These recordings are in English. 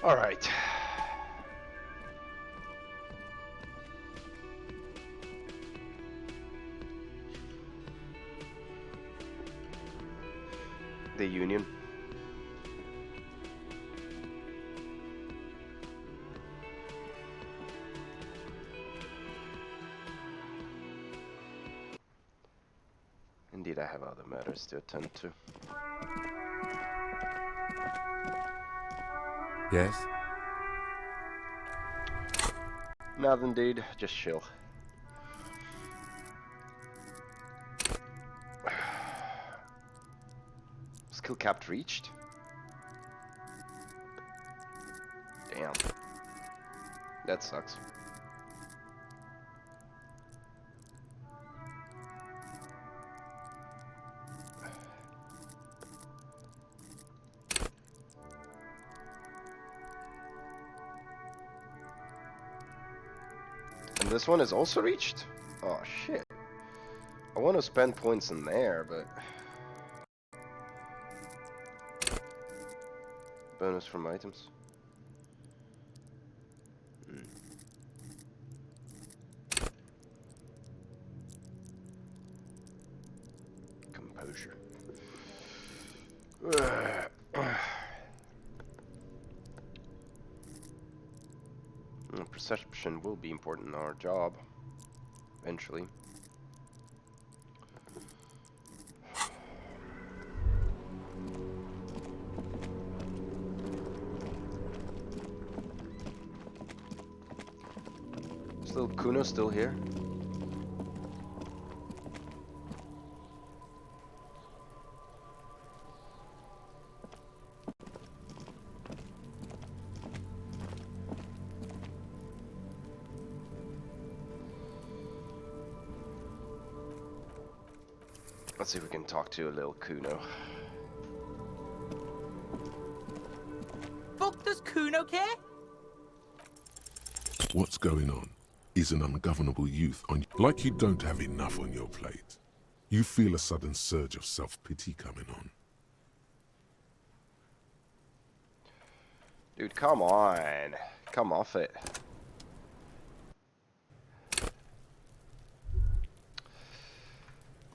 All right. The Union. Indeed, I have other matters to attend to. Yes? Nothing, dude. Just chill. Skill cap reached? Damn. That sucks. And this one is also reached? Oh shit. I want to spend points in there, but... Bonus from items. Composure. Perception will be important in our job. Eventually. Is little Kuno still here? Let's see if we can talk to a little Kuno. Fuck, does Kuno care? What's going on? Is an ungovernable youth on... Like you don't have enough on your plate. You feel a sudden surge of self-pity coming on. Dude, come on. Come off it.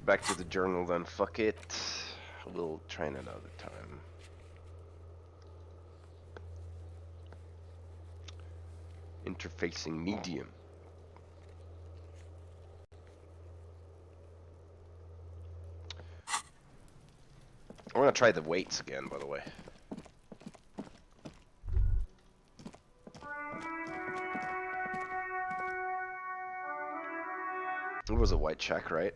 Back to the journal then, fuck it. We'll train another time. Interfacing medium. I want to try the weights again, by the way. It was a white check, right?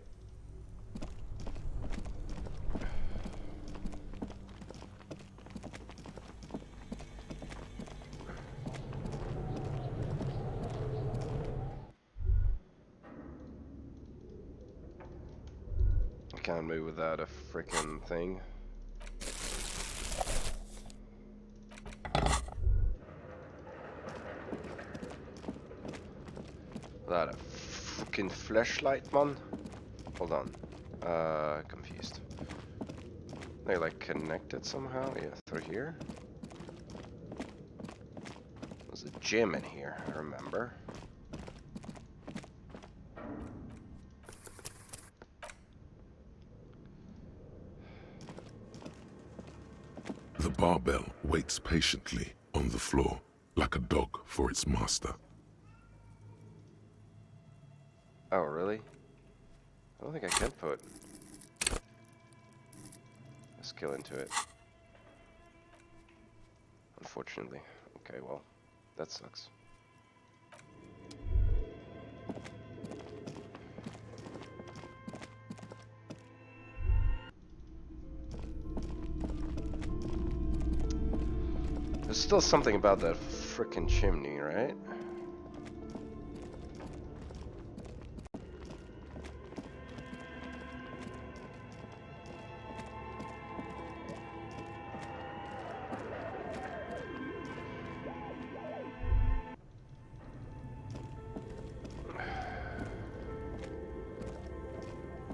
I can't move without a freaking thing. Without a freaking flashlight, man. Hold on. Confused. They like connected somehow? Yeah, through here? There's a gym in here, I remember. The barbell waits patiently on the floor, like a dog for its master. Oh, really? I don't think I can put a skill into it. Unfortunately. Okay, well, that sucks. There's still something about that frickin' chimney, right?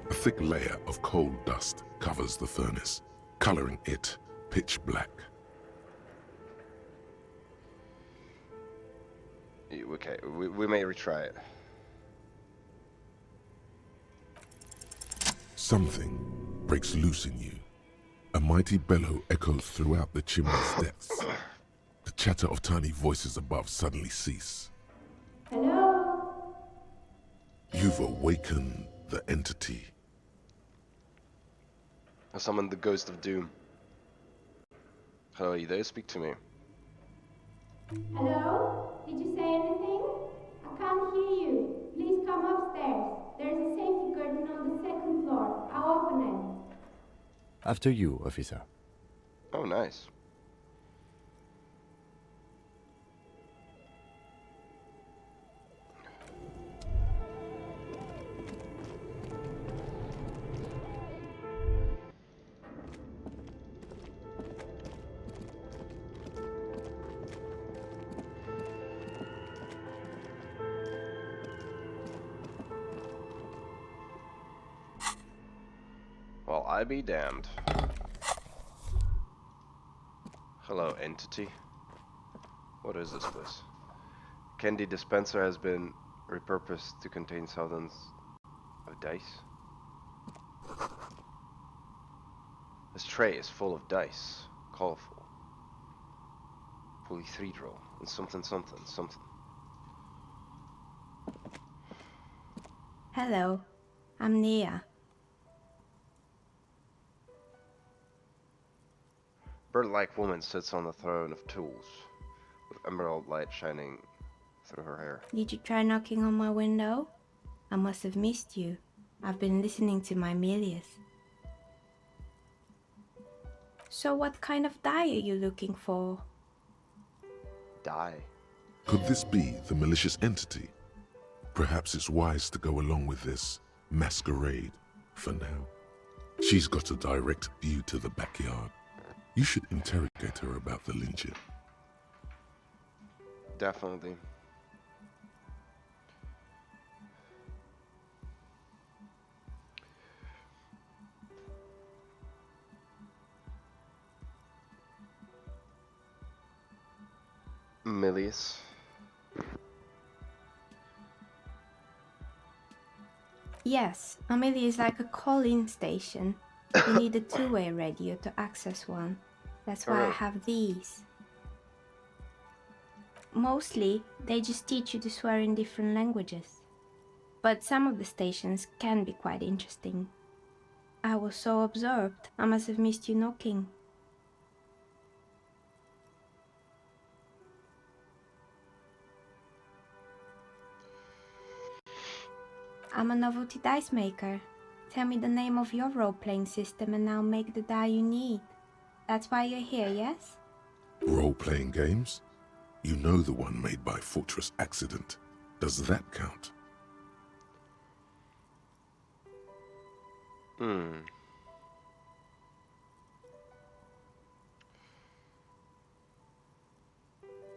A thick layer of coal dust covers the furnace, coloring it pitch black. Okay, we may retry it. Something breaks loose in you. A mighty bellow echoes throughout the chimney's depths. The chatter of tiny voices above suddenly cease. Hello? You've awakened the entity. I summoned the ghost of doom. Hello, are you there? Speak to me. Hello? Did you say anything? I can't hear you. Please come upstairs. There's a safety curtain on the second floor. I'll open it. After you, officer. Oh, nice. Well, I be damned. Hello, entity. What is this place? Candy dispenser has been repurposed to contain thousands of dice. This tray is full of dice. Colorful. Polyhedral. And something. Hello. I'm Nia. Bird-like woman sits on the throne of tools, with emerald light shining through her hair. Did you try knocking on my window? I must have missed you. I've been listening to my Melius. So what kind of die are you looking for? Die. Could this be the malicious entity? Perhaps it's wise to go along with this masquerade for now. She's got a direct view to the backyard. You should interrogate her about the lynching. Definitely. Milius. Yes, Amelia is like a call-in station. You need a two-way radio to access one. That's why I have these. Mostly, they just teach you to swear in different languages. But some of the stations can be quite interesting. I was so absorbed, I must have missed you knocking. I'm a novelty dice maker. Tell me the name of your role-playing system and I'll make the die you need. That's why you're here, yes? Role-playing games? You know the one made by Fortress Accident. Does that count?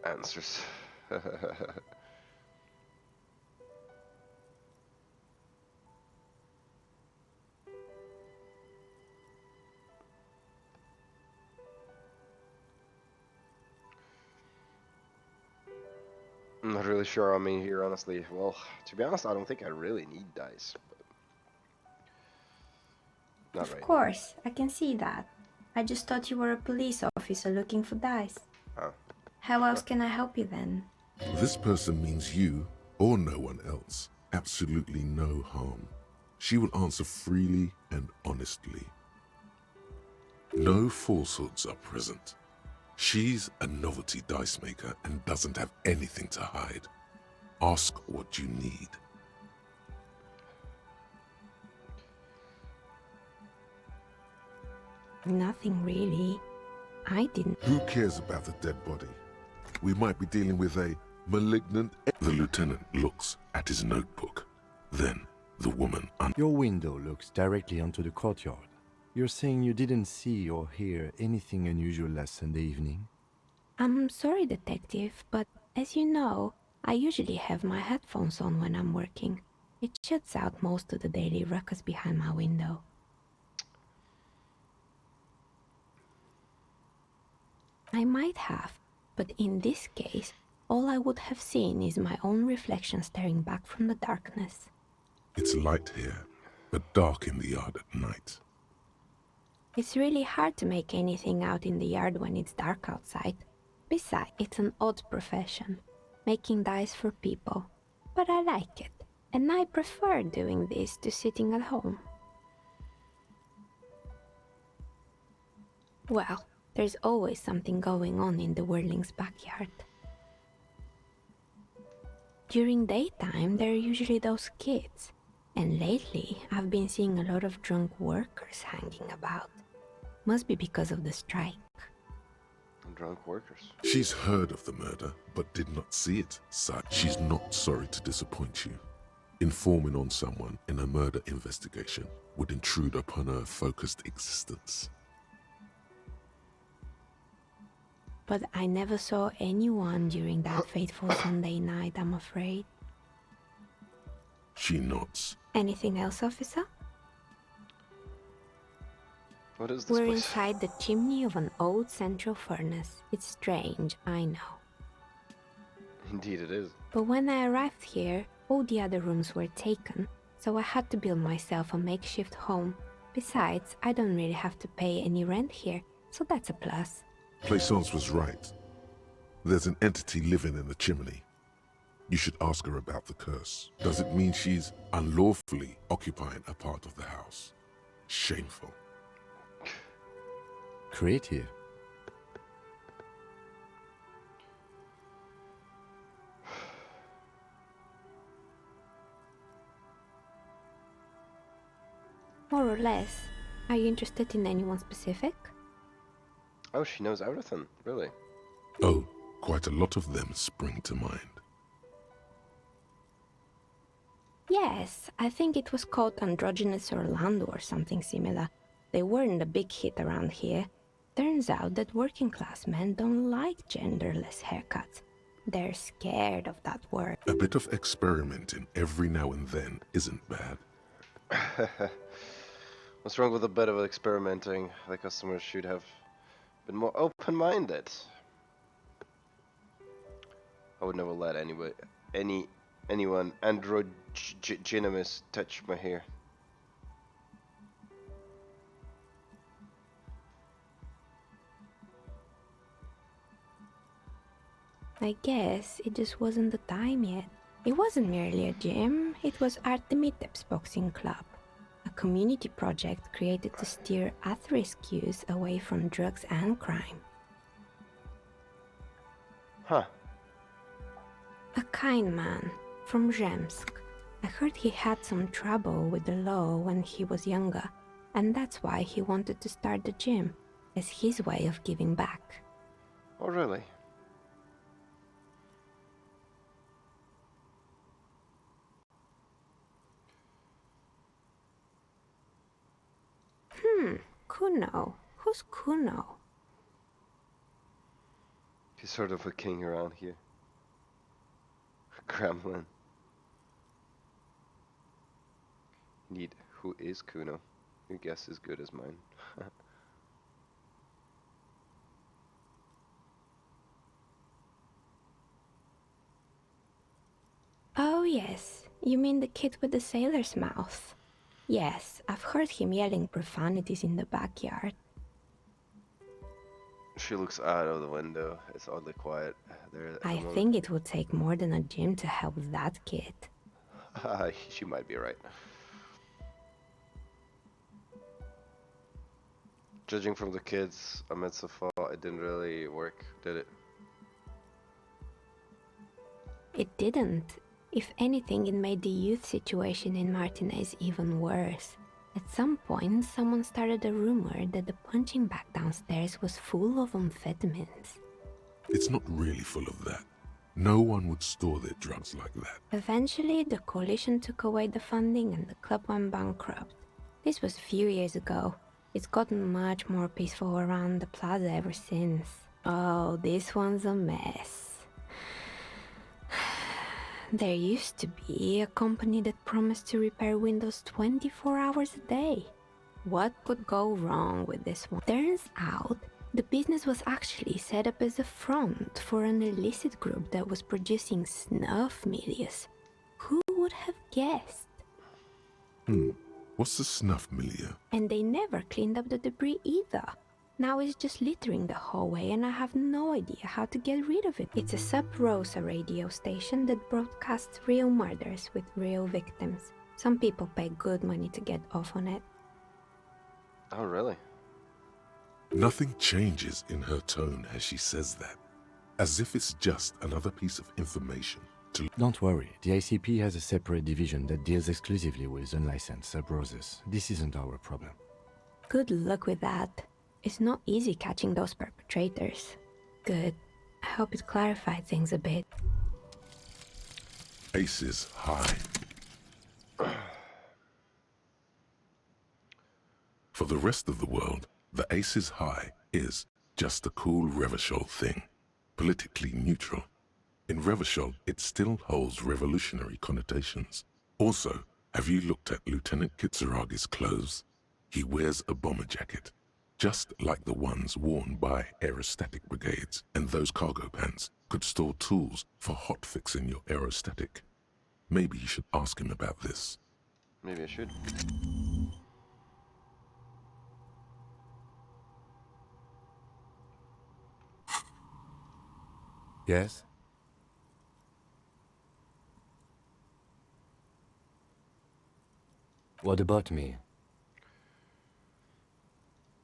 Answers. I'm not really sure on me here, honestly. Well, to be honest, I don't think I really need dice. But not right Of course, I can see that. I just thought you were a police officer looking for dice. Oh. How else can I help you then? This person means you, or no one else, absolutely no harm. She will answer freely and honestly. No falsehoods are present. She's a novelty dice maker and doesn't have anything to hide. Ask what you need. Nothing really. I didn't. Who cares about the dead body? We might be dealing with a malignant... The lieutenant looks at his notebook. Then the woman... Your window looks directly onto the courtyard. You're saying you didn't see or hear anything unusual last Sunday evening? I'm sorry, detective, but as you know, I usually have my headphones on when I'm working. It shuts out most of the daily ruckus behind my window. I might have, but in this case, all I would have seen is my own reflection staring back from the darkness. It's light here, but dark in the yard at night. It's really hard to make anything out in the yard when it's dark outside. Besides, it's an odd profession, making dice for people. But I like it, and I prefer doing this to sitting at home. Well, there's always something going on in the Whirling's backyard. During daytime, there are usually those kids, and lately I've been seeing a lot of drunk workers hanging about. Must be because of the strike. Drunk workers. She's heard of the murder, but did not see it. So she's not sorry to disappoint you. Informing on someone in a murder investigation would intrude upon her focused existence. But I never saw anyone during that fateful Sunday night, I'm afraid. She nods. Anything else, officer? What is this We're place? inside the chimney of an old central furnace. It's strange, I know. Indeed it is. But when I arrived here, all the other rooms were taken, so I had to build myself a makeshift home. Besides, I don't really have to pay any rent here, so that's a plus. Plaisance was right. There's an entity living in the chimney. You should ask her about the curse. Does it mean she's unlawfully occupying a part of the house? Shameful. Creative. More or less. Are you interested in anyone specific? Oh, she knows everything, really. Oh, quite a lot of them spring to mind. Yes, I think it was called Androgynous Orlando or something similar. They weren't a big hit around here. Turns out that working class men don't like genderless haircuts. They're scared of that word. A bit of experimenting every now and then isn't bad. What's wrong with a bit of experimenting? The customers should have been more open-minded. I would never let anyone androgynous touch my hair. I guess it just wasn't the time yet. It wasn't merely a gym, it was Artemitep's boxing club. A community project created to steer at-risk youth away from drugs and crime. Huh. A kind man from Zemsk. I heard he had some trouble with the law when he was younger, and that's why he wanted to start the gym, as his way of giving back. Oh, really? Kuno. Who's Kuno? He's sort of a king around here. Gremlin. Indeed, who is Kuno? Your guess is good as mine. Oh yes, you mean the kid with the sailor's mouth. Yes, I've heard him yelling profanities in the backyard. She looks out of the window. It's oddly quiet there. At the I moment. think it would take more than a gym to help that kid. She might be right. Judging from the kids I met so far, it didn't really work, did it? It didn't. If anything, it made the youth situation in Martinez even worse. At some point, someone started a rumor that the punching bag downstairs was full of amphetamines. It's not really full of that. No one would store their drugs like that. Eventually, the coalition took away the funding and the club went bankrupt. This was a few years ago. It's gotten much more peaceful around the plaza ever since. Oh, this one's a mess. There used to be a company that promised to repair windows 24 hours a day. What could go wrong with this one? Turns out The business was actually set up as a front for an illicit group that was producing snuff milias. Who would have guessed? What's the snuff milieu? And they never cleaned up the debris either. Now it's just littering the hallway and I have no idea how to get rid of it. It's a sub-Rosa radio station that broadcasts real murders with real victims. Some people pay good money to get off on it. Oh, really? Nothing changes in her tone as she says that, as if it's just another piece of information to... Don't worry, the ICP has a separate division that deals exclusively with unlicensed sub-roses. This isn't our problem. Good luck with that. It's not easy catching those perpetrators. Good. I hope it clarified things a bit. Aces high. For the rest of the world, the Aces High is just a cool Revachol thing, politically neutral. In Revachol, it still holds revolutionary connotations. Also, have you looked at Lieutenant Kitsuragi's clothes? He wears a bomber jacket, just like the ones worn by aerostatic brigades, and those cargo pants could store tools for hotfixing your aerostatic. Maybe you should ask him about this. Maybe I should. Yes? What about me?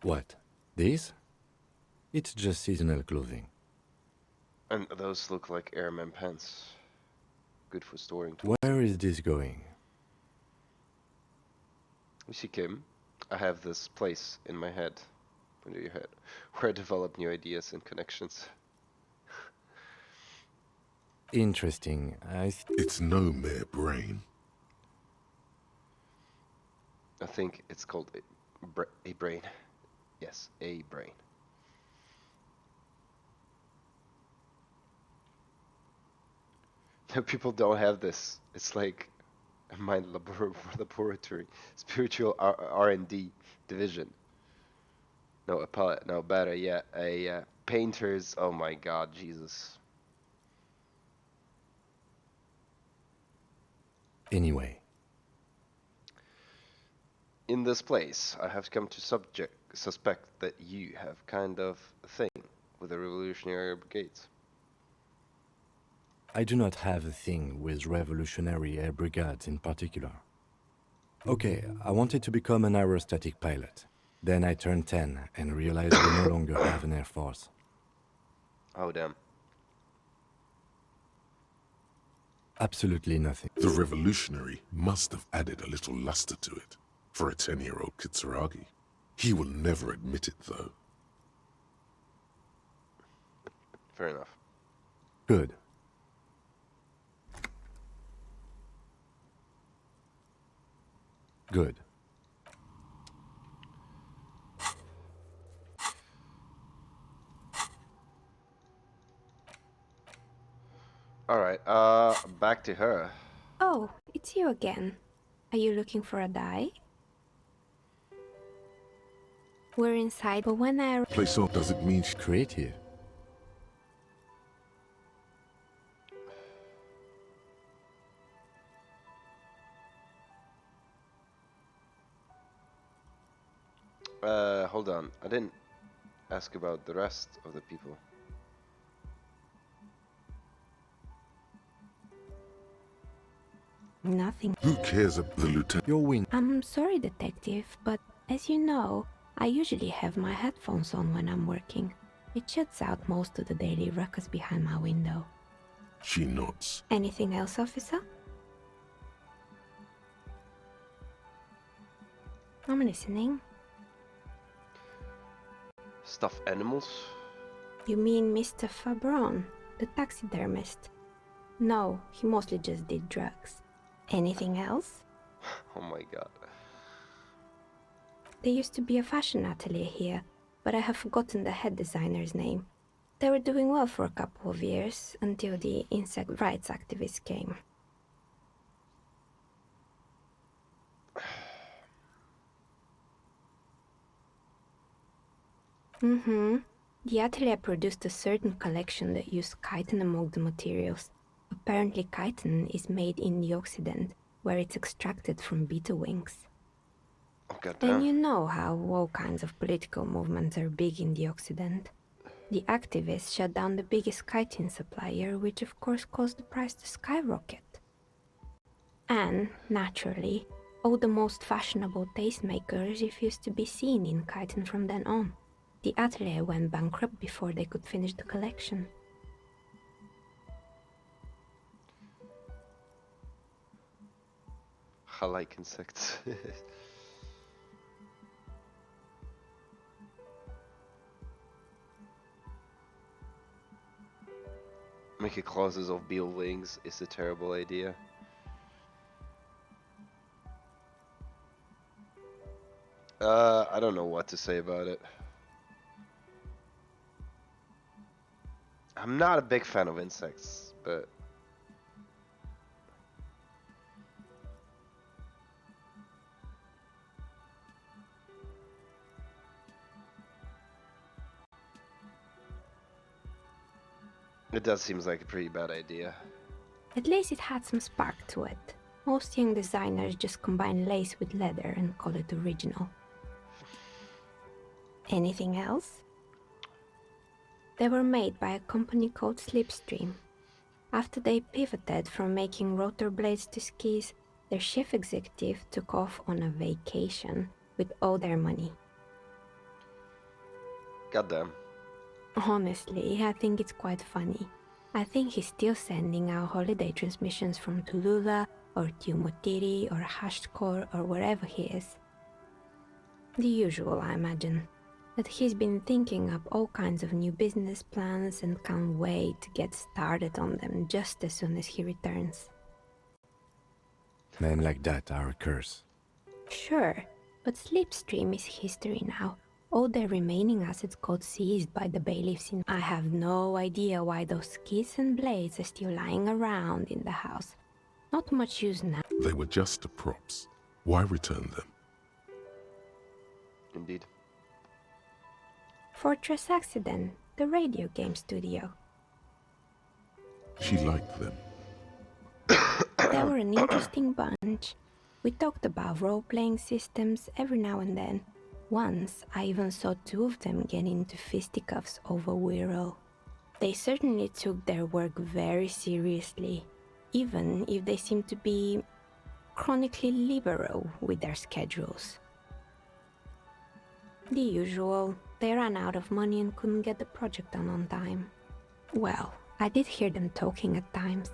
What? This? It's just seasonal clothing. And those look like airman pants. Good for storing tools. Where is this going? You see, Kim, I have this place in my head, under your head, where I develop new ideas and connections. Interesting. It's no mere brain. I think it's called a brain. Yes, a brain. No, people don't have this. It's like a mind laboratory, spiritual R&D division. No, a palette. No, better yet, a painters. Oh my God, Jesus. Anyway. In this place, I have come to suspect that you have kind of a thing with the Revolutionary Brigades. I do not have a thing with Revolutionary Air Brigades in particular. Okay, I wanted to become an aerostatic pilot. Then I turned 10 and realized we no longer have an air force. Oh, damn. Absolutely nothing. The revolutionary must have added a little luster to it for a 10-year-old Kitsuragi. He will never admit it, though. Fair enough. Good. Good. Alright, back to her. Oh, it's you again. Are you looking for a dye? We're inside, but when I... Place off doesn't mean Creative. Hold on. I didn't ask about the rest of the people. Nothing. Who cares about the lieutenant? Your win. I'm sorry, detective, but as you know, I usually have my headphones on when I'm working. It shuts out most of the daily ruckus behind my window. She nods. Anything else, officer? I'm listening. Stuffed animals? You mean Mr. Fabron, the taxidermist? No, he mostly just did drugs. Anything else? Oh my God. There used to be a fashion atelier here, but I have forgotten the head designer's name. They were doing well for a couple of years, until the insect rights activists came. The atelier produced a certain collection that used chitin among the materials. Apparently chitin is made in the Occident, where it's extracted from beetle wings. Oh, And goddamn. you know how all kinds of political movements are big in the Occident. The activists shut down the biggest chitin supplier, which of course caused the price to skyrocket. And, naturally, all the most fashionable tastemakers refused to be seen in chitin from then on. The atelier went bankrupt before they could finish the collection. I like insects. Making clauses of beetle wings is a terrible idea. I don't know what to say about it. I'm not a big fan of insects, but it does seem like a pretty bad idea. At least it had some spark to it. Most young designers just combine lace with leather and call it original. Anything else? They were made by a company called Slipstream. After they pivoted from making rotor blades to skis, their chief executive took off on a vacation with all their money. Goddamn. Honestly, I think it's quite funny. I think he's still sending out holiday transmissions from Tulula or Tiumotiri or Hashtkor or wherever he is. The usual, I imagine. That he's been thinking up all kinds of new business plans and can't wait to get started on them just as soon as he returns. Men like that are a curse. Sure, but Slipstream is history now. All their remaining assets got seized by the bailiffs in... I have no idea why those skis and blades are still lying around in the house. Not much use now. They were just props. Why return them? Indeed. Fortress Accident, the radio game studio. She liked them. They were an interesting bunch. We talked about role-playing systems every now and then. Once, I even saw two of them get into fisticuffs over Wiro. They certainly took their work very seriously, even if they seemed to be chronically liberal with their schedules. The usual, they ran out of money and couldn't get the project done on time. Well, I did hear them talking at times.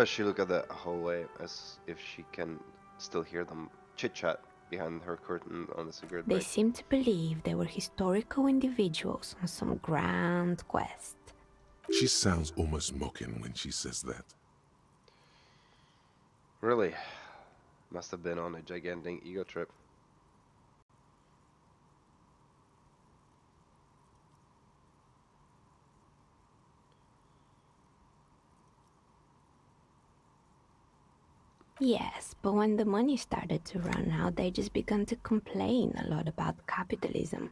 She looked at the hallway as if she can still hear them chit-chat behind her curtain on the cigarette They break. seemed to believe they were historical individuals on some grand quest. She sounds almost mocking when she says that. Really? Must have been on a gigantic ego trip. Yes, but when the money started to run out, they just began to complain a lot about capitalism.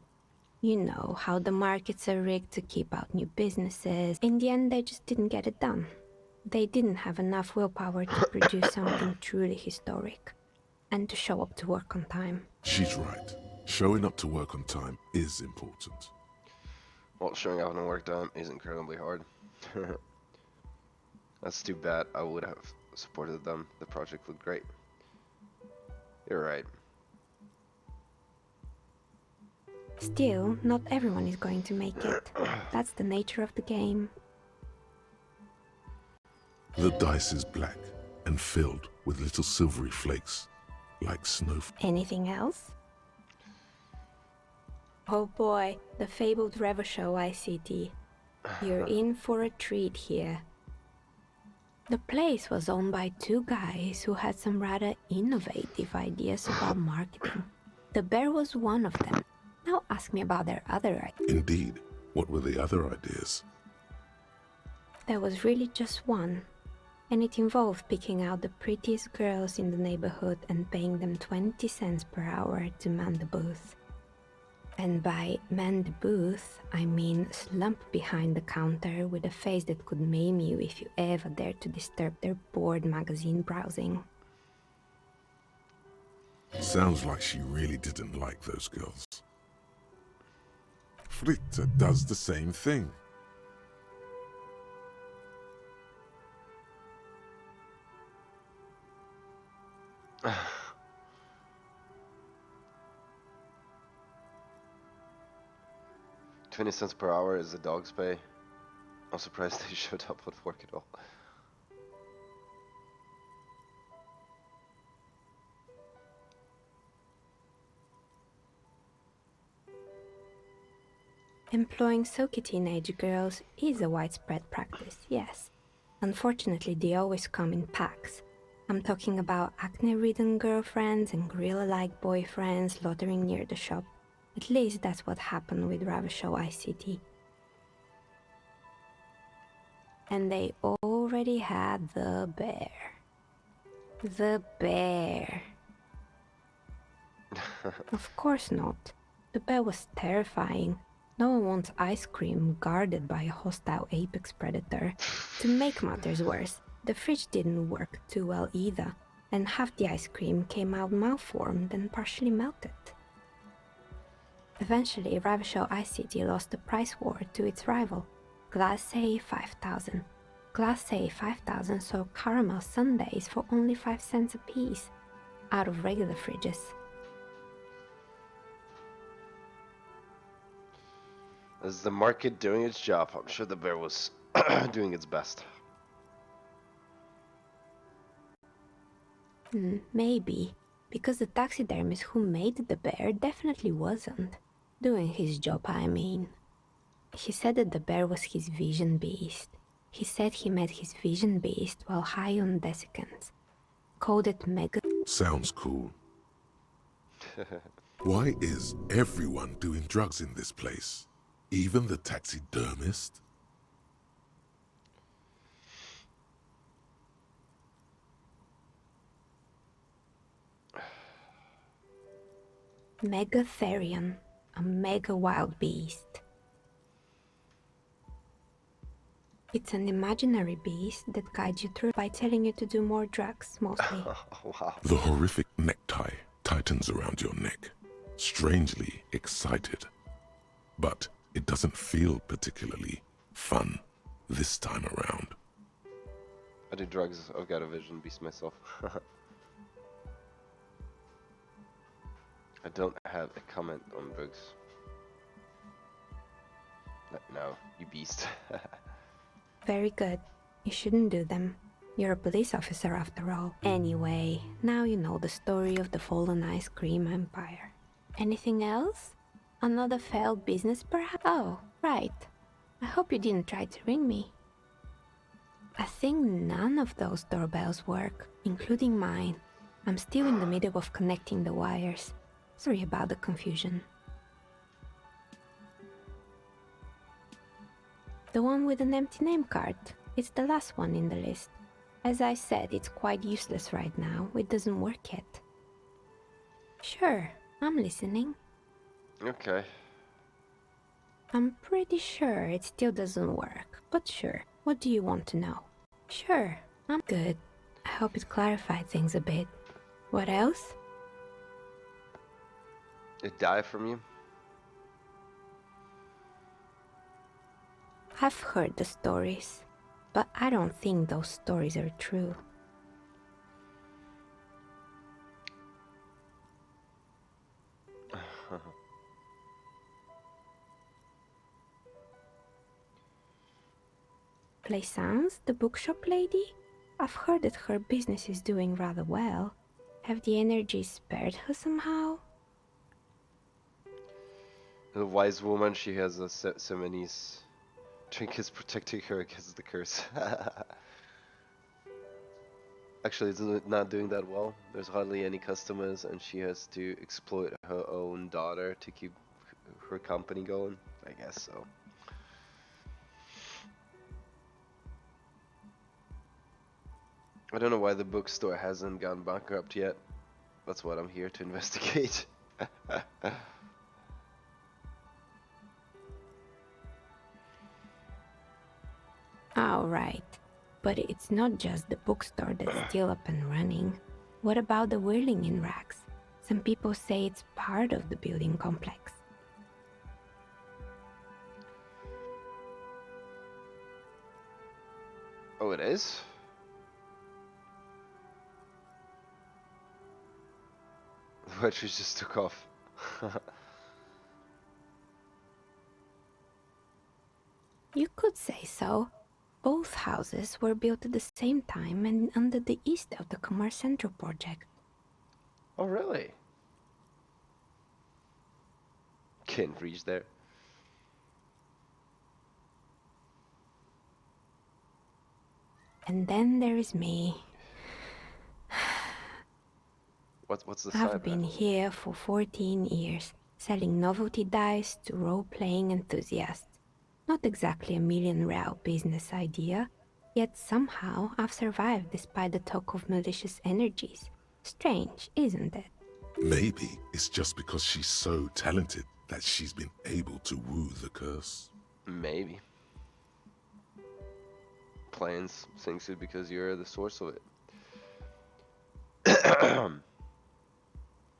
You know, how the markets are rigged to keep out new businesses. In the end, they just didn't get it done. They didn't have enough willpower to produce something truly historic, and to show up to work on time. She's right. Showing up to work on time is important. Well, showing up on work time is incredibly hard. That's too bad. I would have supported them. The project looked great. You're right. Still, not everyone is going to make it. That's the nature of the game. The dice is black and filled with little silvery flakes, like snow. Anything else? Oh boy, the fabled Revachol ICT. You're in for a treat here. The place was owned by two guys who had some rather innovative ideas about marketing. The bear was one of them. Now ask me about their other ideas. Indeed. What were the other ideas? There was really just one, and it involved picking out the prettiest girls in the neighborhood and paying them 20 cents per hour to man the booth. And by man the booth, I mean slump behind the counter with a face that could maim you if you ever dared to disturb their bored magazine browsing. Sounds like she really didn't like those girls. Fritta does the same thing. $0.20 per hour is the dog's pay. I'm surprised they showed up at work at all. Employing silky teenage girls is a widespread practice, yes. Unfortunately, they always come in packs. I'm talking about acne-ridden girlfriends and gorilla-like boyfriends loitering near the shop. At least that's what happened with Ravishow ICT. And they already had the bear. The bear. Of course not. The bear was terrifying. No one wants ice cream guarded by a hostile apex predator. To make matters worse, the fridge didn't work too well either, and half the ice cream came out malformed and partially melted. Eventually, Ravishow ICT lost the price war to its rival, Glace 5000. Glace 5000 sold caramel sundaes for only 5 cents a piece, out of regular fridges. Is the market doing its job? I'm sure the bear was doing its best. Maybe, because the taxidermist who made the bear definitely wasn't. Doing his job, I mean. He said that the bear was his vision beast. He said he met his vision beast while high on desiccants. Called it mega. Sounds cool. Why is everyone doing drugs in this place? Even the taxidermist? Megatherion, a mega wild beast. It's an imaginary beast that guides you through by telling you to do more drugs, mostly. Wow. The horrific necktie tightens around your neck, strangely excited. But it doesn't feel particularly fun this time around. I do drugs. I've got a vision beast myself. I don't have a comment on books. No, you beast. Very good. You shouldn't do them. You're a police officer after all. Anyway, now you know the story of the fallen ice cream empire. Anything else? Another failed business perhaps? Oh, right. I hope you didn't try to ring me. I think none of those doorbells work, including mine. I'm still in the middle of connecting the wires. Sorry about the confusion. The one with an empty name card. It's the last one in the list. As I said, it's quite useless right now. It doesn't work yet. Sure, I'm listening. Okay. I'm pretty sure it still doesn't work, but sure. What do you want to know? Sure, I'm good. I hope it clarified things a bit. What else? It died from you? I've heard the stories, but I don't think those stories are true. Plaisance, the bookshop lady? I've heard that her business is doing rather well. Have the energies spared her somehow? The wise woman, she has a Semini's trinkets protecting her against the curse. Actually, it's not doing that well. There's hardly any customers, and she has to exploit her own daughter to keep her company going. I guess so. I don't know why the bookstore hasn't gone bankrupt yet. That's what I'm here to investigate. All right. But it's not just the bookstore that's still up and running. What about the whirling in rags? Some people say it's part of the building complex. Oh, it is? The waitress just took off. You could say so. Both houses were built at the same time and under the East of the Commerce Central project. Oh, really? Can't reach there. And then there is me. What's the I've side been here for 14 years, selling novelty dice to role-playing enthusiasts. Not exactly a million-real business idea, yet somehow I've survived despite the talk of malicious energies. Strange, isn't it? Maybe it's just because she's so talented that she's been able to woo the curse. Maybe. Plans sinks it because you're the source of it.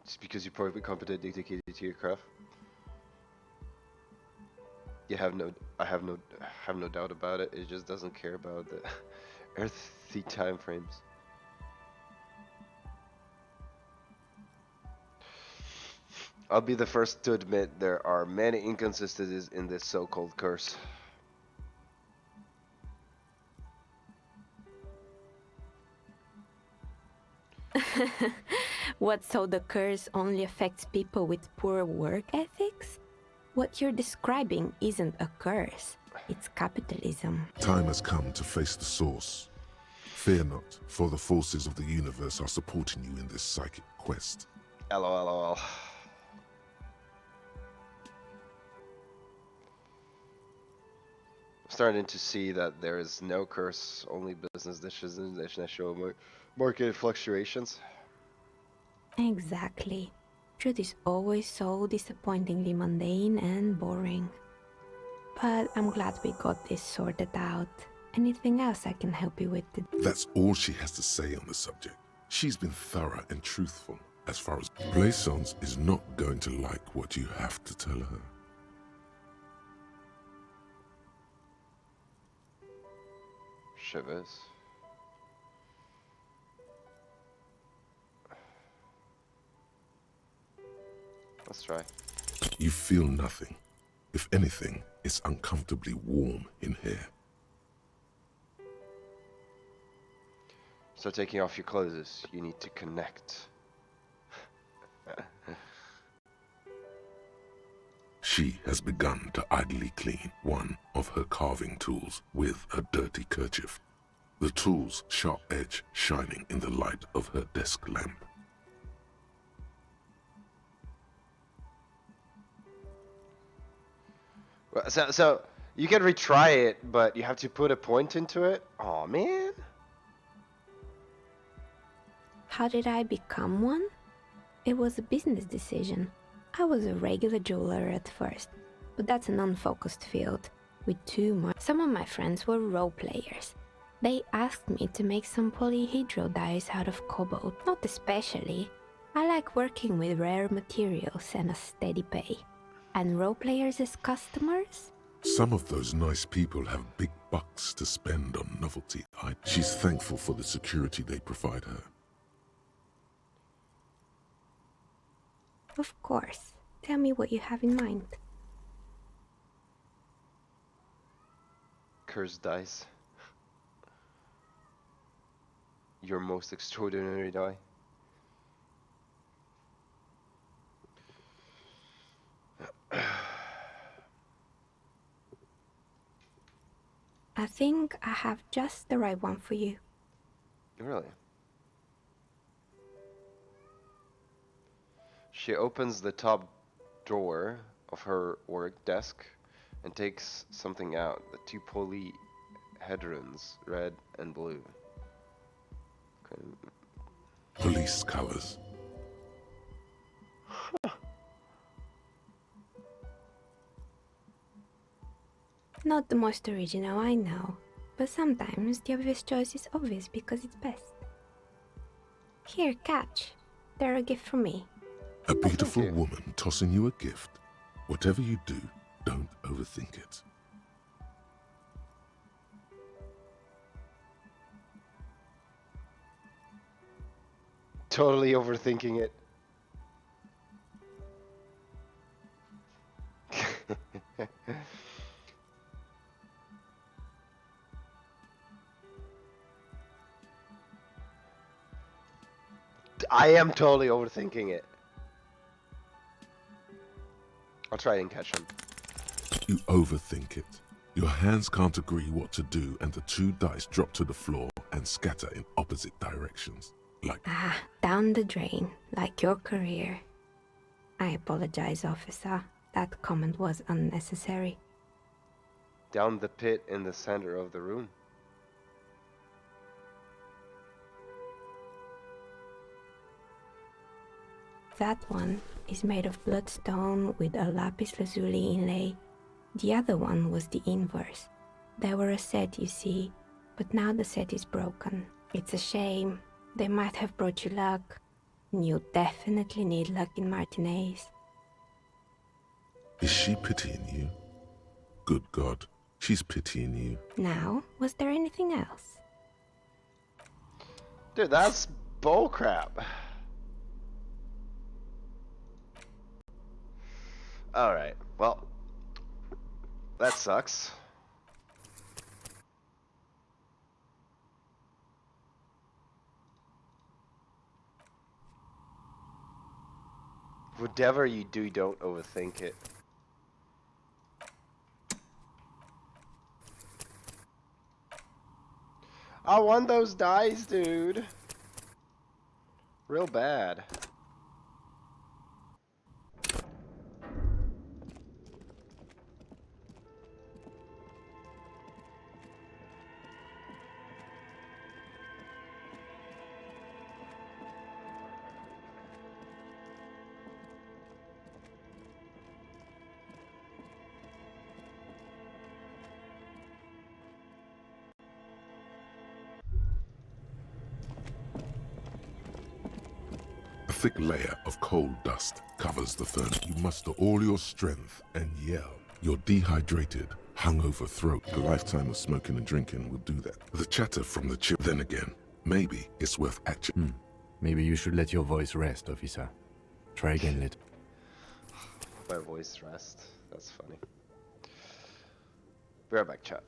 Just because you're perfectly competent, dedicated to your craft. You have no, I have no doubt about it. It just doesn't care about the earthy time frames. I'll be the first to admit there are many inconsistencies in this so-called curse. What, so the curse only affects people with poor work ethics? What you're describing isn't a curse, it's capitalism. Time has come to face the source. Fear not, for the forces of the universe are supporting you in this psychic quest. LOL. Starting to see that there is no curse, only business decisions that show market fluctuations. Exactly. Truth is always so disappointingly mundane and boring. But I'm glad we got this sorted out. Anything else I can help you with? That's all she has to say on the subject. She's been thorough and truthful as far as Plaisance is not going to like what you have to tell her. Shivers. Let's try. You feel nothing. If anything, it's uncomfortably warm in here. Start taking off your clothes. You need to connect. She has begun to idly clean one of her carving tools with a dirty kerchief, the tool's sharp edge shining in the light of her desk lamp. Well, so you can retry it, but you have to put a point into it. Oh man. How did I become one? It was a business decision. I was a regular jeweler at first, but that's an unfocused field with too much. Some of my friends were role players. They asked me to make some polyhedral dice out of cobalt. Not especially. I like working with rare materials and a steady pay. And role players as customers? Some of those nice people have big bucks to spend on novelty items. She's thankful for the security they provide her. Of course. Tell me what you have in mind. Cursed dice. Your most extraordinary die. I think I have just the right one for you. Really? She opens the top drawer of her work desk and takes something out. The two polyhedrons, red and blue. Okay. Police colors. Not the most original, I know. But sometimes the obvious choice is obvious because it's best. Here, catch. They're a gift from me. A Oh, thank beautiful you. woman tossing you a gift. Whatever you do, don't overthink it. Totally overthinking it. I am totally overthinking it. I'll try and catch him. You overthink it. Your hands can't agree what to do, and the two dice drop to the floor and scatter in opposite directions. Like, Ah, down the drain, like your career. I apologize, officer. That comment was unnecessary. Down the pit in the center of the room. That one is made of bloodstone with a lapis lazuli inlay. The other one was the inverse. They were a set, you see, but now the set is broken. It's a shame. They might have brought you luck. And you definitely need luck in Martinez. is she pitying you? Good God, she's pitying you. Now, was there anything else? Dude, that's bullcrap. Alright, well, that sucks. Whatever you do, don't overthink it. I want those dice, dude. Real bad. A thick layer of coal dust covers the furnace. You muster all your strength and yell. You're dehydrated, hungover throat. A lifetime of smoking and drinking will do that. The chatter from the chip. Then again, maybe it's worth actually. Maybe you should let your voice rest, officer. Try again later. My voice rest. That's funny. Be right back, chat.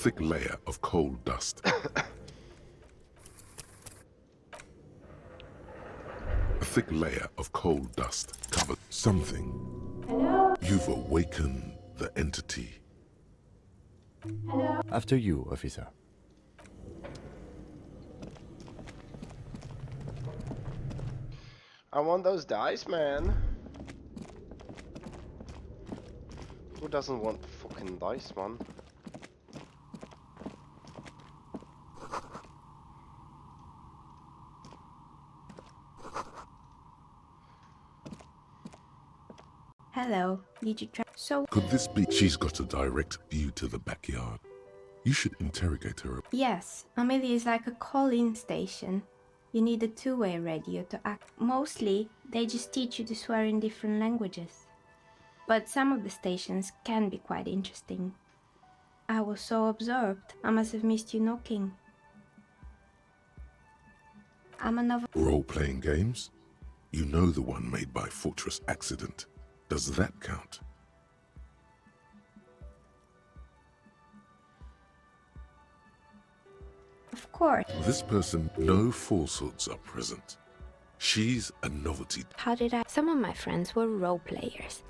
thick layer of coal dust. A thick layer of coal dust covered something. Hello? You've awakened the entity. After you, officer. I want those dice, man. Who doesn't want fucking dice, man? Hello. Did you try? So, Could this be? She's got a direct view to the backyard. You should interrogate her. yes, Amelia is like a call-in station. You need a two-way radio to act. Mostly, they just teach you to swear in different languages. But some of the stations can be quite interesting. I was so absorbed, I must have missed you knocking. I'm another. Role-playing games? You know the one made by Fortress Accident. Does that count? Of course. This person, no falsehoods are present. She's a novelty. How did I? Some of my friends were role players.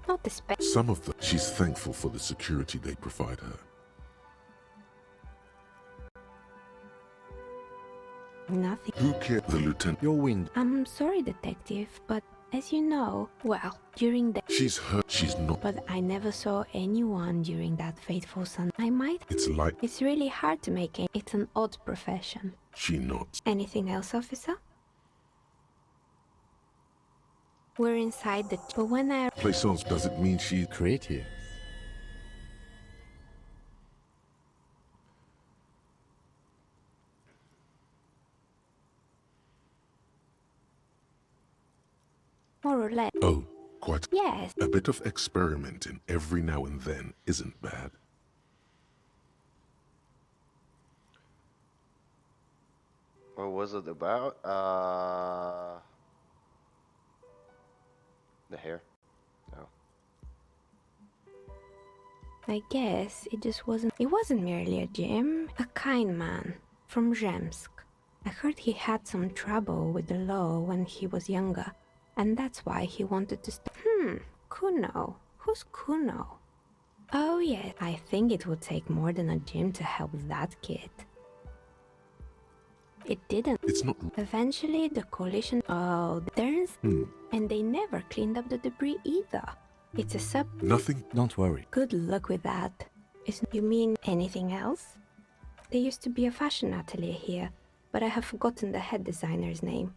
Not the Some of them, she's thankful for the security they provide her. nothing. Who cares? The lieutenant. Your wind. I'm sorry, detective, but as you know, well, during the. She's hurt. She's not. But I never saw anyone during that fateful sun. I might. It's like It's really hard to make it. It's an odd profession. she nods. Anything else, officer? We're inside the. But when I. Plaisance doesn't mean she. Create here. More or less. Oh, quite. Yes. A bit of experimenting every now and then isn't bad. What was it about? The hair. No. I guess it just wasn't. It wasn't merely a gym. A kind man from Zemsk. I heard he had some trouble with the law when he was younger, and that's why he wanted to stop. Kuno. Who's Kuno? Oh yeah, I think it would take more than a gym to help that kid. It didn't. It's not. Eventually, the coalition. Oh, there's. And they never cleaned up the debris either. It's a sub. Nothing. Don't worry. Good luck with that. You mean anything else? There used to be a fashion atelier here, but I have forgotten the head designer's name.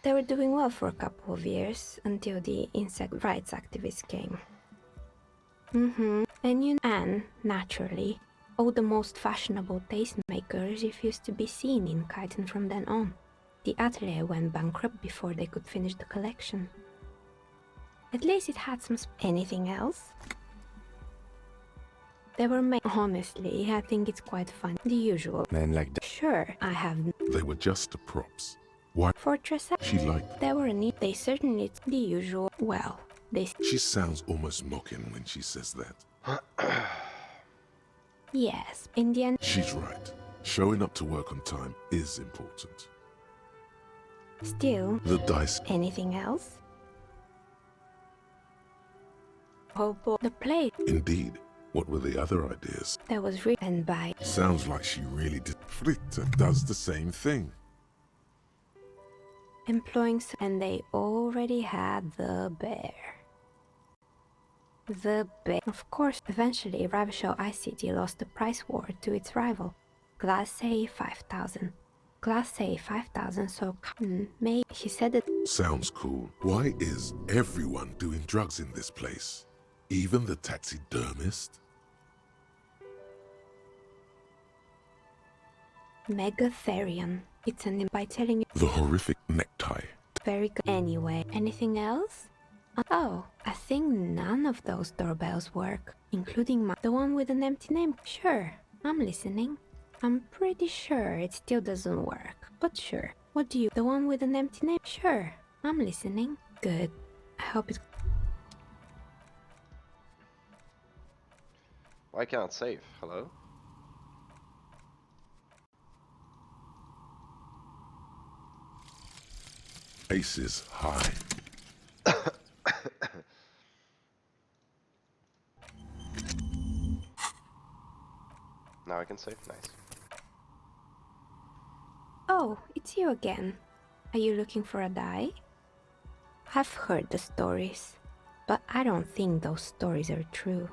They were doing well for a couple of years until the insect rights activists came. And naturally, all the most fashionable tastemakers refused to be seen in Kyton from then on. The atelier went bankrupt before they could finish the collection. At least it had some. Anything else? They were honestly, I think it's quite fun. The usual. Men like that. Sure, I have. They were just the props. Why? Fortress. She liked. They were neat. They certainly. The usual. Well, they. She sounds almost mocking when she says that. Yes, in the end. She's right. Showing up to work on time is important. Still. The dice. Anything else? Oh boy. The play. Indeed. What were the other ideas? That was written by. Sounds like she really did. Fritta does the same thing. Employing. And they already had the bear. The bear. Of course, eventually, Ravishell ICT lost the price war to its rival. Class A 5,000. Class A 5,000, so. Maybe. He said that. Sounds cool. Why is everyone doing drugs in this place? Even the taxidermist? Megatherion. It's an. By telling you. The horrific necktie. Very good. Anyway, anything else? Oh, I think none of those doorbells work, including the one with an empty name. Sure, I'm listening. I'm pretty sure it still doesn't work, but sure. What do you? The one with an empty name? Sure, I'm listening. Good. I hope it. Why can't I save? Hello? Aces high. Now I can save. Nice. Oh, it's you again. Are you looking for a die? I've heard the stories, but I don't think those stories are true.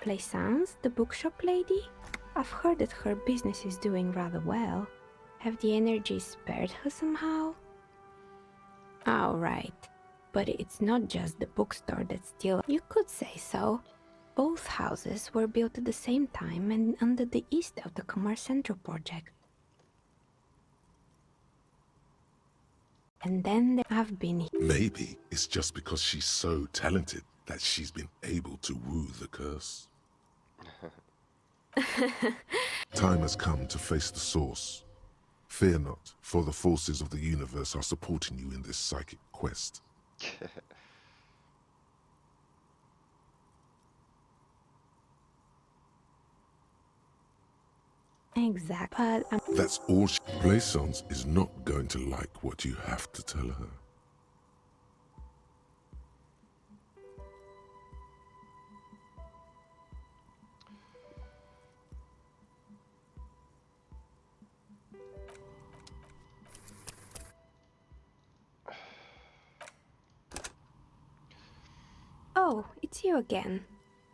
Plaisance, the bookshop lady? I've heard that her business is doing rather well. Have the energies spared her somehow? Oh, right. But it's not just the bookstore that's still... You could say so. Both houses were built at the same time and under the east of the Commerce Central project. And then I've been... Maybe it's just because she's so talented that she's been able to woo the curse. Time has come to face the source. Fear not, for the forces of the universe are supporting you in this psychic quest. Exact, but That's all Plaisance is not going to like what you have to tell her. Oh, it's you again.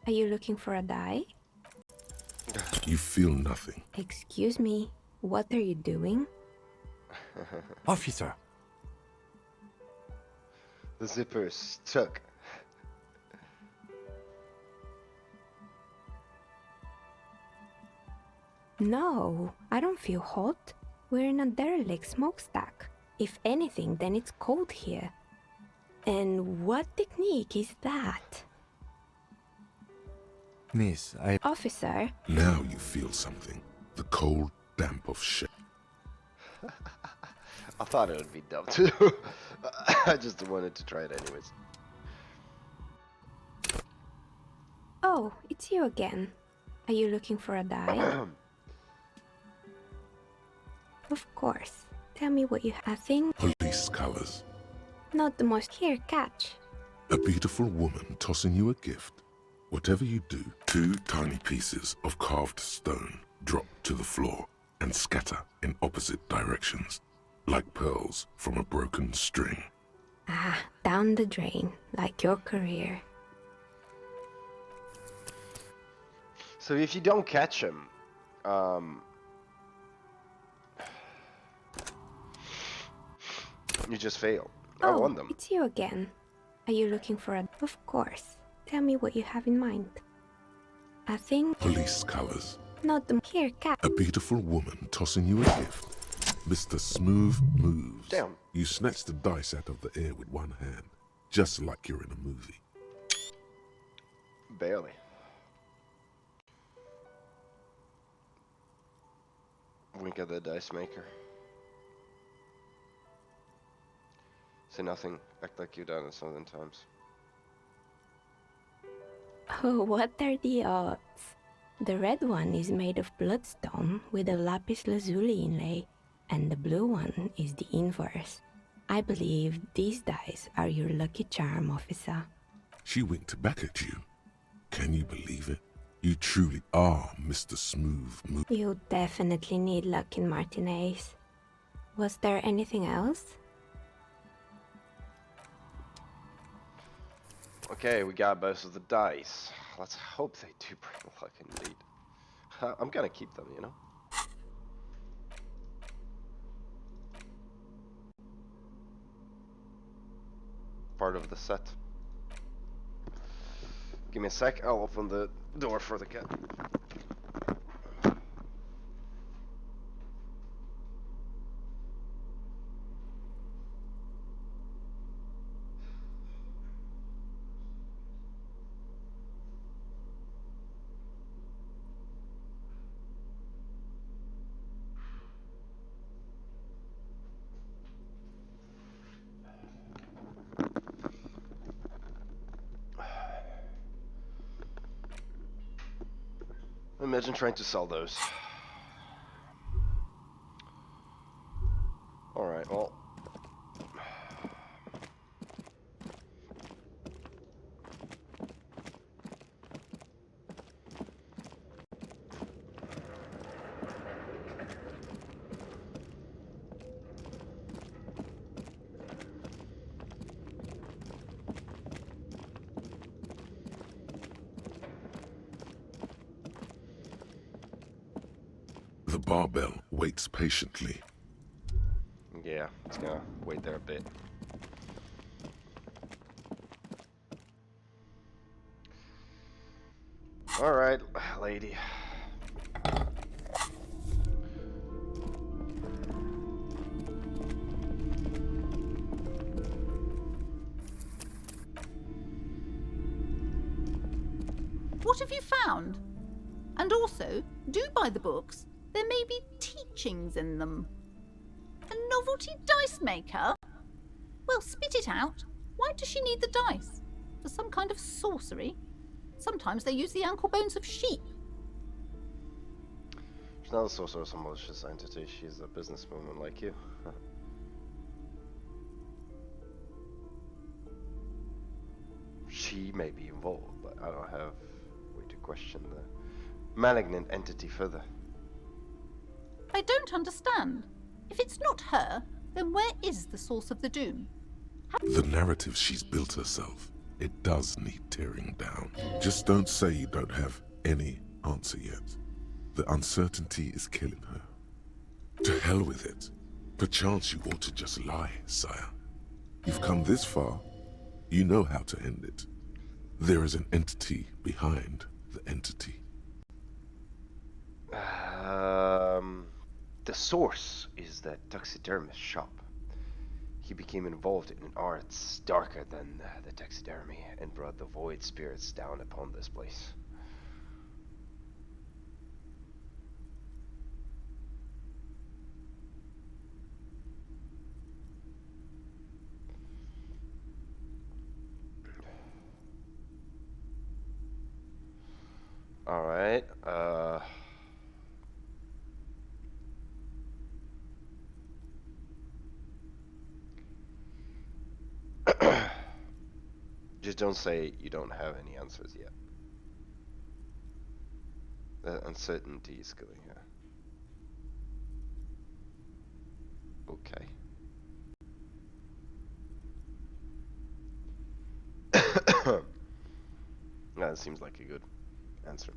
Are you looking for a die? You feel nothing. Excuse me, what are you doing? Officer! The zipper's stuck. No, I don't feel hot. We're in a derelict smokestack. If anything, then it's cold here. And what technique is that? Miss, Officer, Now you feel something. The cold damp of shit. I thought it would be dumb too. I just wanted to try it anyways. oh, it's you again. Are you looking for a die? Of course. Tell me what you have. Think Police colors. not the most. Here, catch. A beautiful woman tossing you a gift. Whatever you do, 2 tiny pieces of carved stone drop to the floor and scatter in opposite directions, like pearls from a broken string. Ah, down the drain, like your career. So if you don't catch him, you just fail. I Oh, won them. it's you again. Are you looking for a... Of course. Tell me what you have in mind. I think Police colors. not the... Here, catch. A beautiful woman tossing you a gift. Mr. Smooth moves. Damn. You snatch the dice out of the air with one hand, just like you're in a movie. Barely. Wink at the dice maker. Say nothing. Act like you've done it 1,000 times. Oh, what are the odds? The red one is made of bloodstone with a lapis lazuli inlay, and the blue one is the inverse. I believe these dice are your lucky charm, officer. She winked back at you. Can you believe it? You truly are Mr. Smooth Move. You definitely need luck in Martinez. Was there anything else? Okay, we got both of the dice. Let's hope they do bring luck indeed. I'm gonna keep them, you know? Part of the set. Give me a sec, I'll open the door for the cat. Imagine trying to sell those. Alright, well. The barbell waits patiently. Yeah, it's gonna wait there a bit. Alright, lady. What have you found? And also, do buy the books. There may be teachings in them. A novelty dice maker? Well, spit it out. Why does she need the dice? For some kind of sorcery? Sometimes they use the ankle bones of sheep. She's not a sorcerer, some malicious entity. She's a businesswoman like you. She may be involved, but I don't have way to question the malignant entity further. I don't understand. If it's not her, then where is the source of the doom? The narrative she's built herself, it does need tearing down. Just don't say you don't have any answer yet. The uncertainty is killing her. To hell with it. Perchance you ought to just lie, sire. You've come this far. You know how to end it. There is an entity behind the entity. The source is that taxidermist shop. He became involved in arts darker than the taxidermy and brought the void spirits down upon this place. Alright, just don't say you don't have any answers yet. The uncertainty is killing her. Okay. That seems like a good answer.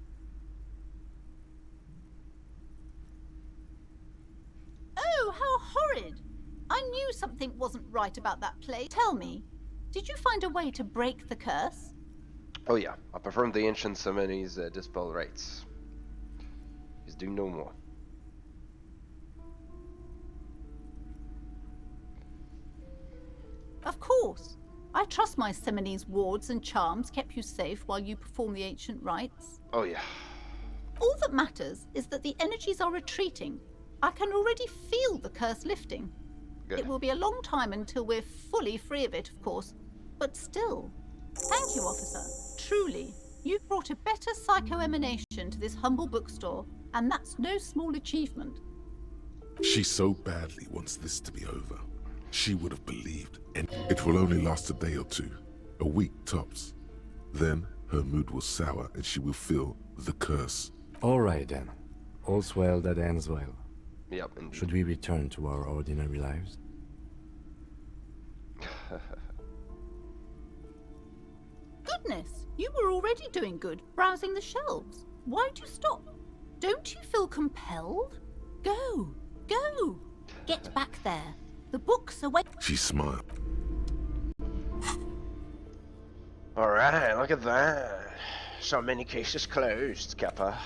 Oh, how horrid! I knew something wasn't right about that play. Tell me, did you find a way to break the curse? Oh yeah, I performed the ancient ceremonies, dispel rites. He's doing no more. Of course. I trust my Seminole's wards and charms kept you safe while you perform the ancient rites. Oh yeah. All that matters is that the energies are retreating. I can already feel the curse lifting. Good. It will be a long time until we're fully free of it, of course. But still, thank you, officer. Truly, you've brought a better psycho-emanation to this humble bookstore, and that's no small achievement. She so badly wants this to be over. She would have believed, and it will only last a day or two, a week tops. Then her mood will sour and she will feel the curse. All right then. All's well that ends well. Yep, indeed. Should we return to our ordinary lives? Goodness, you were already doing good, browsing the shelves. Why'd you stop? Don't you feel compelled? Go, go! Get back there. The books are waiting. She smiled. Alright, look at that. So many cases closed, Kappa.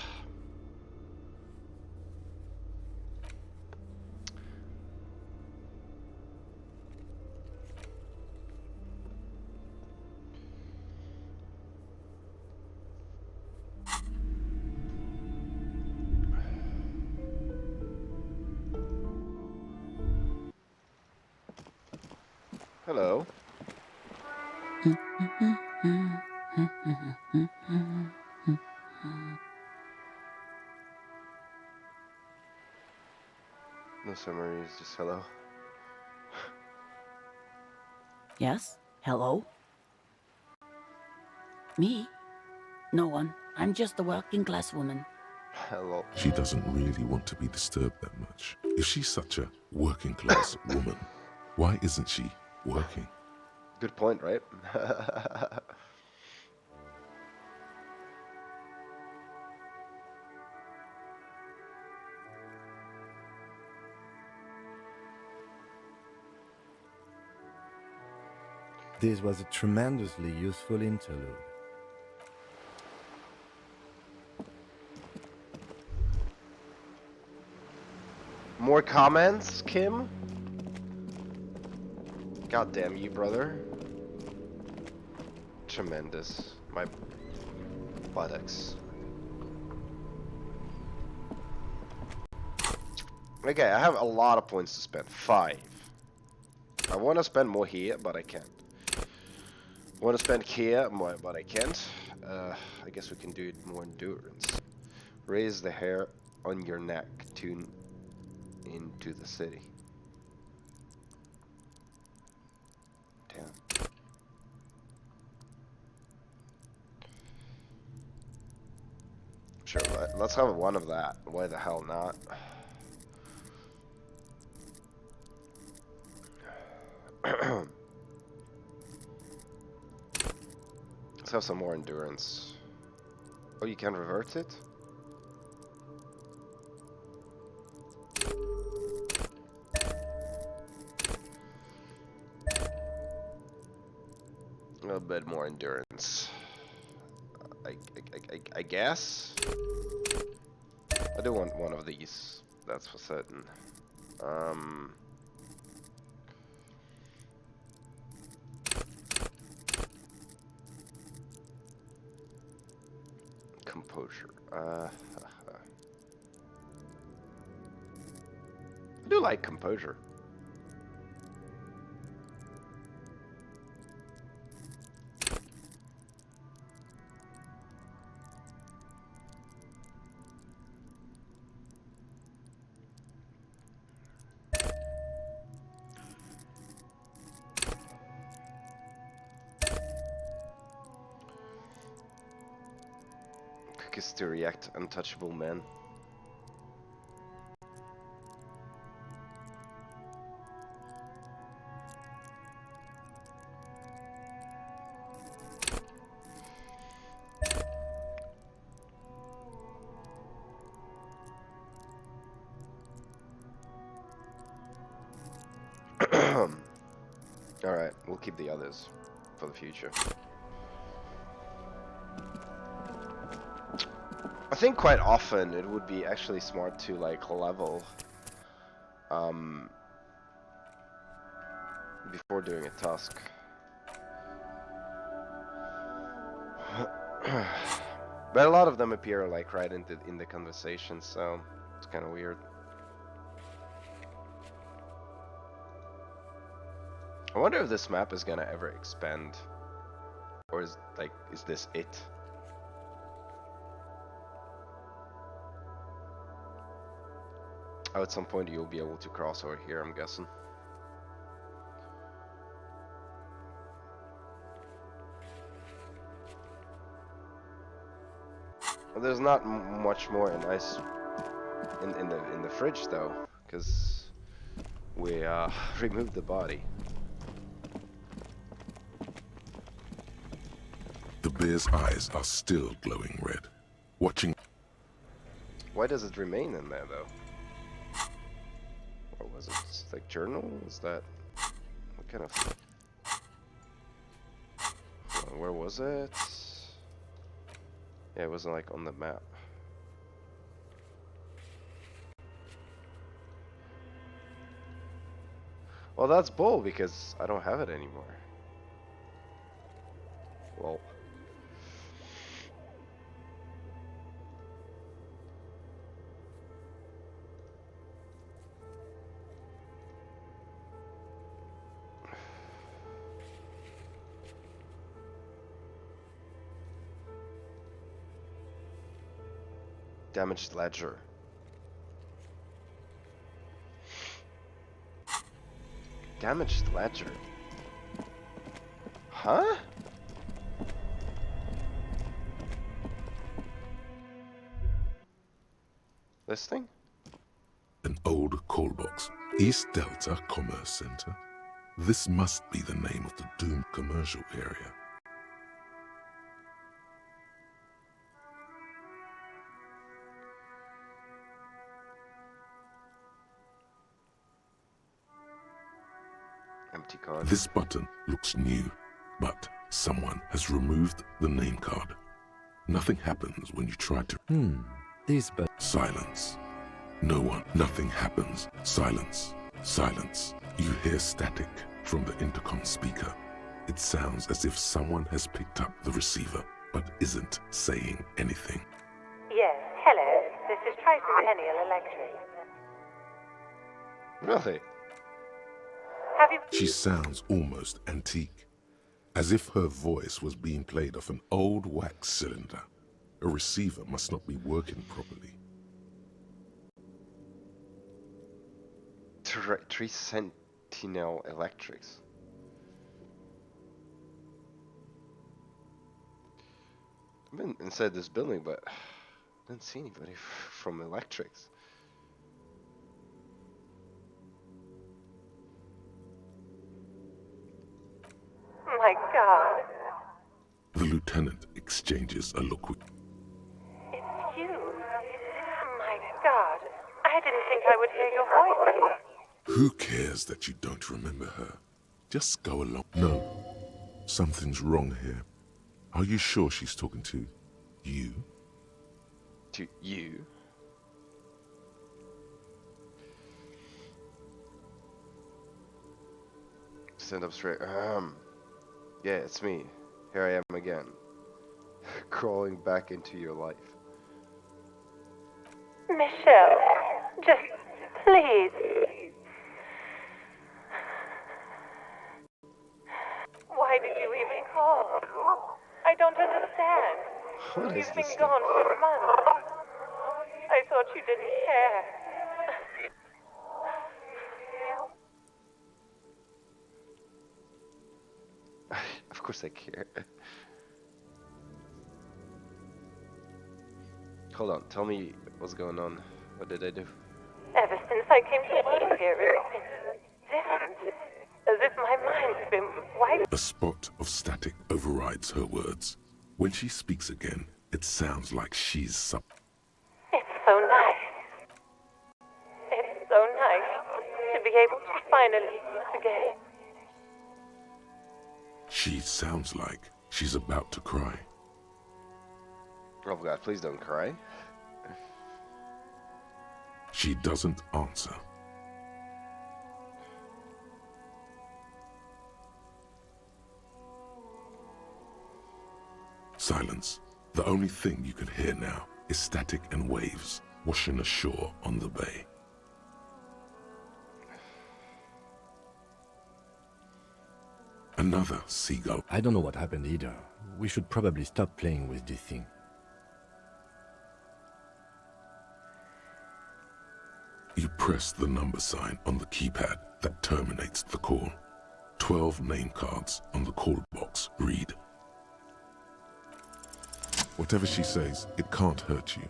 Hello. No summaries, just hello. Yes? Hello? Me? No one. I'm just a working class woman. Hello. She doesn't really want to be disturbed that much. If she's such a working class woman, why isn't she working? Good point, right? This was a tremendously useful interlude. More comments, Kim? God damn you, brother. Tremendous. My buttocks. Okay, I have a lot of points to spend. 5. I want to spend more here, but I can't. I want to spend here, more, but I can't. I guess we can do it more endurance. Raise the hair on your neck. Tune into the city. Damn. Sure, let's have one of that. Why the hell not? Let's have some more endurance. Oh, you can revert it? A little bit more endurance. I guess? I do want one of these. That's for certain. Composure. I do like composure. Cookies to react, untouchable man. Alright, we'll keep the others for the future. I think quite often it would be actually smart to like level before doing a task. But a lot of them appear like right in the conversation, so it's kind of weird. I wonder if this map is gonna ever expand, or is this it? Oh, at some point you'll be able to cross over here, I'm guessing. Well, there's not much more in ice in the fridge though, because we removed the body. The bear's eyes are still glowing red. Watching. Why does it remain in there though? What was it? It's like journal? Is that what kind of? Where was it? Yeah, it wasn't like on the map. Well, that's bull because I don't have it anymore. Well. Damaged ledger. Damaged ledger. Huh? This thing? An old call box. East Delta Commerce Center. This must be the name of the doomed commercial area. Empty card. This button looks new, but someone has removed the name card. Nothing happens when you try to... This but Silence. No one. Nothing happens. Silence. Silence. You hear static from the intercom speaker. It sounds as if someone has picked up the receiver, but isn't saying anything. Yes, hello. This is Tricentennial Electric. Really? Have you... She sounds almost antique, as if her voice was being played off an old wax cylinder. A receiver must not be working properly. Three Sentinel Electrics. I've been inside this building, but I didn't see anybody from Electrics. My God. The lieutenant exchanges a look with... It's you. My God. I didn't think I would hear your voice here. Who cares that you don't remember her? Just go along. No, something's wrong here. Are you sure she's talking to you? To you? Stand up straight. Yeah, it's me. Here I am again. Crawling back into your life. Michelle, just please. Why did you even call? I don't understand. What is You've this been thing? gone for months. I thought you didn't care. Of course I care. Hold on, tell me what's going on. What did I do? Ever since I came to work here, it's been different. As if my mind's been wiped. A spot of static overrides her words. When she speaks again, it sounds like she's It's so nice. It's so nice to be able to finally meet again. She sounds like she's about to cry. Oh God, please don't cry. She doesn't answer. Silence. The only thing you can hear now is static and waves washing ashore on the bay. Another seagull. I don't know what happened either. We should probably stop playing with this thing. You press the number sign on the keypad that terminates the call. 12 name cards on the call box read. Whatever she says, it can't hurt you.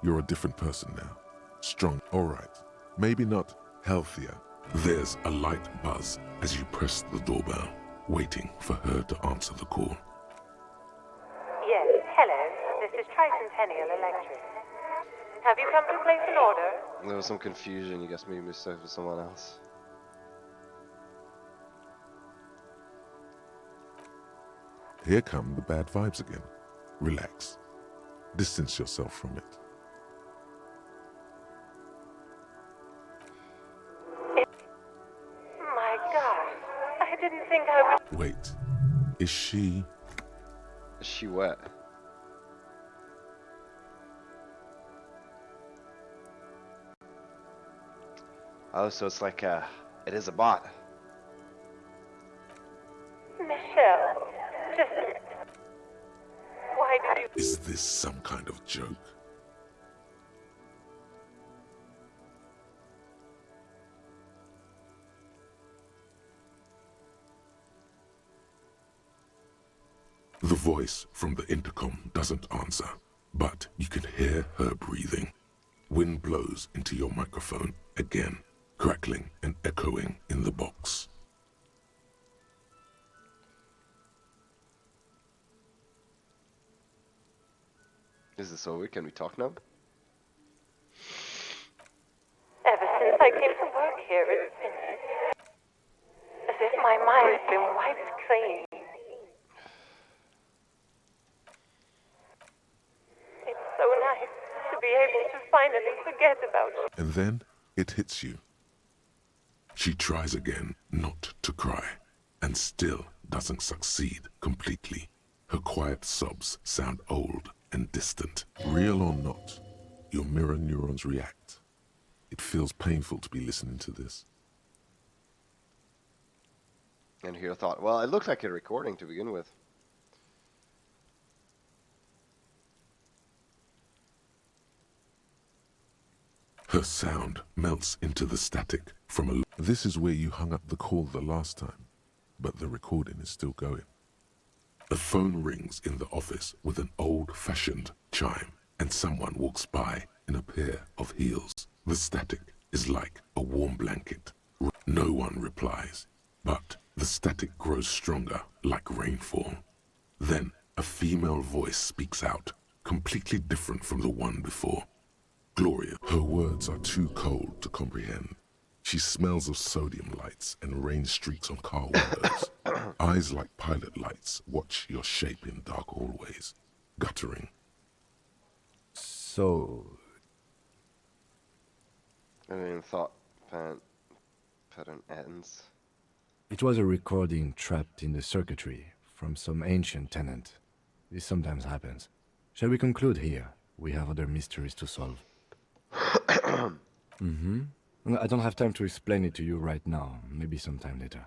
You're a different person now. Strong, all right. Maybe not healthier. There's a light buzz as you press the doorbell, waiting for her to answer the call. Yes, hello. This is Tricentennial Electric. Have you come to place an order? There was some confusion. You guys maybe mistook with someone else. Here come the bad vibes again. Relax. Distance yourself from it. My God. I didn't think I would... Wait, is she... Is she wet? Oh, so it's like it is a bot. Michelle, just... Why did you... Is this some kind of joke? The voice from the intercom doesn't answer, but you can hear her breathing. Wind blows into your microphone again, crackling and echoing in the box. Is this over? Can we talk now? Ever since I came to work here, it's been as if my mind's been wiped clean. It's so nice to be able to finally forget about it. And then it hits you. She tries again not to cry, and still doesn't succeed completely. Her quiet sobs sound old and distant. Real or not, your mirror neurons react. It feels painful to be listening to this. And here thought, well, it looked like a recording to begin with. Her sound melts into the static from a... This is where you hung up the call the last time, but the recording is still going. The phone rings in the office with an old-fashioned chime, and someone walks by in a pair of heels. The static is like a warm blanket. No one replies, but the static grows stronger like rainfall. Then a female voice speaks out, completely different from the one before. Gloria. Her words are too cold to comprehend. She smells of sodium lights and rain streaks on car windows. Eyes like pilot lights watch your shape in dark hallways, guttering. So, And then thought pattern ends. it was a recording trapped in the circuitry from some ancient tenant. This sometimes happens. Shall we conclude here? We have other mysteries to solve. I don't have time to explain it to you right now. Maybe sometime later.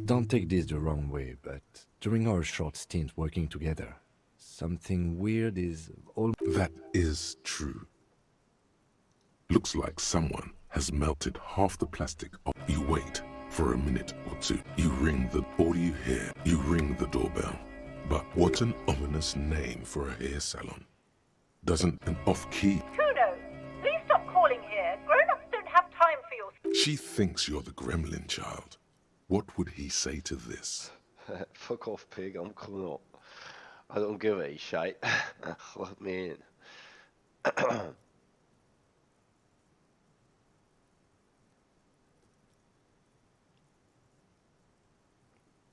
Don't take this the wrong way, but during our short stint working together, something weird is all... That is true. Looks like someone has melted half the plastic off. You wait for a minute or two. You ring the... All you hear, you ring the doorbell. But what an ominous name for a hair salon. Doesn't an off-key... Kuno, please stop calling here. Grown-ups don't have time for your... She thinks you're the gremlin child. What would he say to this? Fuck off, pig. I'm coming up. I don't give a shite. Let me in.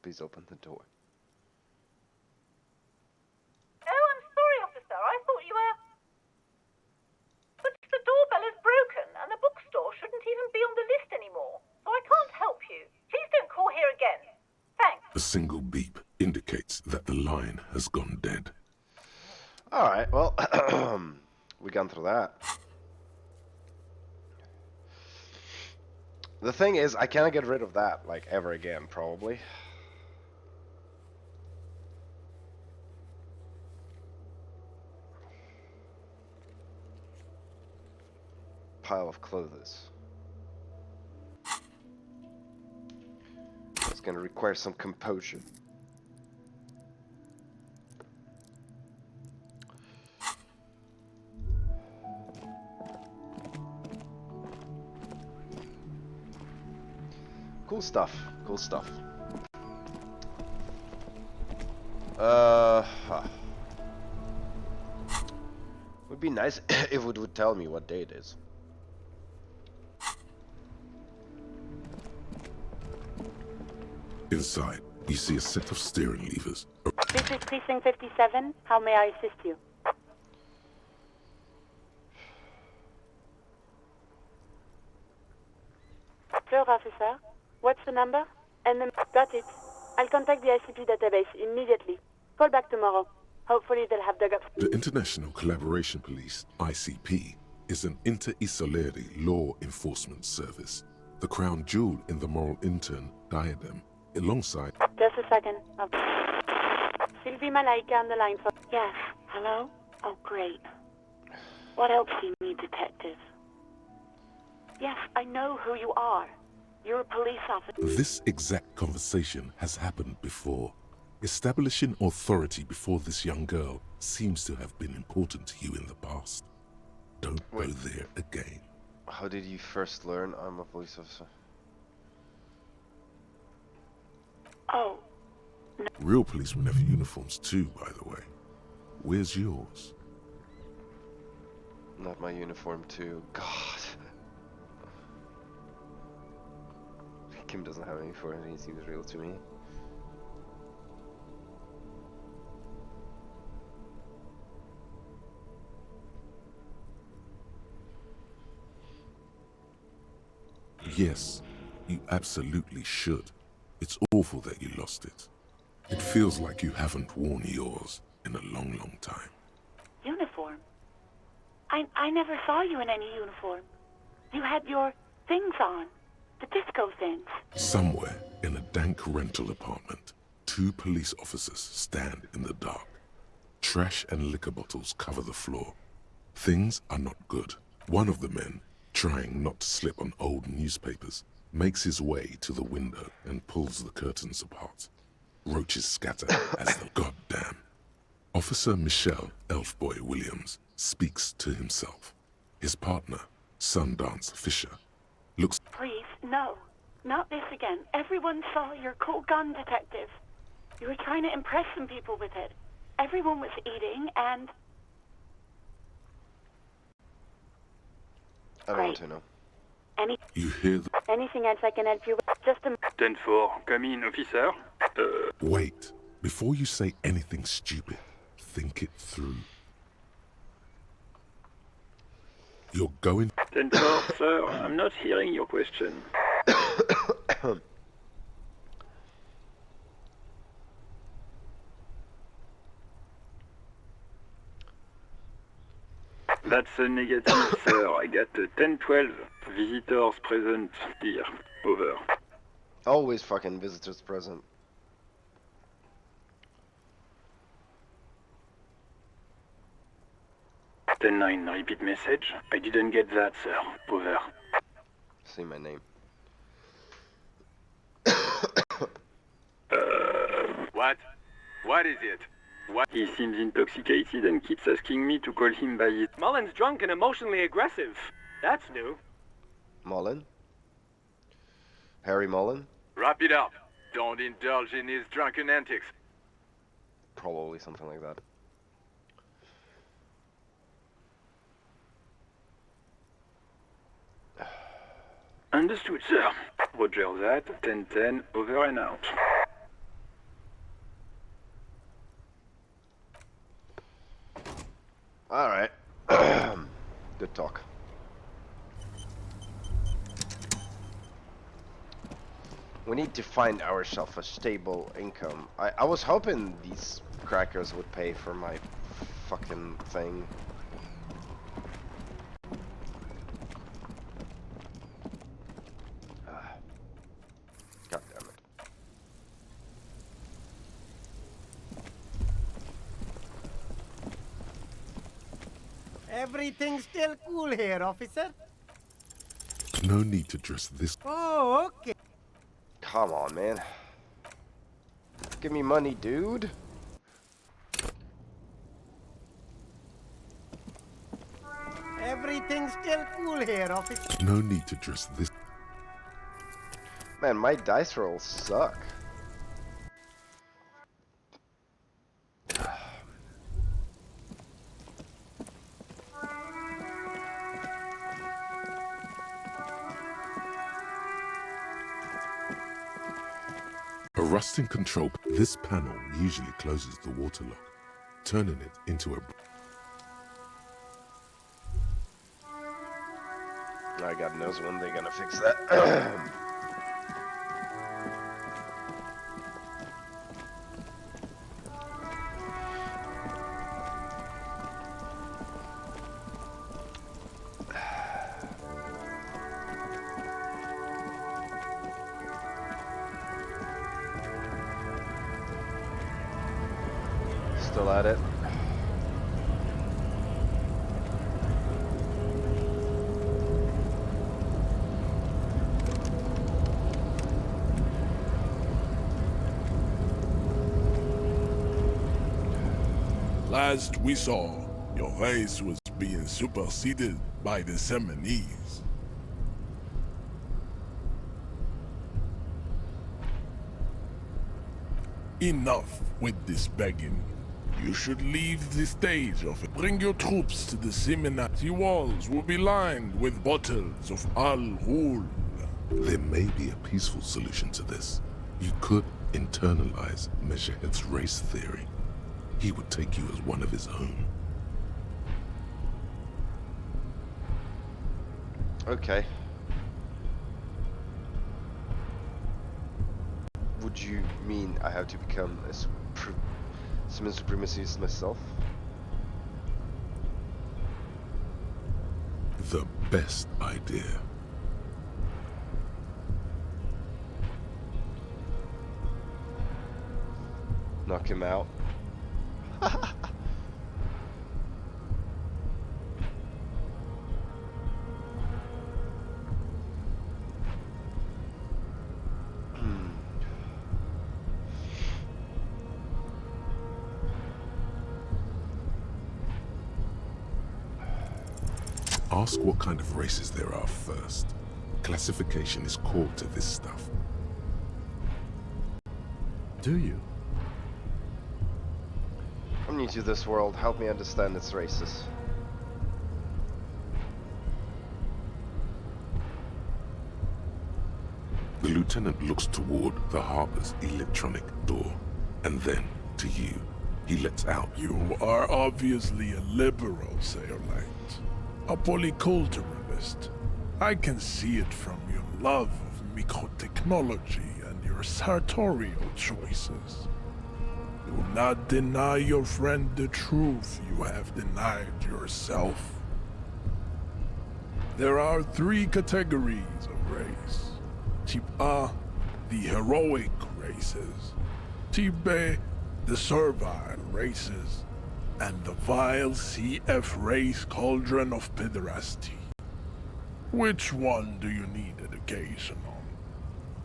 Please open the door. Oh, I'm sorry, officer. I thought you were... But the doorbell is broken, and the bookstore shouldn't even be on the list anymore. So I can't help you. Please don't call here again. Thanks. A single beep indicates that the line has gone dead. Alright, well, we gone through that. The thing is, I can't get rid of that, like, ever again, probably. Pile of clothes. It's gonna require some composure. Cool stuff. Cool stuff. Would be nice if it would tell me what day it is. Inside, you see a set of steering levers. This is Precinct 57. How may I assist you? Sure, officer. What's the number? And the... Got it. I'll contact the ICP database immediately. Call back tomorrow. Hopefully they'll have dug up... The International Collaboration Police, ICP, is an inter-Isolari law enforcement service. The crown jewel in the moral intern diadem, alongside... Just a second. Sylvie Malaika on the line for... Yes. Hello? Oh, great. What else do you need, detective? Yes, I know who you are. You're a police officer. This exact conversation has happened before. Establishing authority before this young girl seems to have been important to you in the past. Don't go there again. How did you first learn I'm a police officer? Oh, Real policemen have uniforms too, by the way. Where's yours? Not my uniform too. God. Kim doesn't have any for it. He seems real to me. Yes, you absolutely should. It's awful that you lost it. It feels like you haven't worn yours in a long, long time. uniform. I never saw you in any uniform. You had your things on. The disco things. Somewhere in a dank rental apartment, 2 police officers stand in the dark. Trash and liquor bottles cover the floor. Things are not good. One of the men, trying not to slip on old newspapers, makes his way to the window and pulls the curtains apart. Roaches scatter as the goddamn. Officer Michelle Elfboy Williams speaks to himself. His partner, Sundance Fisher, looks... Please, no. Not this again. Everyone saw your cool gun, detective. You were trying to impress some people with it. Everyone was eating and... I don't want to know. You hear the... Anything else I can help you with? Just a... 10-4, come in, officer. Wait. Before you say anything stupid, think it through. You're going... 10-4, sir, I'm not hearing your question. That's a negative, sir. I got a 10-12. Visitors present here. Over. Always fucking visitors present. Ten 9, repeat message. I didn't get that, sir. Over. Say my name. What? What is it? What? He seems intoxicated and keeps asking me to call him by it. Mullen's drunk and emotionally aggressive. That's new. Mullen? Harry Mullen? Wrap it up. Don't indulge in his drunken antics. Probably something like that. Understood, sir. Roger that. 10-10, over and out. Alright. Good talk. We need to find ourselves a stable income. I was hoping these crackers would pay for my fucking thing. God damn it. Everything's still cool here, officer. No need to dress this... Oh, okay. Come on, man. Give me money, dude. Everything's still cool here, officer. No need to dress this... Man, my dice rolls suck. A rusting control... This panel usually closes the water lock, turning it into a... God knows when they're gonna fix that. Still at it. last we saw, your race was being superseded by the Seminese. Enough with this begging. You should leave the stage of it. Bring your troops to the Seminat. The walls will be lined with bottles of Al-Ghul. There may be a peaceful solution to this. You could internalize Meshahed's race theory. He would take you as one of his own. Okay. Would you mean I have to become a Semen supremacist myself? The best idea. Knock him out. Ask what kind of races there are first. Classification is core to this stuff. Do you? I'm new to this world. Help me understand its races. The lieutenant looks toward the harbor's electronic door, and then to you. He lets out. You are obviously a liberal, Sailorite. A polyculturalist. I can see it from your love of microtechnology and your sartorial choices. Do not deny your friend the truth you have denied yourself. There are 3 categories of race. Type A, the heroic races. Type B, the servile races. And the vile CF race cauldron of pederasty. Which one do you need education on?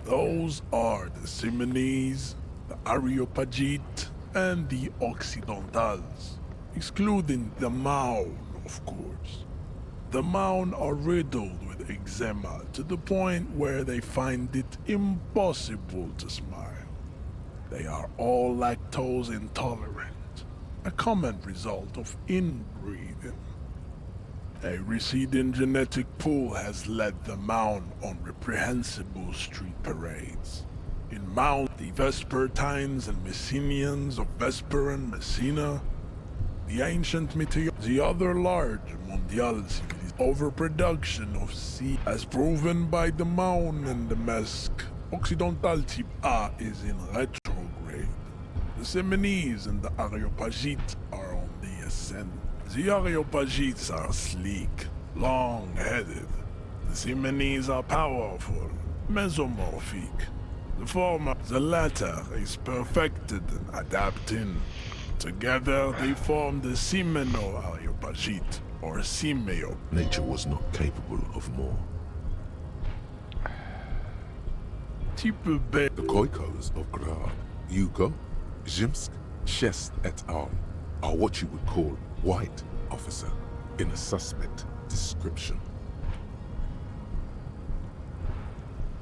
Those are the Simonese, the Areopagite, and the Occidentals, excluding the Maun, of course. The Maun are riddled with eczema to the point where they find it impossible to smile. They are all lactose intolerant, a common result of inbreeding. A receding genetic pool has led the Maun on reprehensible street parades. In Maun, the Vespertines and Messenians of Vesper and Messina, the ancient Meteor, the other large Mondial civilization, overproduction of sea, as proven by the Maun and the Mesk. Occidental type A is in retrograde. The Seminese and the Areopagite are on the ascent. The Areopagites are sleek, long-headed. The Seminese are powerful, mesomorphic. The latter is perfected and adapting. Together they form the Semeno-Areopagite, or Simeo. Nature was not capable of more. Type B. The Khoikos of Grad, Yugo, Zhimsk, Shest et al. Are what you would call white, officer, in a suspect description.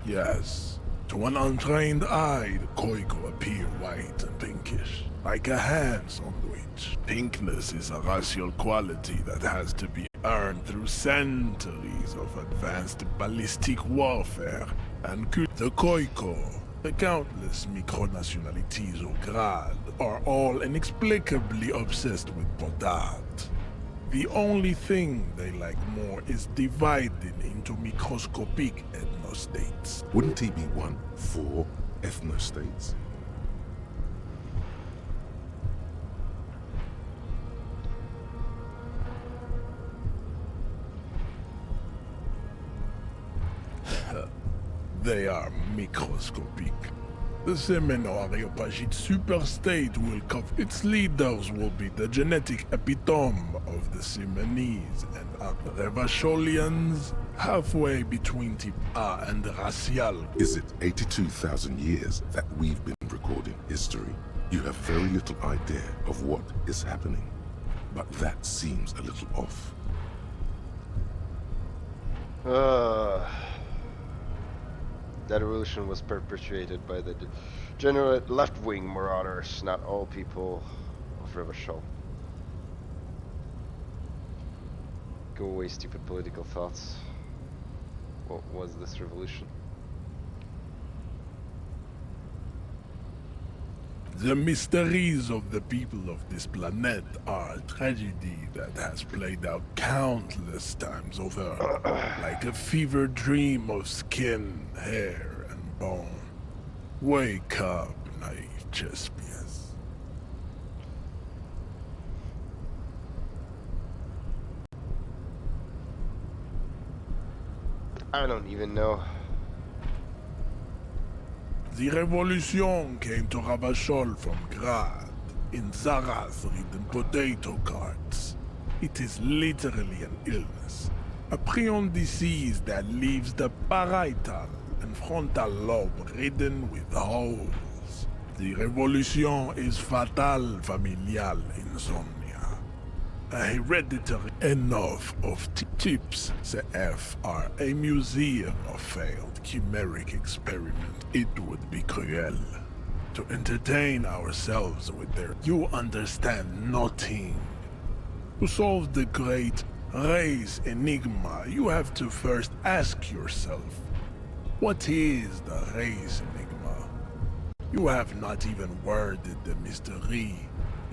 Yes. To an untrained eye, the Khoiko appear white and pinkish, like a ham sandwich. Pinkness is a racial quality that has to be earned through centuries of advanced ballistic warfare and the Khoiko. The countless micronationalities of Grad are all inexplicably obsessed with Podat. The only thing they like more is dividing into microscopic ethnostates. Wouldn't he be one for ethnostates? They are microscopic. The Semeno-Areopagite superstate will cover. Its leaders will be the genetic epitome of the Simonese and the Revacholians, halfway between type A and racial. Is it 82,000 years that we've been recording history? You have very little idea of what is happening. but that seems a little off. That revolution was perpetrated by the general left-wing marauders, not all people of Revachol. Go away, stupid political thoughts. What was this revolution? The mysteries of the people of this planet are a tragedy that has played out countless times over, like a fever dream of skin, hair, and bone. Wake up, naive Chespias. I don't even know. The revolution came to Ravachol from Grad, in Zaraz-ridden potato carts. It is literally an illness, a prion disease that leaves the parietal and frontal lobe ridden with holes. The revolution is fatal familial insomnia. A hereditary enough of tips CF are a museum of failed chimeric experiment. It would be cruel to entertain ourselves with their you understand nothing. To solve the great race enigma, you have to first ask yourself, what is the race enigma? You have not even worded the mystery,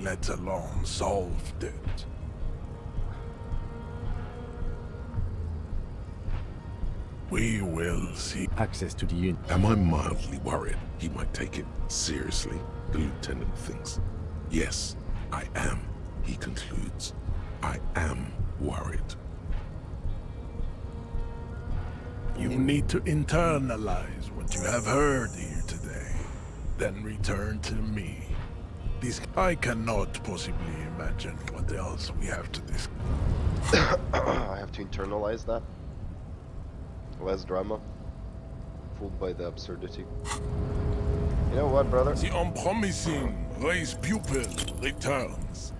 let alone solved it. We will see. Access to the unit. Am I mildly worried he might take it seriously? The lieutenant thinks. Yes, I am, he concludes. I am worried. You need to internalize what you have heard here today, then return to me. I cannot possibly imagine what else we have to discuss. I have to internalize that. Less drama. Fooled by the absurdity. You know what, brother? The unpromising race pupil returns.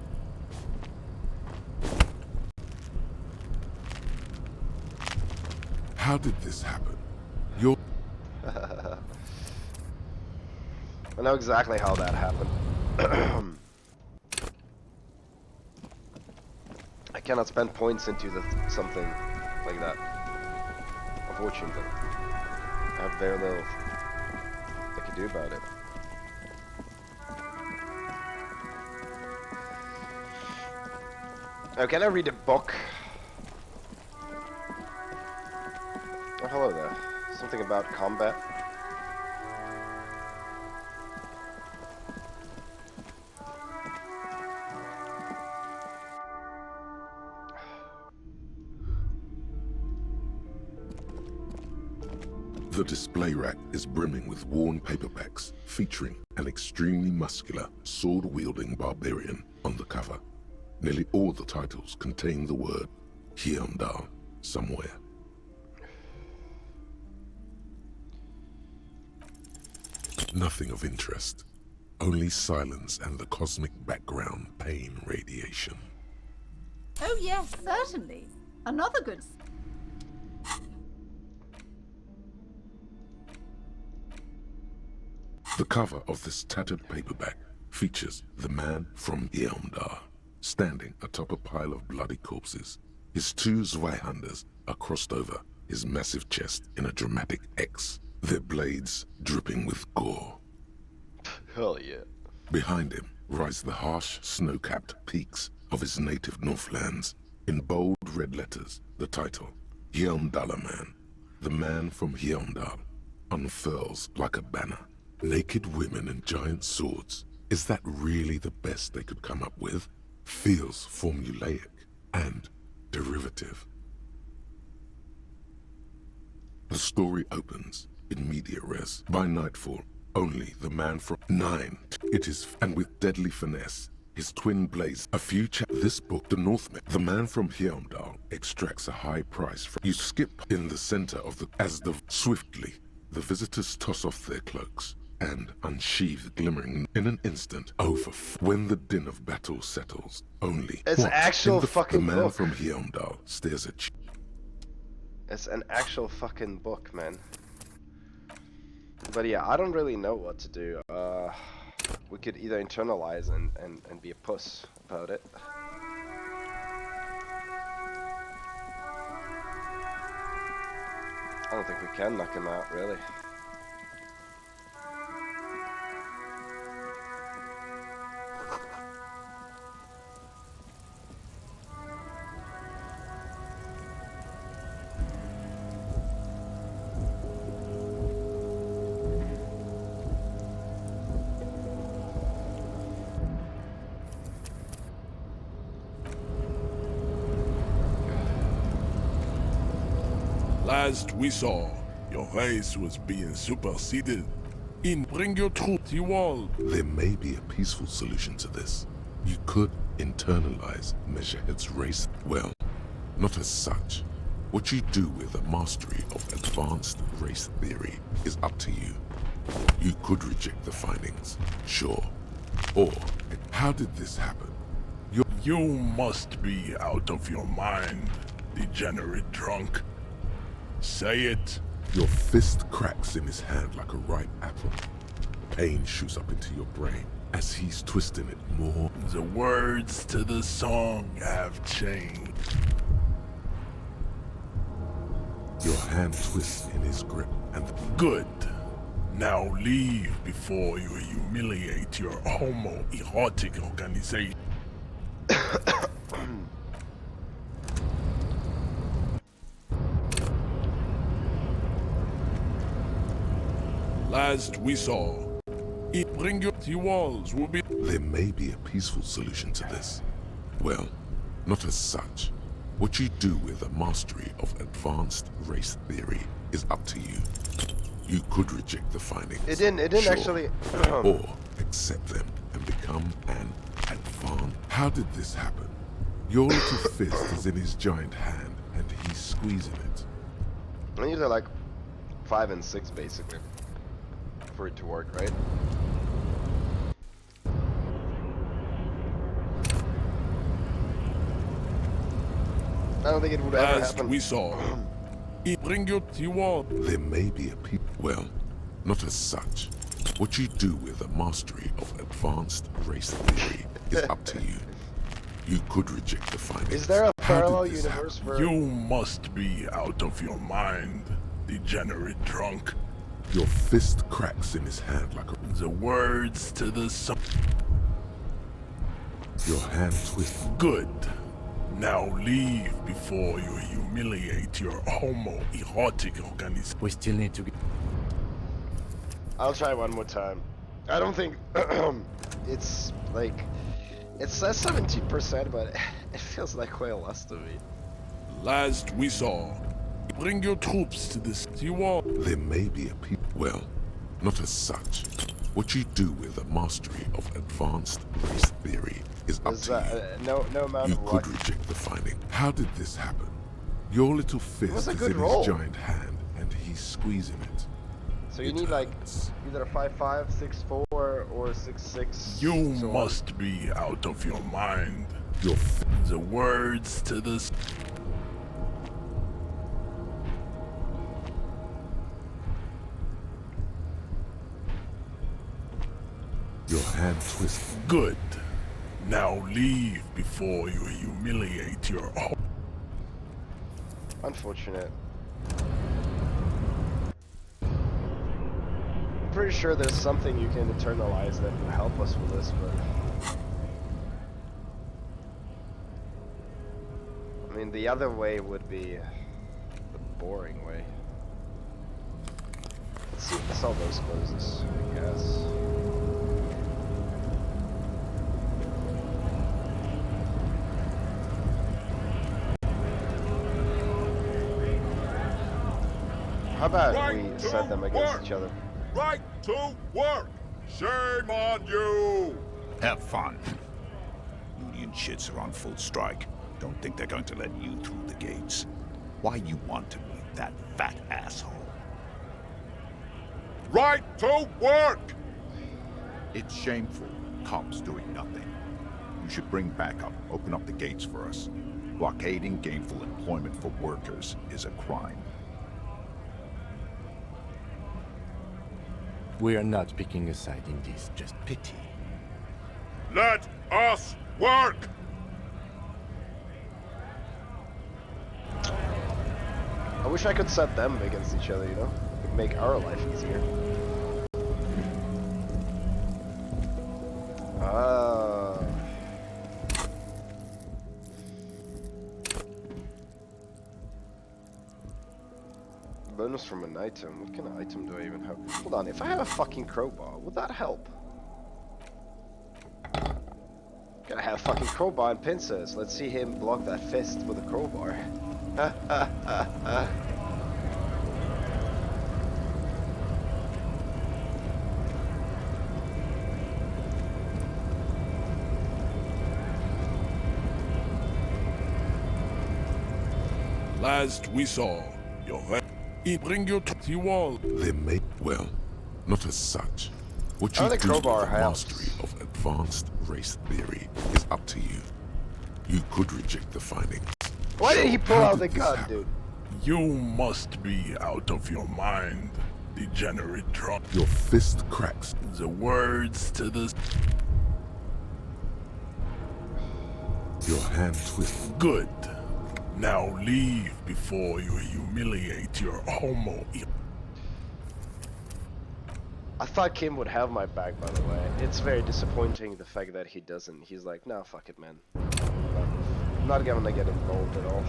How did this happen? You're... I know exactly how that happened. I cannot spend points into something like that. Unfortunately. I have very little I can do about it. Oh, can I read a book? Oh, hello there. Something about combat. The display rack is brimming with worn paperbacks featuring an extremely muscular, sword-wielding barbarian on the cover. Nearly all the titles contain the word Hyundai somewhere. Nothing of interest. Only silence and the cosmic background pain radiation. Oh yes, certainly. Another good... The cover of this tattered paperback features the man from Hyundai standing atop a pile of bloody corpses. His two Zweihanders are crossed over his massive chest in a dramatic X, their blades dripping with gore. Hell yeah. Behind him rise the harsh, snow-capped peaks of his native Northlands. In bold red letters, the title, Hyundai Man, the man from Hyundai, unfurls like a banner. Naked women and giant swords. Is that really the best they could come up with? Feels formulaic and derivative. The story opens in media res. By nightfall, only the man from 9. It is, and with deadly finesse, his twin blades. A few this book, the Northman, the man from Hyundai, extracts a high price from. You skip in the center of the, as the swiftly, the visitors toss off their cloaks and unsheathed glimmering in an instant over when the din of battle settles. Only It's what actual in the fucking man book. from Heimdall stares at you. It's an actual fucking book, man. But yeah, I don't really know what to do. We could either internalize and be a puss about it. I don't think we can knock him out, really. Last we saw, your race was being superseded. Bring your troops to wall. There may be a peaceful solution to this. You could internalize Measurehead's race. Well, not as such. What you do with a mastery of advanced race theory is up to you. You could reject the findings, sure. Or, how did this happen? You must be out of your mind, degenerate drunk. Say it. Your fist cracks in his hand like a ripe apple. Pain shoots up into your brain as he's twisting it more. The words to the song have changed. Your hand twists in his grip and... Good. Now leave before you humiliate your homoerotic organization. Last we saw, bring your walls will be... There may be a peaceful solution to this. Well, not as such. What you do with a mastery of advanced race theory is up to you. You could reject the findings. It didn't sure, actually... or accept them and become an advanced... How did this happen? Your little fist is in his giant hand and he's squeezing it. I need like 5 and 6 basically for it to work, right? I don't think it would ever Last happen. we saw, bring your wall. There may be a well, not as such. What you do with a mastery of advanced race theory is up to you. You could reject the findings. Is there a How did parallel this universe happen? for... You must be out of your mind, degenerate drunk. Your fist cracks in his hand like a... The words to the song. Your hand twists. Good. Now leave before you humiliate your homoerotic organization. We still need to get... I'll try one more time. I don't think it's like it says 70%, but it feels like way less to me. Last we saw, bring your troops to this wall. There may be a well, not as such. What you do with a mastery of advanced race theory is up to you. No amount You of could luck. reject the finding. How did this happen? Your little fist was a is good in roll. his giant hand and he's squeezing it. So you need like either a 5-5, 6-4, or 6-6. You so on. must be out of your mind. Your The words to this. hand twists. Good. Now leave before you humiliate your own. Unfortunate. I'm pretty sure there's something you can internalize that will help us with this, but... I mean, the other way would be the boring way. Let's see, let's all those closes, I guess. How about we set them against each other? Right to work! Shame on you! Have fun. Union shits are on full strike. Don't think they're going to let you through the gates. Why you want to meet that fat asshole? Right to work! It's shameful. Cops doing nothing. You should bring backup. Open up the gates for us. Blockading gainful employment for workers is a crime. We are not picking a side in this, just pity. Let us work! I wish I could set them against each other, you know? It'd make our life easier. Ah. Bonus from an item. What kind of item do I even have? Hold on, if I had a fucking crowbar, would that help? Gotta have a fucking crowbar and pincers. Let's see him block that fist with a crowbar. Last we saw, bring your to wall. They may, well, not as such. What Oh, you the do with crowbar the helps. mastery of advanced race theory is up to you. You could reject the findings. Why did he pull How out did the this gun, happen? dude? You must be out of your mind, degenerate drunk. Your fist cracks. The words to the... Your hand twists. Good. Now leave before you humiliate your homo... I thought Kim would have my back, by the way. It's very disappointing, the fact that he doesn't. He's like, nah, fuck it, man. I'm not gonna get involved at all.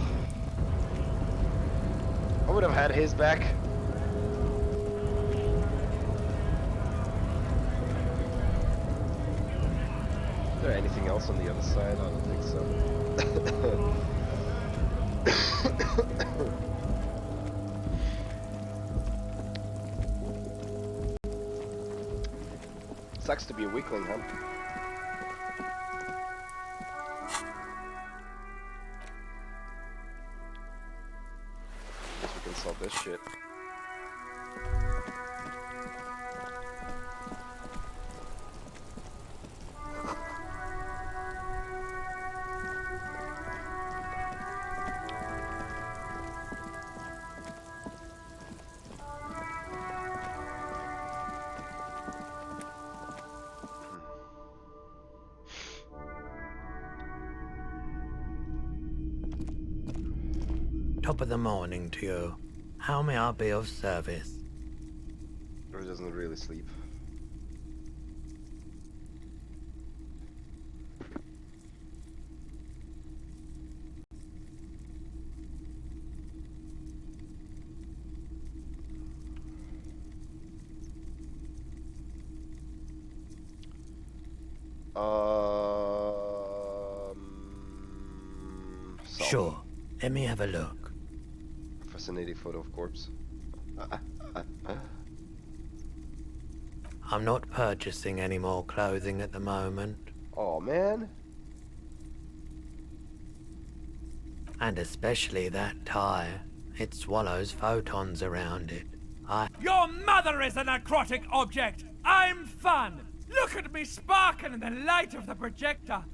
I would have had his back. Is there anything else on the other side? I don't think so. Sucks to be a weakling, huh? Guess we can solve this shit. Top of the morning to you. How may I be of service? Or he doesn't really sleep. Sure. Let me have a look. Fascinating photo of corpse. I'm not purchasing any more clothing at the moment. Oh man. And especially that tie. It swallows photons around it. Your mother is a necrotic object! I'm fun! Look at me sparkle in the light of the projector!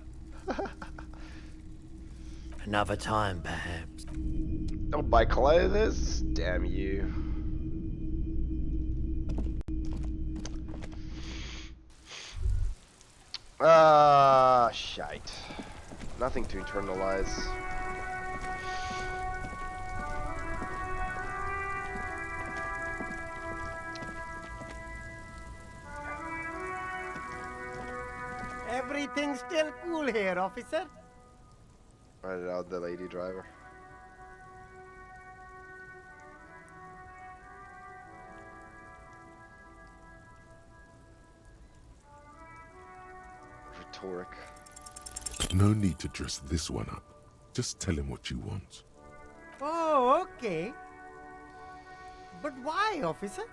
Another time, perhaps. Don't buy clothes, damn you. Ah, shite. Nothing to internalize. Everything's still cool here, officer. Right out the lady driver. Rhetoric. No need to dress this one up. Just tell him what you want. Oh, okay. But why, officer?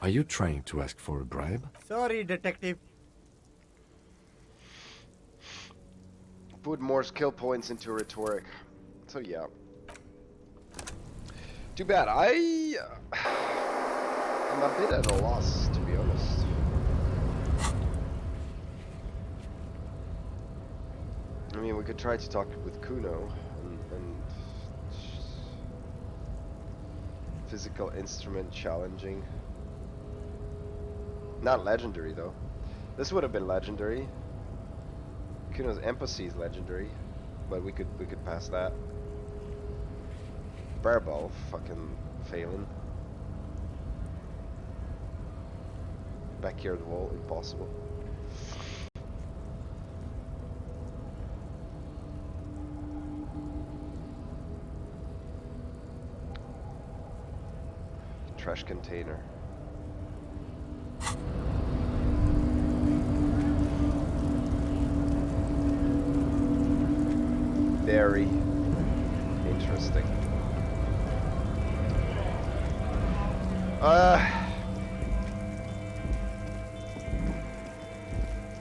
Are you trying to ask for a bribe? Sorry, detective. put more skill points into rhetoric. So yeah. Too bad. I'm a bit at a loss, to be honest. I mean, we could try to talk with Kuno and physical instrument challenging. Not legendary though. This would have been legendary. Kuno's empathy is legendary, but we could pass that. Barbell fucking failing. Backyard wall impossible. Trash container. Very interesting.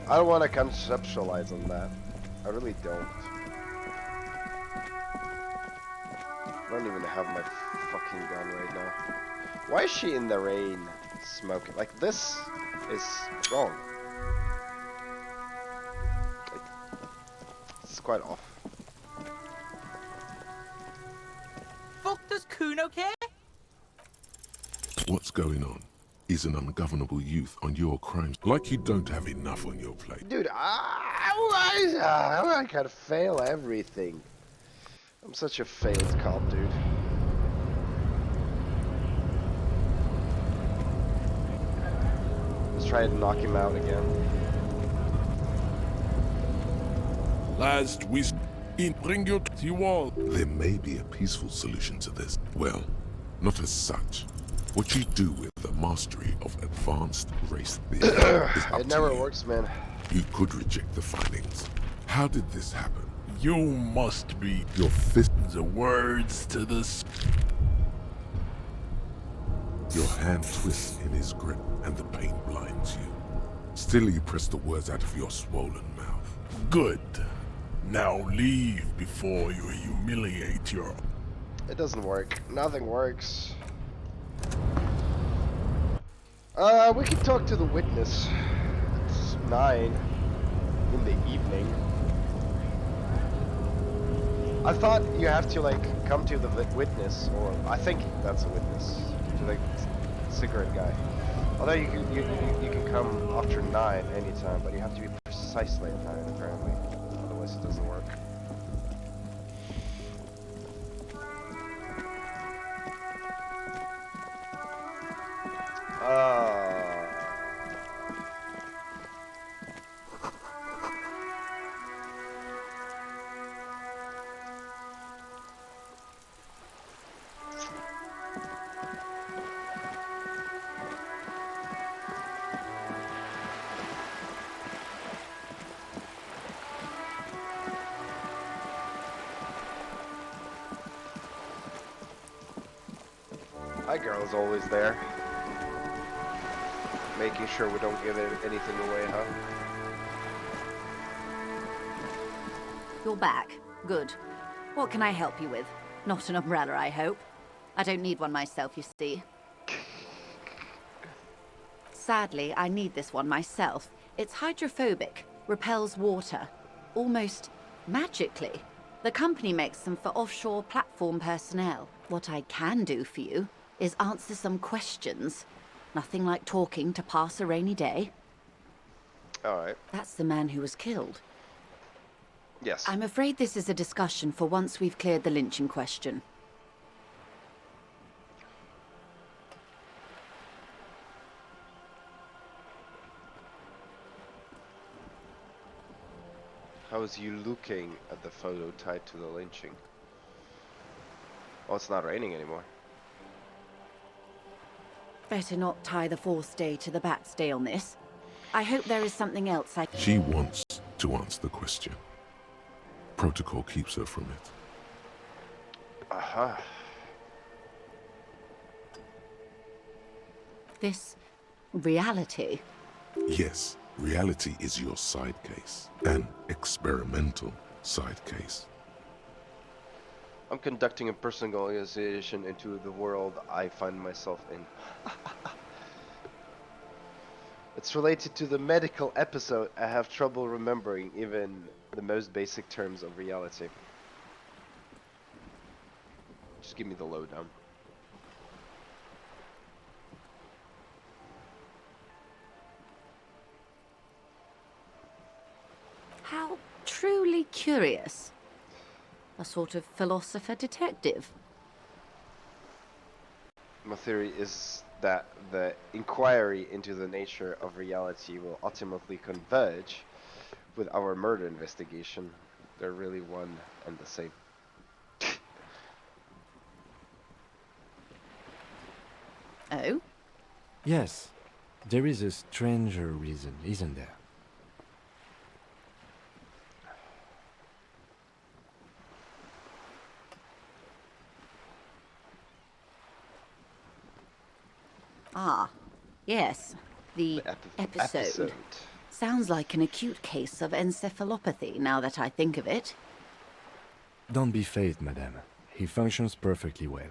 I don't want to conceptualize on that. I really don't. I don't even have my fucking gun right now. Why is she in the rain smoking? Like, this is wrong. Like, it's quite off. Fuck does Kuno care? What's going on? Is an ungovernable youth on your crimes. Like you don't have enough on your plate. Dude, I gotta fail everything. I'm such a failed cop, dude. Let's try to knock him out again. Last we bring you to the wall. There may be a peaceful solution to this. Well, not as such. What you do with the mastery of advanced race theory is up It never to you. works, man. You could reject the findings. How did this happen? You must be Your fist, the words to this. your hand twists in his grip, and the pain blinds you. Still, you press the words out of your swollen mouth. Good. Now leave before you humiliate your. It doesn't work. Nothing works. We can talk to the witness. It's 9 in the evening. I thought you have to like come to the witness, or I think that's a witness, to the cigarette guy. Although you can come after 9 anytime, but you have to be precisely at 9 apparently. Otherwise it doesn't work. My girl's always there. Making sure we don't give anything away, huh? You're back. Good. What can I help you with? Not an umbrella, I hope. I don't need one myself, you see. Sadly, I need this one myself. It's hydrophobic, repels water, almost magically. The company makes them for offshore platform personnel. What I can do for you is answer some questions. Nothing like talking to pass a rainy day. Alright. That's the man who was killed. Yes. I'm afraid this is a discussion for once we've cleared the lynching question. How is you looking at the photo tied to the lynching? Oh, it's not raining anymore. Better not tie the fourth day to the bat's day on this. I hope there is something else I can... She wants to answer the question. Protocol keeps her from it. Aha. This reality. Yes, reality is your side case. An experimental Side case. I'm conducting a personal investigation into the world I find myself in. It's related to the medical episode. I have trouble remembering even the most basic terms of reality. Just give me the lowdown. How truly curious. A sort of philosopher detective. My theory is that the inquiry into the nature of reality will ultimately converge with our murder investigation. They're really one and the same. Oh? Yes, there is a stranger reason, isn't there? Ah, yes. The episode. Sounds like an acute case of encephalopathy, now that I think of it. Don't be phased, madame. He functions perfectly well.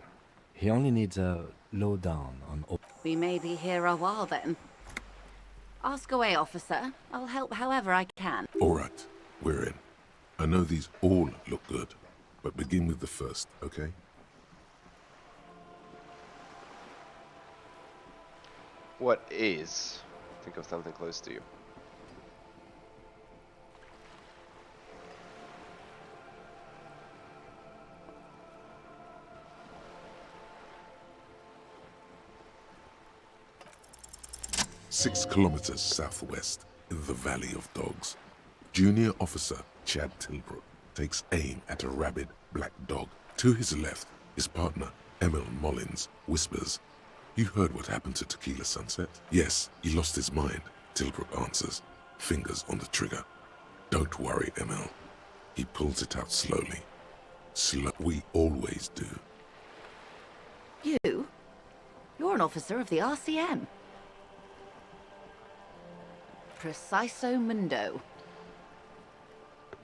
He only needs a lowdown on... We may be here a while then. Ask away, officer. I'll help however I can. All right, we're in. I know these all look good, but begin with the first, okay? What is? Think of something close to you. Six kilometers southwest, in the Valley of Dogs, Junior Officer Chad Tilbrook takes aim at a rabid black dog. To his left, his partner, Emil Mullins, whispers, "You heard what happened to Tequila Sunset?" "Yes, he lost his mind," Tilbrook answers, fingers on the trigger. "Don't worry, Emil." He pulls it out slowly. We always do. You? You're an officer of the RCM. Preciso Mundo.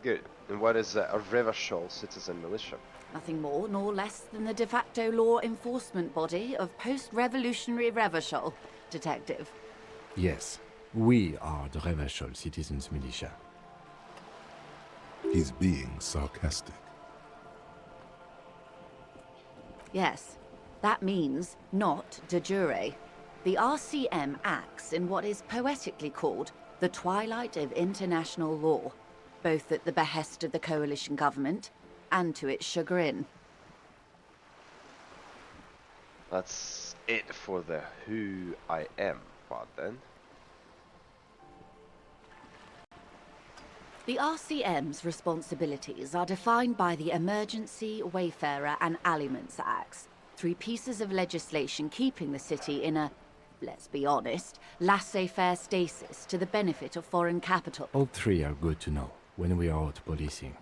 Good. And what is a Revachol citizen militia? Nothing more nor less than the de facto law enforcement body of post-revolutionary Revachol, detective. Yes, we are the Revachol Citizens Militia. He's being sarcastic. Yes, that means not de jure. The RCM acts in what is poetically called the twilight of international law, both at the behest of the coalition government and to its chagrin. That's it for the who I am part then. The RCM's responsibilities are defined by the Emergency, Wayfarer and Aliments Acts, three pieces of legislation keeping the city in a, let's be honest, laissez-faire stasis to the benefit of foreign capital. All three are good to know when we are out policing.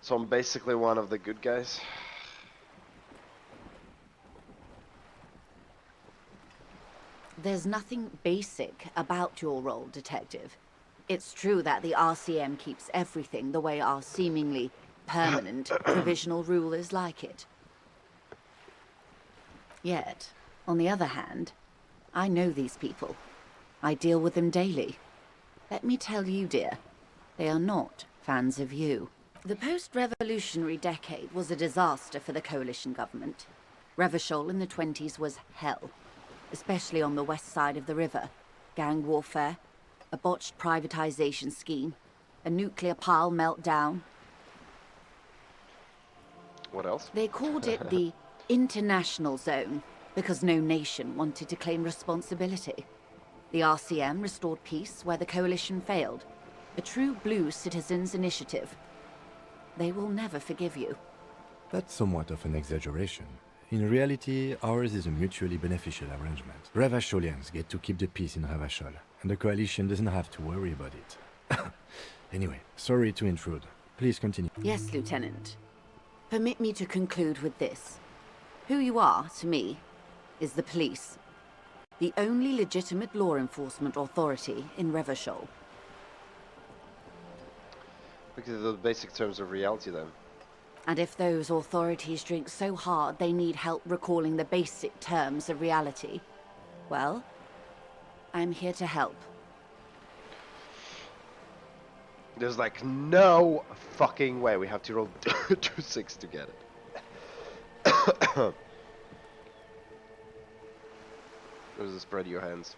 So I'm basically one of the good guys. There's nothing basic about your role, detective. It's true that the RCM keeps everything the way our seemingly permanent provisional rulers like it. Yet, on the other hand, I know these people. I deal with them daily. Let me tell you, dear, they are not fans of you. The post-revolutionary decade was a disaster for the coalition government. Revachol in the 20s was hell, especially on the west side of the river. Gang warfare, a botched privatization scheme, a nuclear pile meltdown. What else? They called it the international zone because no nation wanted to claim responsibility. The RCM restored peace where the coalition failed. A true blue citizens' initiative. They will never forgive you. That's somewhat of an exaggeration. In reality, ours is a mutually beneficial arrangement. Revacholians get to keep the peace in Revachol, and the coalition doesn't have to worry about it. Anyway, sorry to intrude. Please continue. Yes, Lieutenant. Permit me to conclude with this. Who you are, to me, is the police. the only legitimate law enforcement authority in Revachol. Look at the basic terms of reality then. And if those authorities drink so hard they need help recalling the basic terms of reality, well, I'm here to help. There's like no fucking way we have to roll 2-6 to get it. There's a spread your hands.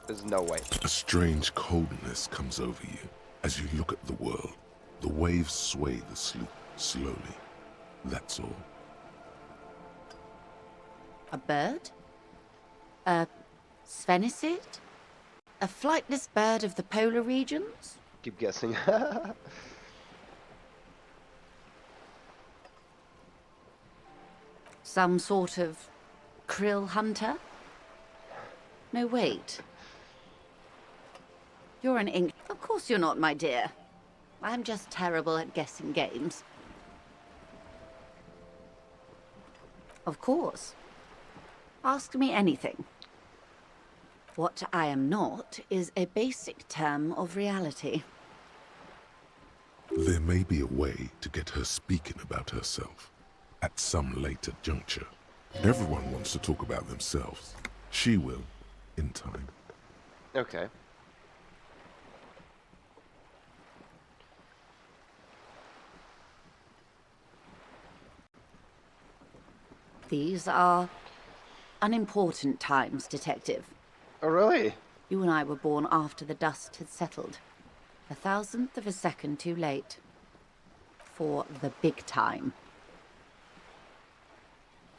There's no way. A strange coldness comes over you as you look at the world. The waves sway the sloop slowly. That's all. A bird? A sphenicid? A flightless bird of the polar regions? Keep guessing. Some sort of krill hunter? No, wait. You're an ink. Of course you're not, my dear. I'm just terrible at guessing games. Of course. Ask me anything. What I am not is a basic term of reality. There may be a way to get her speaking about herself at some later juncture. Everyone wants to talk about themselves. She will, in time. Okay. These are unimportant times, Detective. Oh, really? You and I were born after the dust had settled. 1,000th of a second too late. For the big time.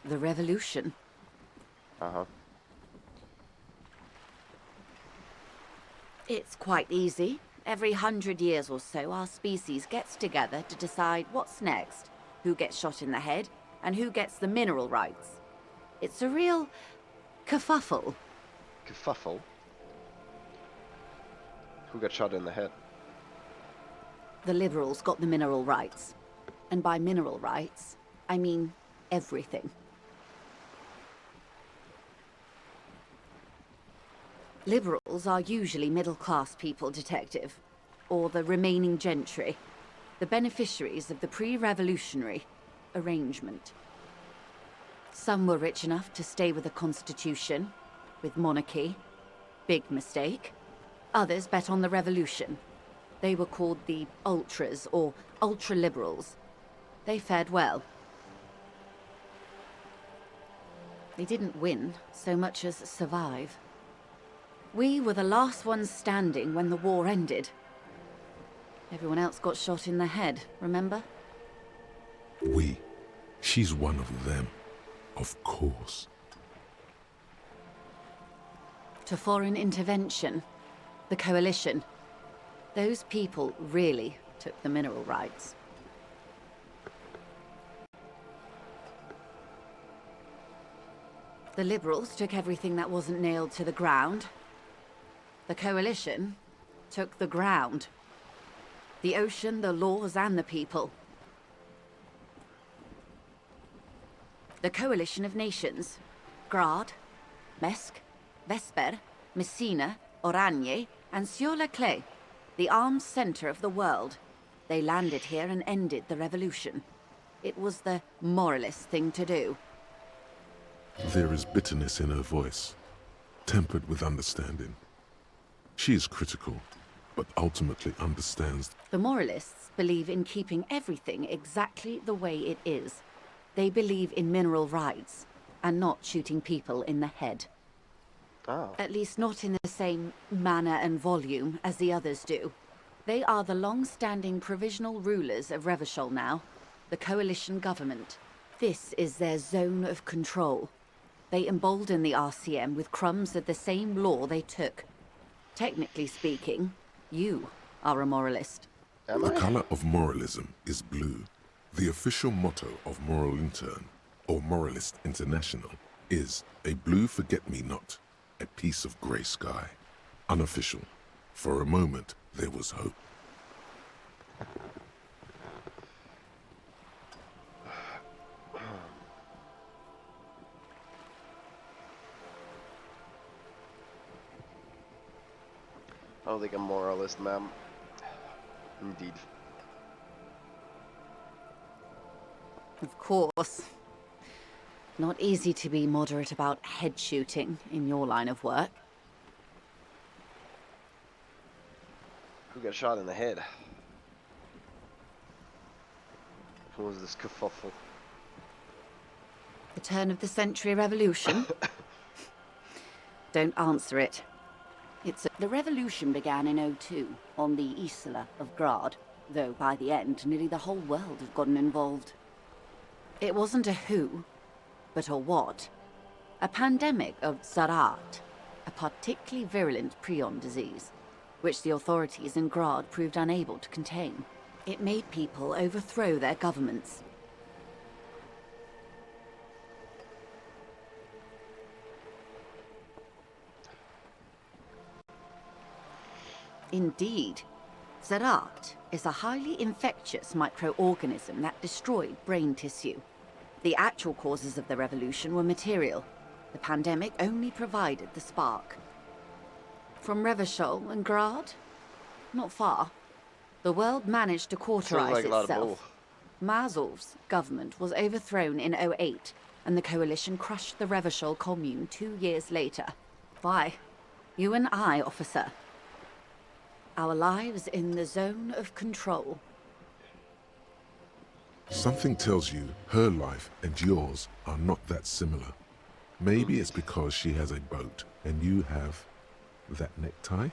The revolution. Uh-huh. It's quite easy. Every 100 years or so, our species gets together to decide what's next, who gets shot in the head, and who gets the mineral rights. It's a real kerfuffle. Kerfuffle? Who got shot in the head? The liberals got the mineral rights. And by mineral rights, I mean everything. Liberals are usually middle-class people, Detective. Or the remaining gentry. The beneficiaries of the pre-revolutionary arrangement. Some were rich enough to stay with the Constitution, with monarchy. Big mistake. Others bet on the revolution. They were called the ultras, or ultra-liberals. They fared well. They didn't win so much as survive. We were the last ones standing when the war ended. Everyone else got shot in the head, remember? We. She's one of them. Of course. To foreign intervention. The coalition. Those people really took the mineral rights. The liberals took everything that wasn't nailed to the ground. The coalition took the ground. The ocean, the laws, and the people. The coalition of nations. Grad, Mesk, Vesper, Messina, Oranje, and Sur-la-Clay. The arms center of the world. They landed here and ended the revolution. It was the moralist thing to do. There is bitterness in her voice, tempered with understanding. She is critical, but ultimately understands. The moralists believe in keeping everything exactly the way it is. They believe in mineral rights, and not shooting people in the head. Oh. At least not in the same manner and volume as the others do. They are the long-standing provisional rulers of Revachol now, the coalition government. This is their zone of control. They embolden the RCM with crumbs of the same law they took. Technically speaking, you are a moralist. The color of moralism is blue. The official motto of Moral Intern, or Moralist International, is a blue forget-me-not, a piece of grey sky. Unofficial. For a moment, there was hope. don't think I'm moralist, ma'am. Indeed. Of course. Not easy to be moderate about head shooting in your line of work. Who got shot in the head? Who was this kerfuffle? The turn of the century revolution? Don't answer it. The revolution began in '02 on the Isla of Grad, though by the end, nearly the whole world had gotten involved. It wasn't a who, but a what. A pandemic of Zarat, a particularly virulent prion disease, which the authorities in Grad proved unable to contain. It made people overthrow their governments. Indeed, Zarat is a highly infectious microorganism that destroyed brain tissue. The actual causes of the revolution were material. The pandemic only provided the spark. From Revachol and Grad? Not far. The world managed to cauterize like a lot of itself. Mazov's government was overthrown in '08, and the coalition crushed the Revachol commune 2 years later. Why? You and I, officer. Our lives in the zone of control. Something tells you her life and yours are not that similar. Maybe it's because she has a boat and you have that necktie?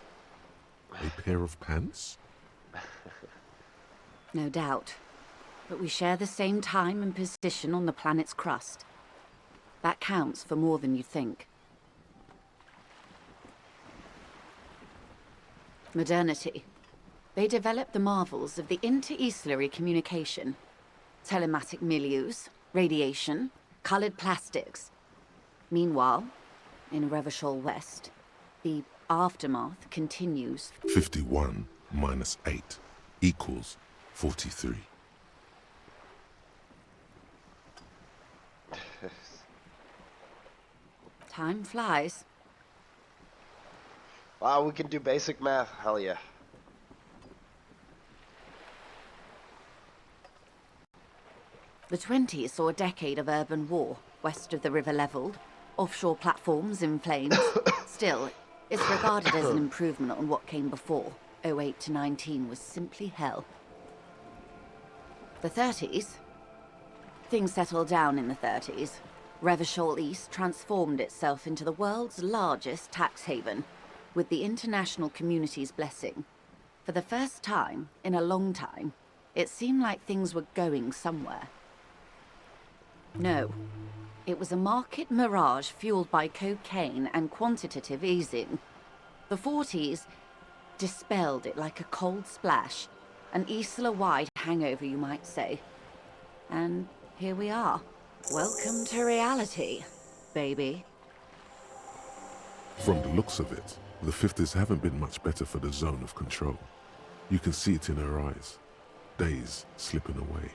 A pair of pants? No doubt. But we share the same time and position on the planet's crust. That counts for more than you think. Modernity. They developed the marvels of the inter-eslary communication. Telematic milieus, radiation, colored plastics. Meanwhile, in Revachol West, the aftermath continues. 51 minus 8 equals 43. Time flies. Wow, we can do basic math. Hell yeah. The 20s saw a decade of urban war, west of the river leveled, offshore platforms in flames. Still, it's regarded as an improvement on what came before. '08 to '19 was simply hell. The 30s? Things settled down in the 30s. Revachol East transformed itself into the world's largest tax haven, with the international community's blessing. For the first time in a long time, it seemed like things were going somewhere. No, it was a market mirage fueled by cocaine and quantitative easing. The 40s dispelled it like a cold splash, an Isla-wide hangover, you might say. And here we are. Welcome to reality, baby. From the looks of it, the 50s haven't been much better for the zone of control. You can see it in her eyes. Days slipping away.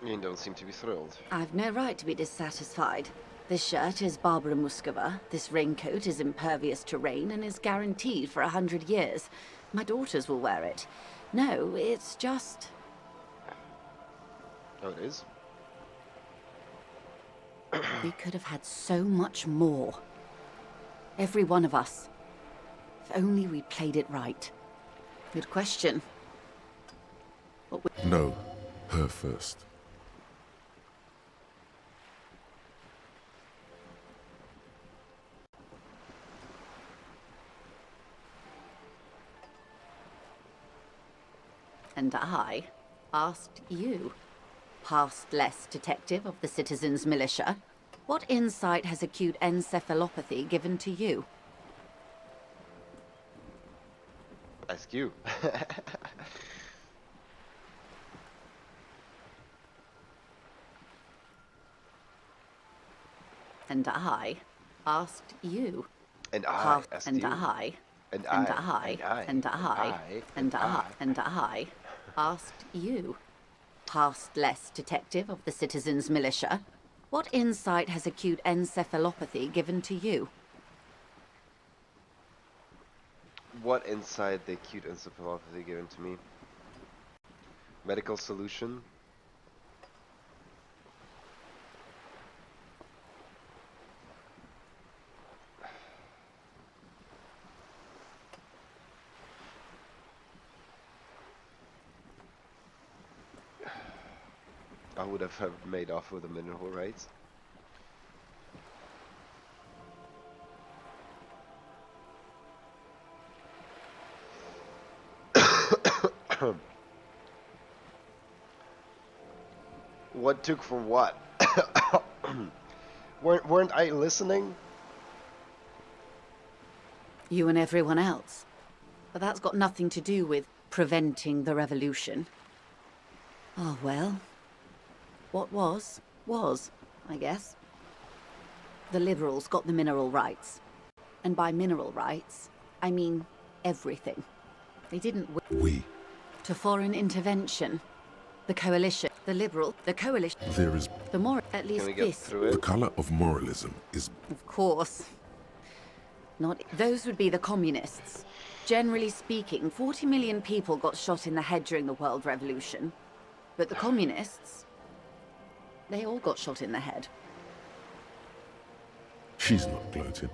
You don't seem to be thrilled. I've no right to be dissatisfied. This shirt is Barbara Muscova, this raincoat is impervious to rain and is guaranteed for 100 years. My daughters will wear it. No, it's just... Oh, it is? We could have had so much more. Every one of us. If only we played it right. Good question. No, her first. And I asked you, past-less detective of the Citizens Militia, what insight has acute encephalopathy given to you? Ask you. And I asked you. And I asked and you. I. And And I. I. And I. And I asked you. Past-less detective of the Citizens Militia, what insight has acute encephalopathy given to you? what inside the acute encephalopathy given to me? Medical solution? I would have made off with the mineral rights. What took for what? Weren't I listening? You and everyone else. But that's got nothing to do with preventing the revolution. Oh well. What was, I guess. The liberals got the mineral rights. And by mineral rights, I mean everything. They didn't We. To foreign intervention. The coalition, the liberal, the coalition. There is... The more, at least Can we get this. through it? The color of moralism is... Of course. Not... Those would be the communists. Generally speaking, 40 million people got shot in the head during the World Revolution. But the communists... They all got shot in the head. She's not gloating.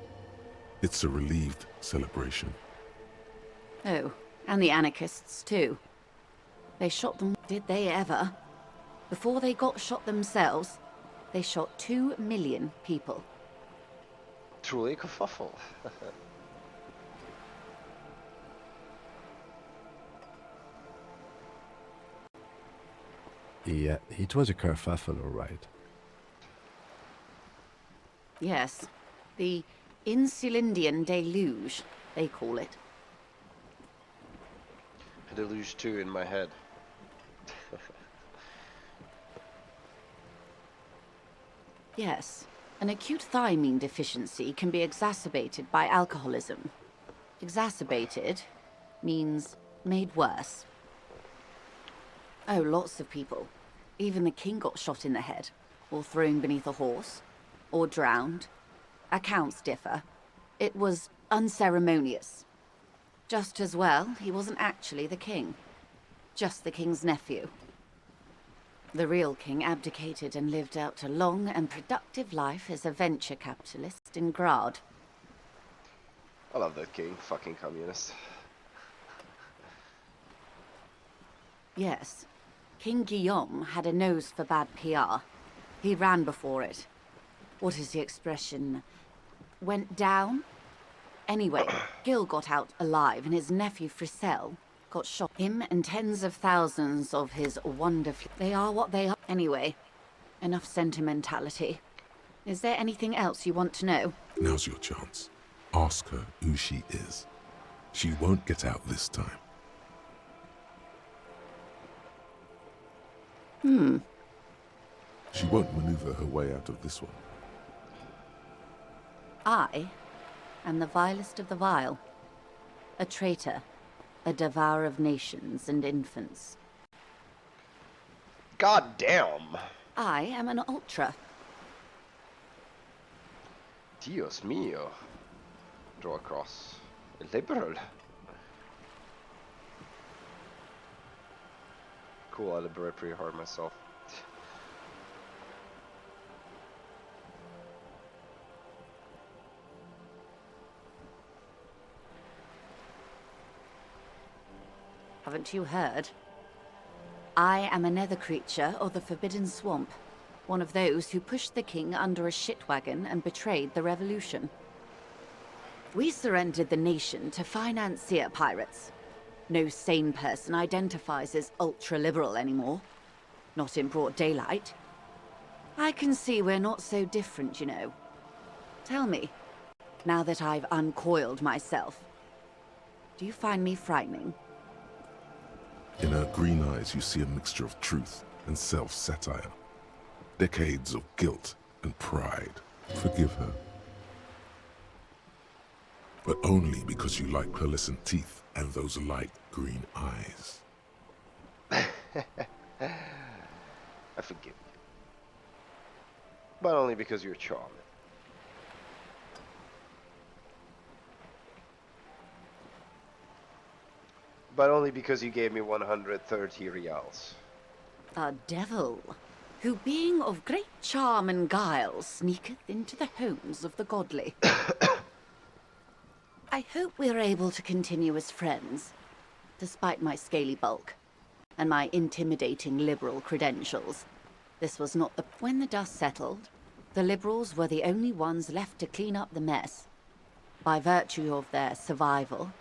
It's a relieved celebration. Oh, and the anarchists too. They shot them, did they ever? Before they got shot themselves, they shot 2 million people. Truly a kerfuffle. Yeah, it was a kerfuffle, all right. Yes, the Insulindian deluge, they call it. A deluge too in my head. Yes, an acute thiamine deficiency can be exacerbated by alcoholism. Exacerbated means made worse. Oh, lots of people. Even the king got shot in the head, or thrown beneath a horse, or drowned. Accounts differ. It was unceremonious. Just as well, he wasn't actually the king. Just the king's nephew. The real king abdicated and lived out a long and productive life as a venture capitalist in Grad. I love that king, fucking communist. Yes, King Guillaume had a nose for bad PR. He ran before it. What is the expression? Went down? Anyway, Gil got out alive and his nephew Frisell got shot. Him and tens of thousands of his wonderful... They are what they are. Anyway, enough sentimentality. Is there anything else you want to know? Now's your chance. Ask her who she is. She won't get out this time. She won't maneuver her way out of this one. I am the vilest of the vile. A traitor. A devourer of nations and infants. God damn! I am an ultra. Dios mío. Draw across. A liberal. Cool, I liberate pretty hard myself. Haven't you heard? I am a nether creature of the Forbidden Swamp. One of those who pushed the king under a shit wagon and betrayed the revolution. We surrendered the nation to financier pirates. No sane person identifies as ultra-liberal anymore. Not in broad daylight. I can see we're not so different, you know. Tell me, now that I've uncoiled myself, do you find me frightening? In her green eyes, you see a mixture of truth and self-satire. Decades of guilt and pride. Forgive her. But only because you like pearlescent teeth and those light green eyes. I forgive you. But only because you're charming. but only because you gave me 130 reals. A devil, who being of great charm and guile, sneaketh into the homes of the godly. I hope we are able to continue as friends, despite my scaly bulk and my intimidating liberal credentials. This was not the... When the dust settled, the liberals were the only ones left to clean up the mess. By virtue of their survival,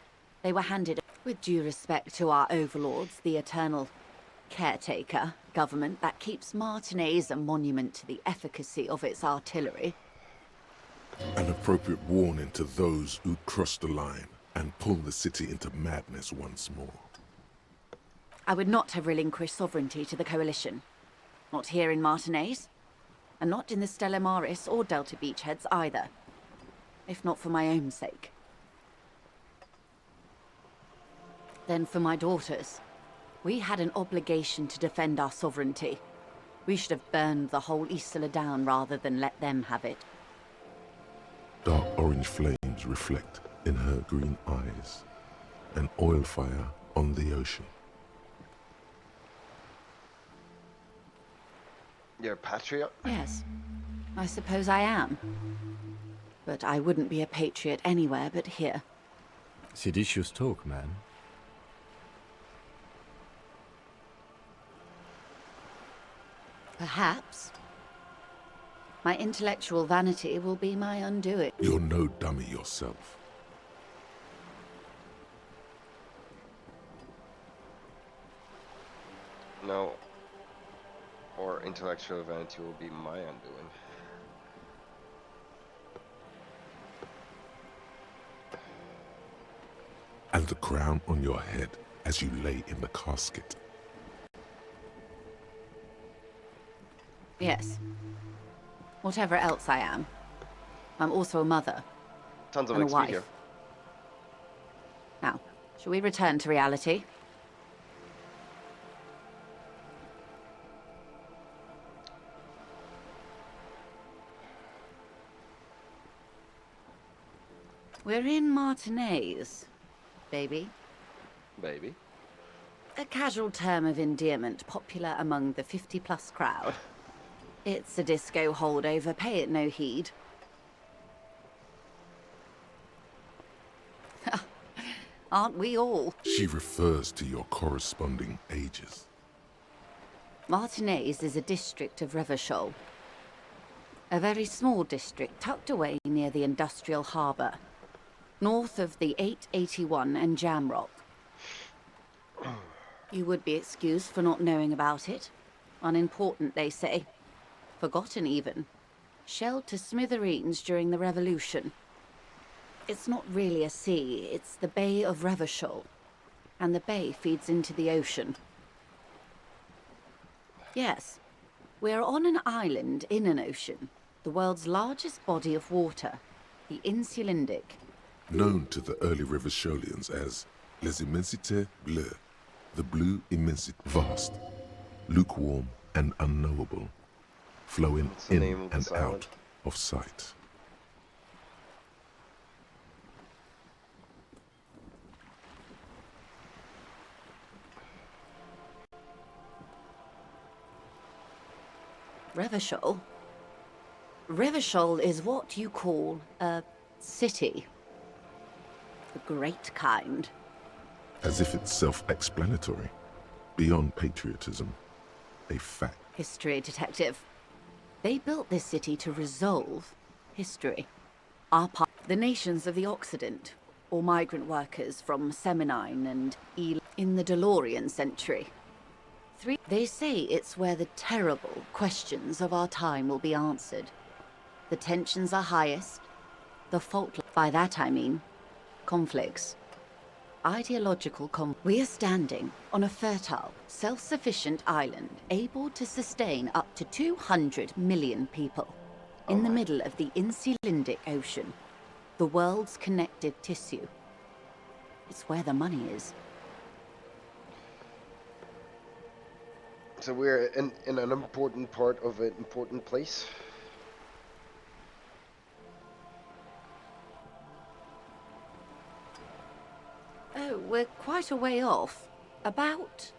they were handed, with due respect to our overlords, the eternal caretaker government that keeps Martinez a monument to the efficacy of its artillery. An appropriate warning to those who cross the line and pull the city into madness once more. I would not have relinquished sovereignty to the Coalition. Not here in Martinez, and not in the Stella Maris or Delta Beachheads either. If not for my own sake. Then for my daughters. We had an obligation to defend our sovereignty. We should have burned the whole Isola down rather than let them have it. Dark orange flames reflect in her green eyes. An oil fire on the ocean. You're a patriot? Yes, I suppose I am. But I wouldn't be a patriot anywhere but here. Seditious talk, man. Perhaps. My intellectual vanity will be my undoing. You're no dummy yourself. No. Or intellectual vanity will be my undoing. And the crown on your head as you lay in the casket. Yes. Whatever else I am, I'm also a mother. Tons of and a XP wife. here. Now, shall we return to reality? We're in Martinez, baby. Baby. A casual term of endearment popular among the 50-plus crowd. It's a disco holdover, pay it no heed. Aren't we all? She refers to your corresponding ages. Martinez is a district of Revachol. A very small district tucked away near the industrial harbour, north of the 881 and Jamrock. You would be excused for not knowing about it. Unimportant, they say. Forgotten, even. Shelled to smithereens during the Revolution. It's not really a sea, it's the Bay of Revachol. And the bay feeds into the ocean. Yes, we're on an island in an ocean. The world's largest body of water. The Insulindic. Known to the early Revacholians as Les Immensités Bleues, the blue immensity, vast, lukewarm and unknowable, flowing in and out of sight. Revachol? Revachol is what you call a city. The great kind. As if it's self-explanatory, beyond patriotism, a fact. History detective. They built this city to resolve history. Our part, the nations of the Occident, or migrant workers from Seminine and in the DeLorean century. They say it's where the terrible questions of our time will be answered. The tensions are highest, the fault, by that I mean, conflicts. Ideological We are standing on a fertile, self-sufficient island able to sustain up to 200 million people. In the middle of the Insulindic Ocean, the world's connective tissue. It's where the money is. So we're in an important part of an important place. Oh, we're quite a way off. About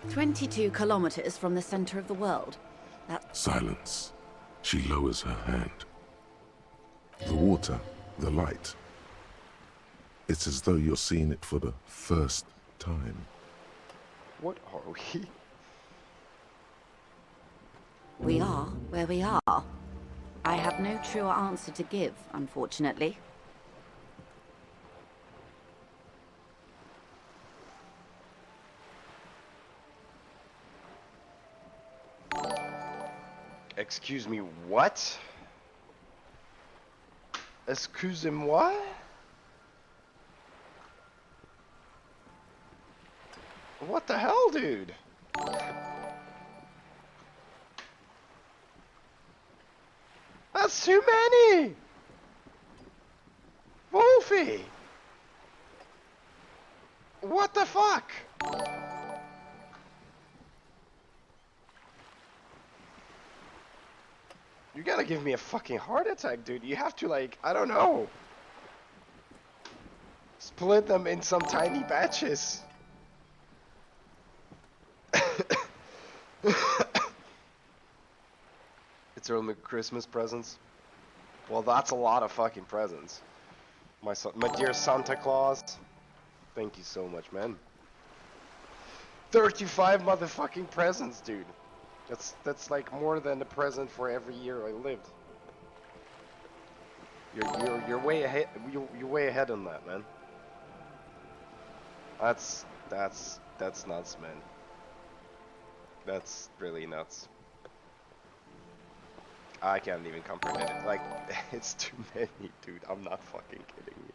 22 kilometers from the center of the world. Silence. She lowers her hand. The water, the light. It's as though you're seeing it for the first time. What are we? We are where we are. I have no truer answer to give, unfortunately. Excuse me, what? Excusez-moi? What the hell, dude? That's too many! Wolfie! What the fuck? You gotta give me a fucking heart attack, dude. You have to, like, I don't know. Split them in some tiny batches. It's only Christmas presents. Well, that's a lot of fucking presents. My dear Santa Claus. Thank you so much, man. 35 motherfucking presents, dude. That's like more than a present for every year I lived. You're way ahead. You're way ahead on that, man. That's nuts, man. That's really nuts. I can't even comprehend it. Like, it's too many, dude. I'm not fucking kidding you.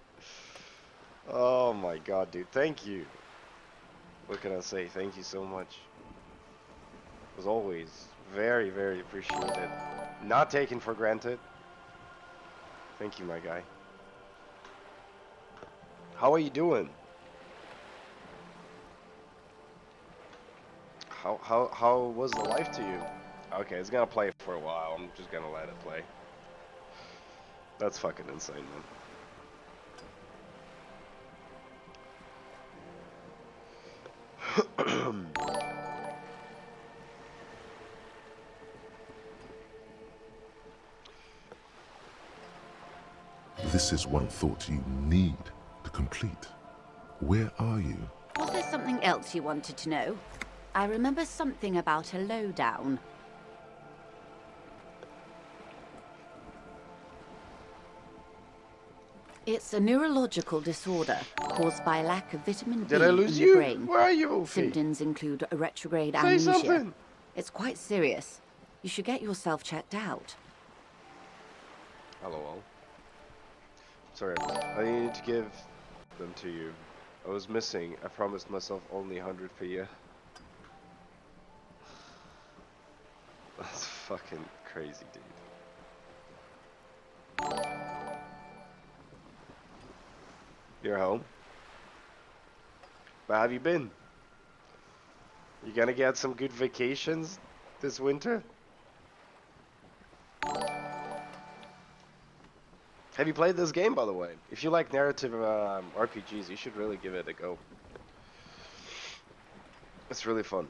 Oh my god, dude. Thank you. What can I say? Thank you so much. As always, very, very appreciated. Not taken for granted. Thank you, my guy. How are you doing? How was the life to you? Okay, it's gonna play for a while. I'm just gonna let it play. That's fucking insane, man. This is one thought you need to complete. Where are you? Was there something else you wanted to know? I remember something about a lowdown. It's a neurological disorder caused by a lack of vitamin B Did I lose in you? the brain. Where are you, Wolfie? Symptoms include a retrograde Say amnesia. something. It's quite serious. You should get yourself checked out. LOL. Sorry, I needed to give them to you. I was missing. I promised myself only 100 per year. That's fucking crazy, dude. You're home? Where have you been? You gonna get some good vacations this winter? Have you played this game, by the way? If you like narrative RPGs, you should really give it a go. It's really fun.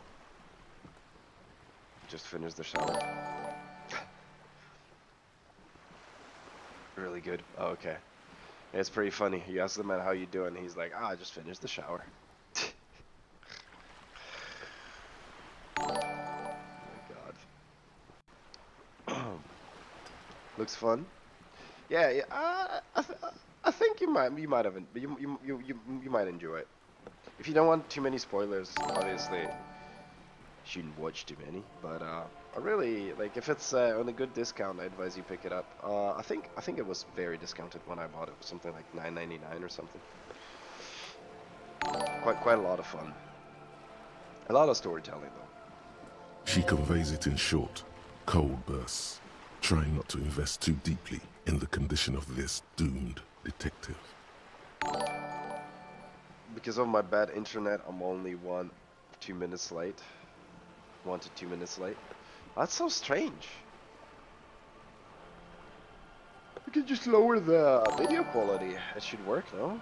Just finished the shower. Really good. Oh, okay. It's pretty funny. You ask the man how you doing, he's like, I just finished the shower. Oh my god. Looks fun. Yeah, yeah. I think you might have you might enjoy it. If you don't want too many spoilers, obviously shouldn't watch too many. But I really like if it's on a good discount, I advise you pick it up. I think it was very discounted when I bought it. Something like $9.99 or something. Quite a lot of fun. A lot of storytelling though. She conveys it in short, cold bursts, trying not to invest too deeply in the condition of this doomed detective. Because of my bad internet, I'm only 2 minutes late. 1 to 2 minutes late. That's so strange. We can just lower the video quality. It should work, no?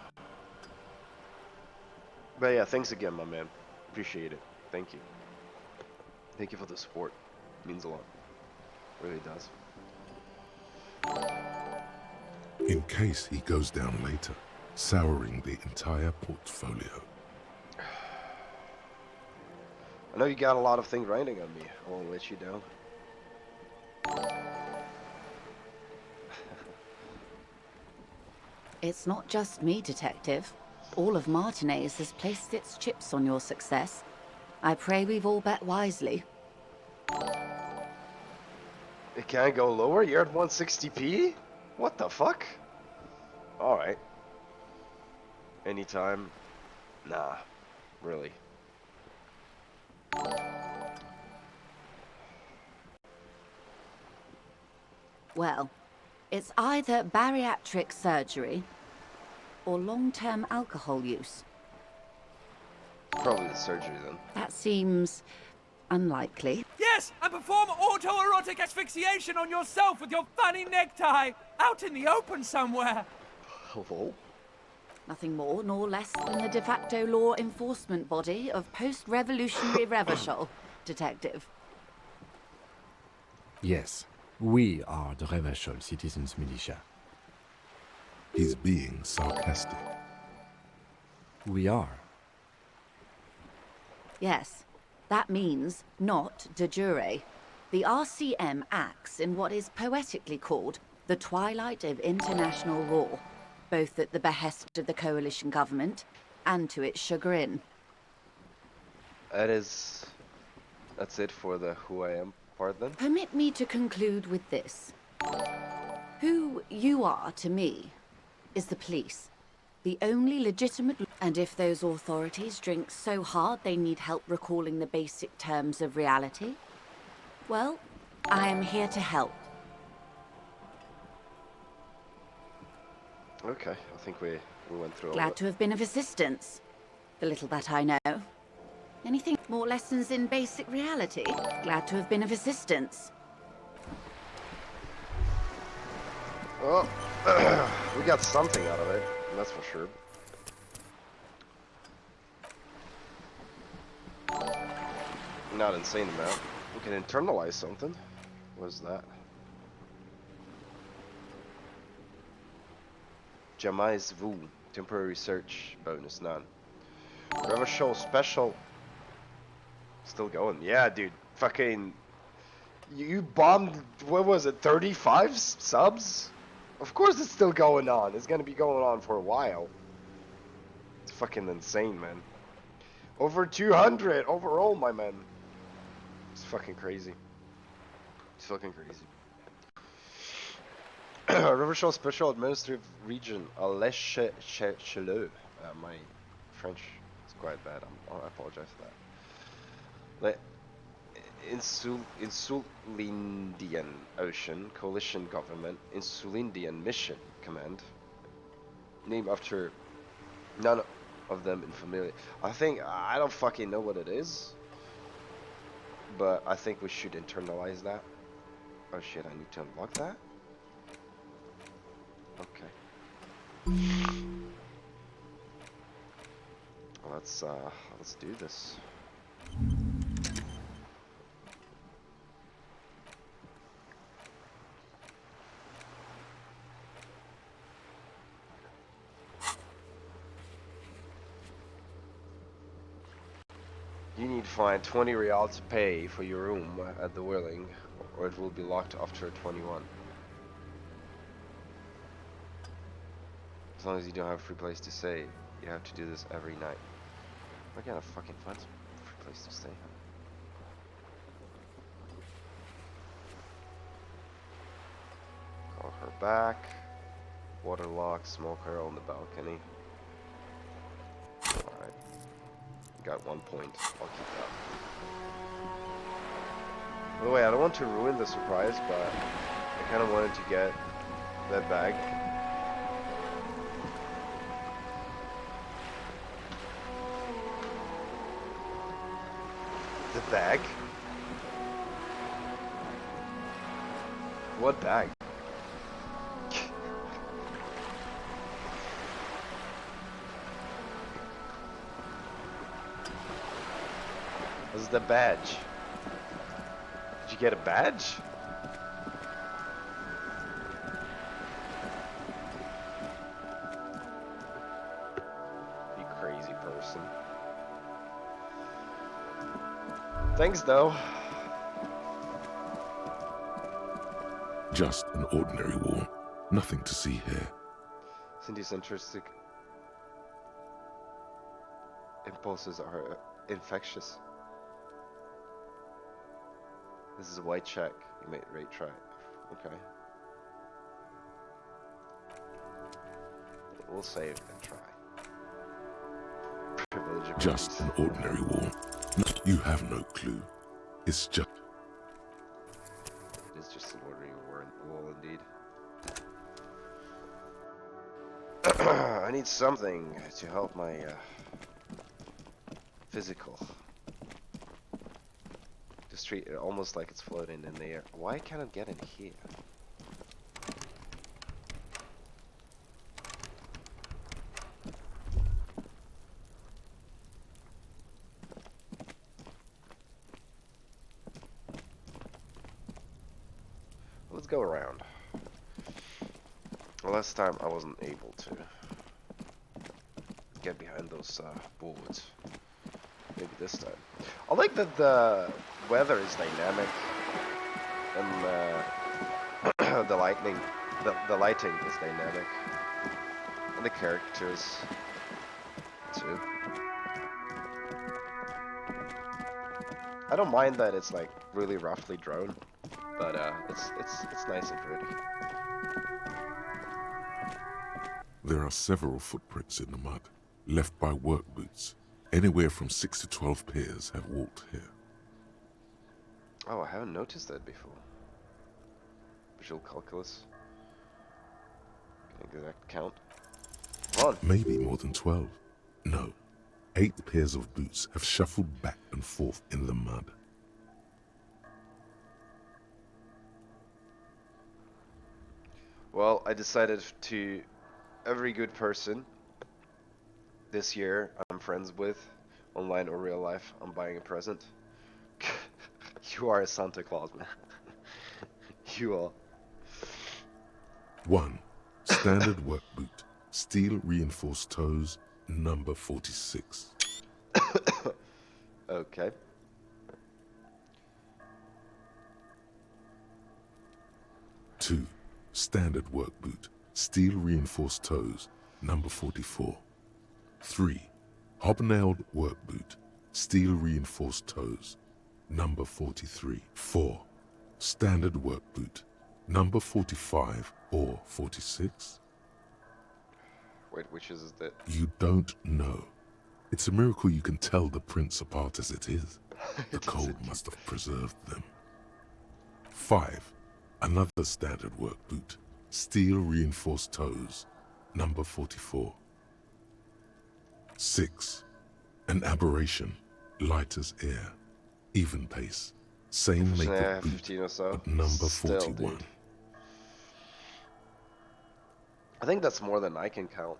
But yeah, thanks again, my man. Appreciate it. Thank you. Thank you for the support. It means a lot. It really does. In case he goes down later, souring the entire portfolio. I know you got a lot of things riding on me. I won't let you down. It's not just me, Detective. All of Martinez has placed its chips on your success. I pray we've all bet wisely. It can't go lower? You're at 160p? What the fuck? Alright. Anytime? Nah. Really. Well, it's either bariatric surgery or long-term alcohol use. Probably the surgery then. That seems unlikely. Yes, and perform autoerotic asphyxiation on yourself with your funny necktie, out in the open somewhere. Hello? Nothing more nor less than the de facto law enforcement body of post-revolutionary Revachol, Detective. Yes, we are the Revachol Citizens Militia. He's being sarcastic. We are. Yes, that means not de jure. The RCM acts in what is poetically called the twilight of international law, both at the behest of the coalition government and to its chagrin. That's it for the who I am part then? Permit me to conclude with this. Who you are to me is the police. The only legitimate... And if those authorities drink so hard they need help recalling the basic terms of reality, well, I am here to help. Okay, I think we went through all Glad that. to have been of assistance. The little that I know. Anything more lessons in basic reality? Glad to have been of assistance. Well, we got something out of it, that's for sure. Not insane amount. We can internalize something. What is that? Jamais vu. Temporary research bonus, none. Revachol special. Still going. Yeah, dude. Fucking. You bombed, what was it, 35 subs? Of course it's still going on. It's gonna be going on for a while. It's fucking insane, man. Over 200 overall, my man. It's fucking crazy. It's fucking crazy. Revachol Special Administrative Region, Elysium. My French is quite bad. I apologize for that. Insulindian Ocean Coalition Government Insulindian Mission Command. Named after none of them in familiar. I don't fucking know what it is. But I think we should internalize that. Oh shit, I need to unlock that? Okay. Let's do this. You need to find 20 real to pay for your room at the Whirling, or it will be locked after 21. As long as you don't have a free place to stay, you have to do this every night. Why can't I fucking find some free place to stay? Call her back. Waterlock, smoke her on the balcony. Alright. Got 1 point. I'll keep that. By the way, I don't want to ruin the surprise, but I kind of wanted to get that bag. The bag? What bag? This is the badge. Did you get a badge? You crazy person. Thanks though. Just an ordinary wall. Nothing to see here. Cindy's interesting. Impulses are infectious. This is a white check. You may rate try. Okay. We'll save and try. Privilege of Just an ordinary wall. No, you have no clue. It's just... It is just an ordinary wall indeed. I need something to help my physical. Just treat it almost like it's floating in the air. Why can't it get in here? Let's go around. Last time I wasn't able to get behind those boards. Maybe this time. I like that the weather is dynamic and the lighting is dynamic, and the characters too. I don't mind that it's like really roughly drawn, but it's nice and pretty. There are several footprints in the mud, left by work boots. Anywhere from 6 to 12 pairs have walked here. Oh, I haven't noticed that before. Visual calculus. Exact count. Come on. Maybe more than 12. No. 8 pairs of boots have shuffled back and forth in the mud. Well, I decided to every good person this year I'm friends with, online or real life, I'm buying a present. You are a Santa Claus, man. You are. 1. Standard work boot. Steel reinforced toes, number 46. Okay. 2. Standard work boot. Steel reinforced toes, number 44. 3. Hobnailed work boot. Steel reinforced toes, number 43. 4. Standard work boot. Number 45 or 46? Wait, which is that? You don't know. It's a miracle you can tell the prints apart as it is. The cold must have preserved them. 5. Another standard work boot. Steel reinforced toes, number 44. 6. An aberration, light as air, even pace, same make of boot, 15 or so. but number Still, 41. dude. I think that's more than I can count.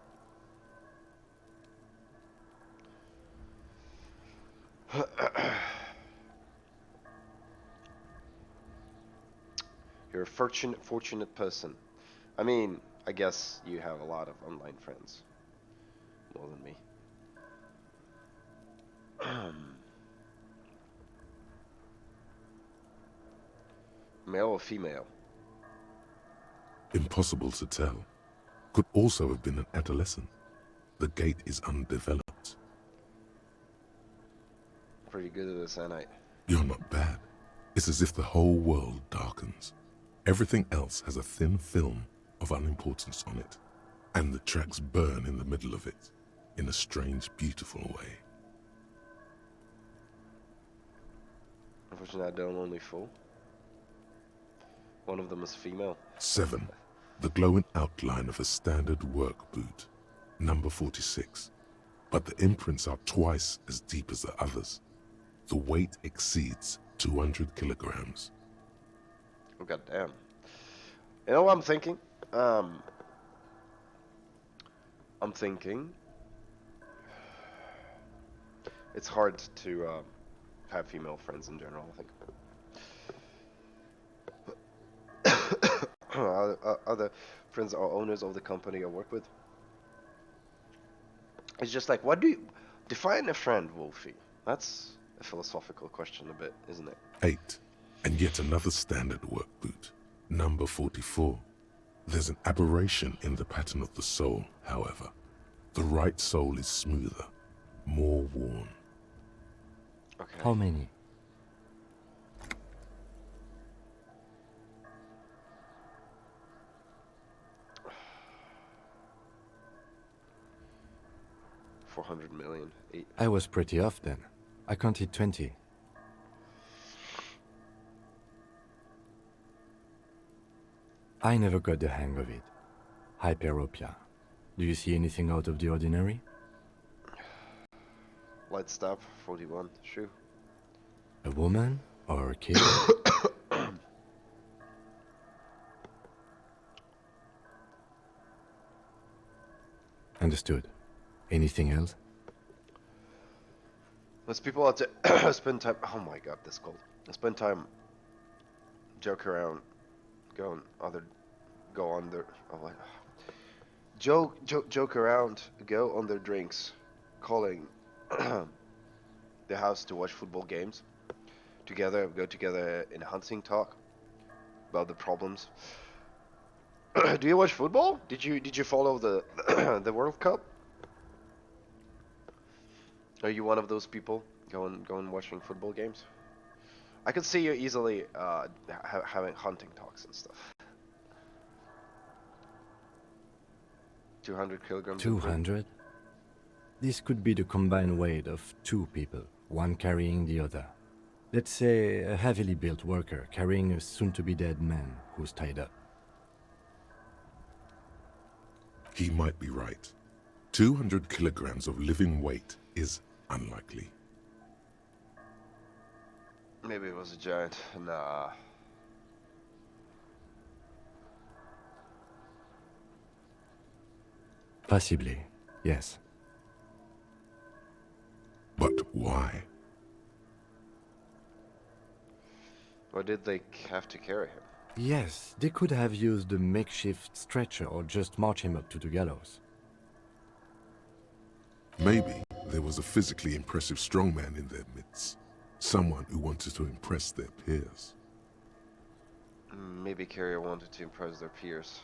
You're a fortunate person. I mean, I guess you have a lot of online friends. More than me. Male or female? Impossible to tell. Could also have been an adolescent. The gate is undeveloped. Pretty good at this, ain't I? You're not bad. It's as if the whole world darkens. Everything else has a thin film of unimportance on it, and the tracks burn in the middle of it, in a strange, beautiful way. Unfortunately, I don't only 4. One of them is female. 7. The glowing outline of a standard work boot, number 46. But the imprints are twice as deep as the others. The weight exceeds 200 kilograms. Oh, goddamn. You know what I'm thinking? I'm thinking it's hard to have female friends in general, I think. Other friends are owners of the company I work with. It's just like, what do you define a friend, Wolfie? That's a philosophical question a bit, isn't it? 8. And yet another standard work boot. Number 44. There's an aberration in the pattern of the sole, however. The right sole is smoother, more worn. Okay. How many? $400 million. 8. I was pretty off then. I counted 20. I never got the hang of it. Hyperopia. Do you see anything out of the ordinary? Light stab, 41. Shoe. A woman or a kid? Understood. Anything else? Most people have to spend time. Oh my god, this cold. Spend time, joke around, go on their. Oh my. Joke around, go on their drinks, calling the house to watch football games together. Go together in hunting talk about the problems. Do you watch football? Did you follow the the World Cup? Are you one of those people going watching football games? I could see you easily having hunting talks and stuff. 200 kilograms. 200? This could be the combined weight of two people, one carrying the other. Let's say a heavily built worker carrying a soon-to-be-dead man who's tied up. He might be right. 200 kilograms of living weight is unlikely. Maybe it was a giant. Nah. Possibly, yes. But why? Why did they have to carry him? Yes, they could have used a makeshift stretcher or just march him up to the gallows. Maybe there was a physically impressive strongman in their midst. Someone who wanted to impress their peers. Maybe Carrier wanted to impress their peers.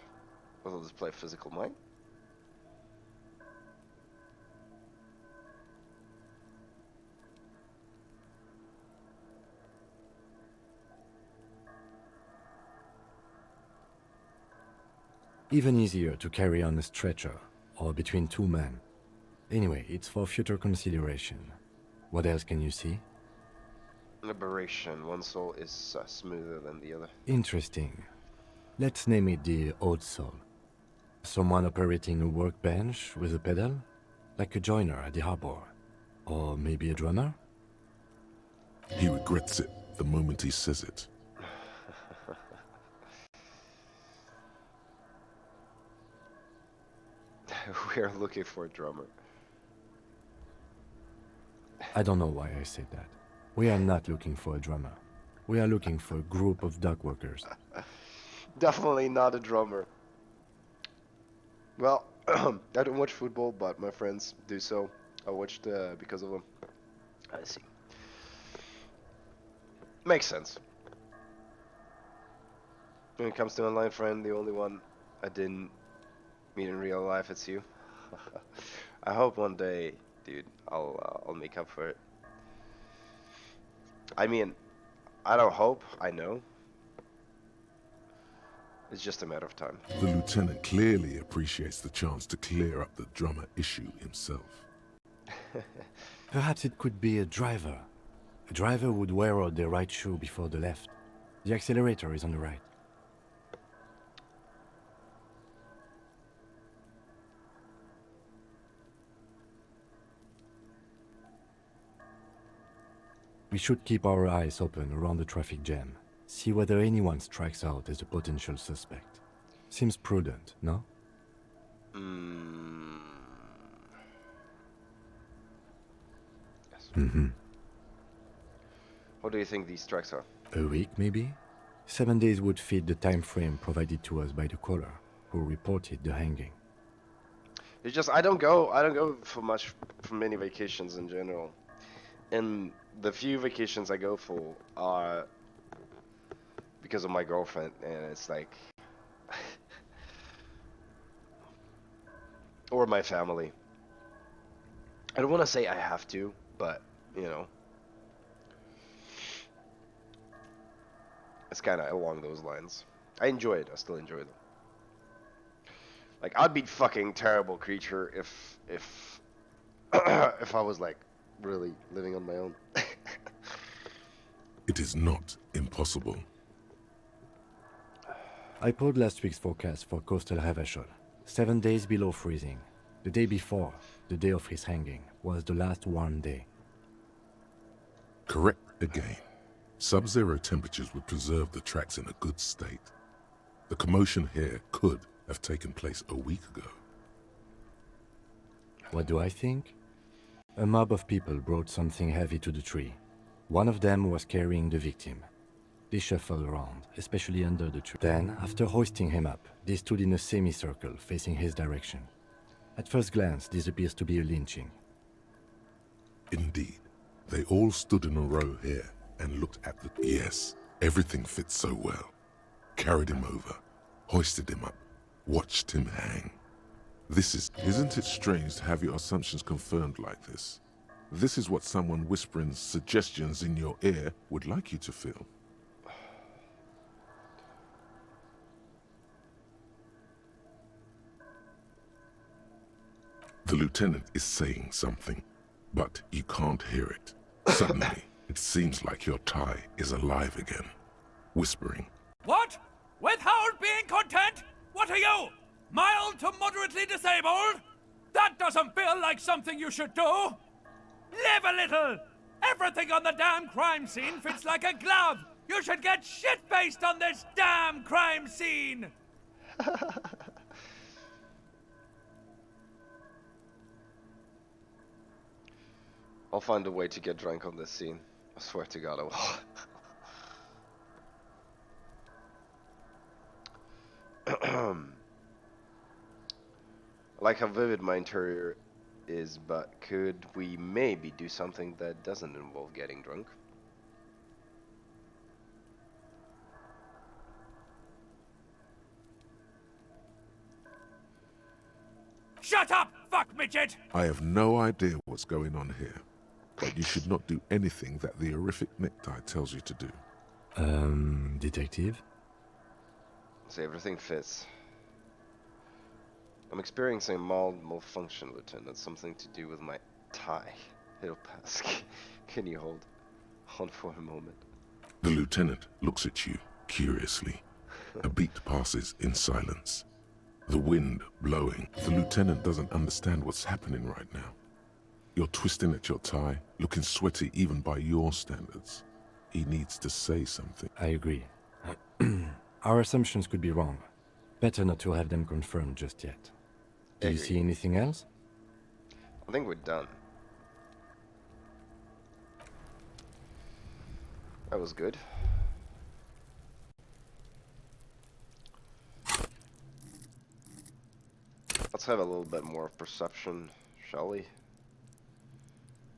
Will this play physical mind? Even easier to carry on a stretcher, or between two men. Anyway, it's for future consideration. What else can you see? Aberration. One sole is smoother than the other. Interesting. Let's name it the odd sole. Someone operating a workbench with a pedal? Like a joiner at the harbor. Or maybe a drummer? He regrets it the moment he says it. We are looking for a drummer. I don't know why I said that. We are not looking for a drummer. We are looking for a group of dock workers. Definitely not a drummer. Well, I don't watch football, but my friends do so. I watched because of them. I see. Makes sense. When it comes to online friend, the only one I didn't meet in real life, it's you. I hope one day, dude, I'll make up for it. I mean, I don't hope, I know. It's just a matter of time. The lieutenant clearly appreciates the chance to clear up the drummer issue himself. Perhaps it could be a driver. A driver would wear out their right shoe before the left. The accelerator is on the right. We should keep our eyes open around the traffic jam. See whether anyone strikes out as a potential suspect. Seems prudent, no? Yes. Mm-hmm. What do you think these tracks are? A week, maybe? 7 days would fit the time frame provided to us by the caller, who reported the hanging. It's just I don't go for many vacations in general. And the few vacations I go for are because of my girlfriend, and it's like or my family. I don't want to say I have to, but you know, it's kind of along those lines. I enjoy it. I still enjoy them. Like, I'd be fucking terrible creature if if I was like really living on my own. It is not impossible. I pulled last week's forecast for coastal Havashol. 7 days below freezing. The day before, the day of his hanging, was the last warm day. Correct again. Sub-zero temperatures would preserve the tracks in a good state. The commotion here could have taken place a week ago. What do I think? A mob of people brought something heavy to the tree. One of them was carrying the victim. They shuffled around, especially under the tree. Then, after hoisting him up, they stood in a semicircle facing his direction. At first glance, this appears to be a lynching. Indeed. They all stood in a row here and looked at the... Yes, everything fits so well. Carried him over, hoisted him up, watched him hang. Isn't it strange to have your assumptions confirmed like this? This is what someone whispering suggestions in your ear would like you to feel. The lieutenant is saying something, but you can't hear it. Suddenly, it seems like your tie is alive again, whispering. What? Without being content? What are you? Mild to moderately disabled? That doesn't feel like something you should do. Live a little. Everything on the damn crime scene fits like a glove. You should get shit-faced on this damn crime scene. I'll find a way to get drunk on this scene. I swear to God I will. I like how vivid my interior is, but could we maybe do something that doesn't involve getting drunk? Shut up, fuck midget! I have no idea what's going on here, but you should not do anything that the horrific necktie tells you to do. Detective? So everything fits. I'm experiencing mild malfunction, Lieutenant. Something to do with my tie. It'll pass. Can you hold on for a moment? The lieutenant looks at you curiously. A beat passes in silence. The wind blowing. The lieutenant doesn't understand what's happening right now. You're twisting at your tie, looking sweaty even by your standards. He needs to say something. I agree. Our assumptions could be wrong. Better not to have them confirmed just yet. Do you see anything else? I think we're done. That was good. Let's have a little bit more perception, shall we?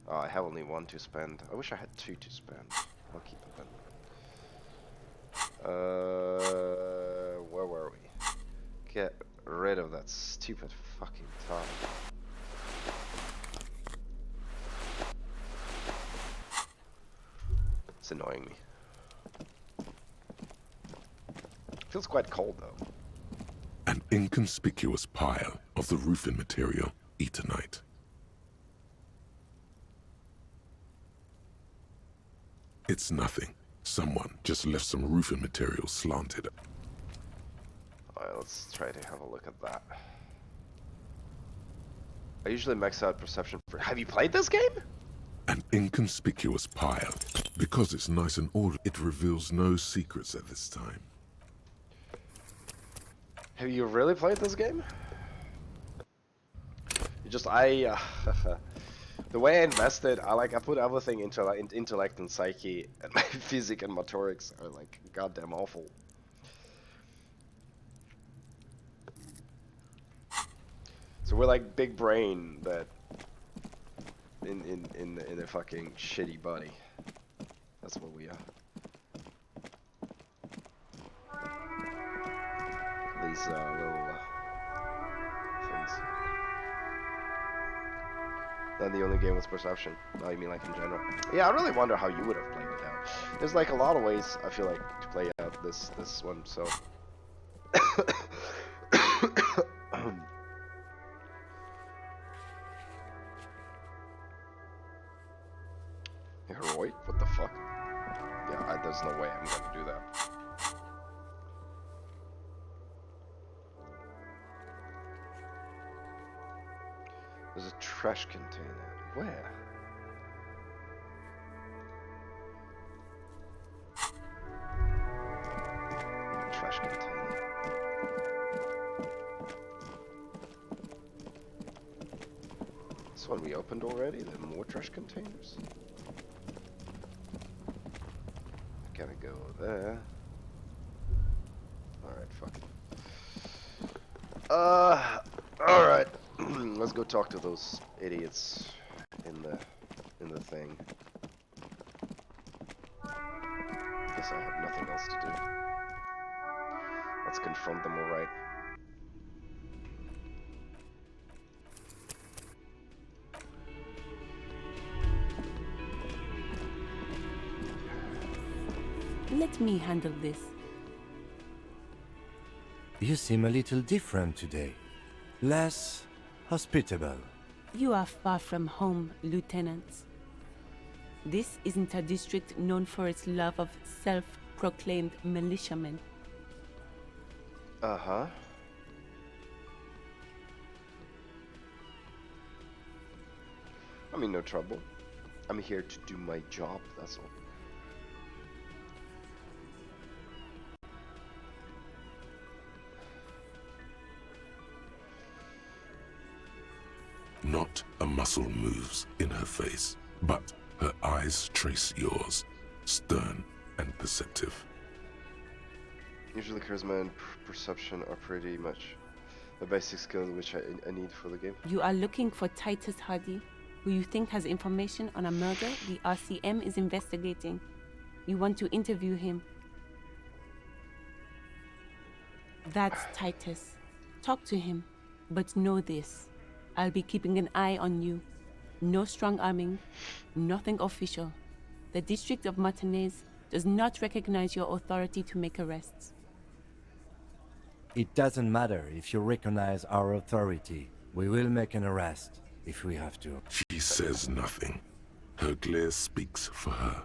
Oh, I have only one to spend. I wish I had two to spend. I'll keep it then. Where were we? Get rid of that stupid fucking tie. It's annoying me. Feels quite cold though. An inconspicuous pile of the roofing material, Eternite. It's nothing. Someone just left some roofing material slanted. Alright, let's try to have a look at that. I usually max out perception for... Have you played this game? An inconspicuous pile. Because it's nice and ordered, it reveals no secrets at this time. Have you really played this game? The way I invested, I put everything into like intellect and psyche, and my physics and motorics are like goddamn awful. So we're like big brain, but in a fucking shitty body. That's what we are. These little things. Then the only game was perception. Oh, you mean like in general? Yeah, I really wonder how you would have played it out. There's like a lot of ways I feel like to play out this one. So. Heroic? What the fuck? Yeah, there's no way I'm gonna do that. There's a trash container. Where? Trash container. This one we opened already? There are more trash containers? Gotta go there. Alright, fuck it. Alright. Let's go talk to those idiots in the thing. Guess I have nothing else to do. Let's confront them, alright. Let me handle this. You seem a little different today. Less hospitable. You are far from home, Lieutenant. This isn't a district known for its love of self-proclaimed militiamen. Uh-huh. I'm in no trouble. I'm here to do my job, that's all. Not a muscle moves in her face, but her eyes trace yours, stern and perceptive. Usually charisma and perception are pretty much the basic skills which I need for the game. You are looking for Titus Hardy, who you think has information on a murder the RCM is investigating. You want to interview him. That's Titus. Talk to him, but know this. I'll be keeping an eye on you. No strong arming, nothing official. The District of Martinez does not recognize your authority to make arrests. It doesn't matter if you recognize our authority. We will make an arrest if we have to. She says nothing. Her glare speaks for her.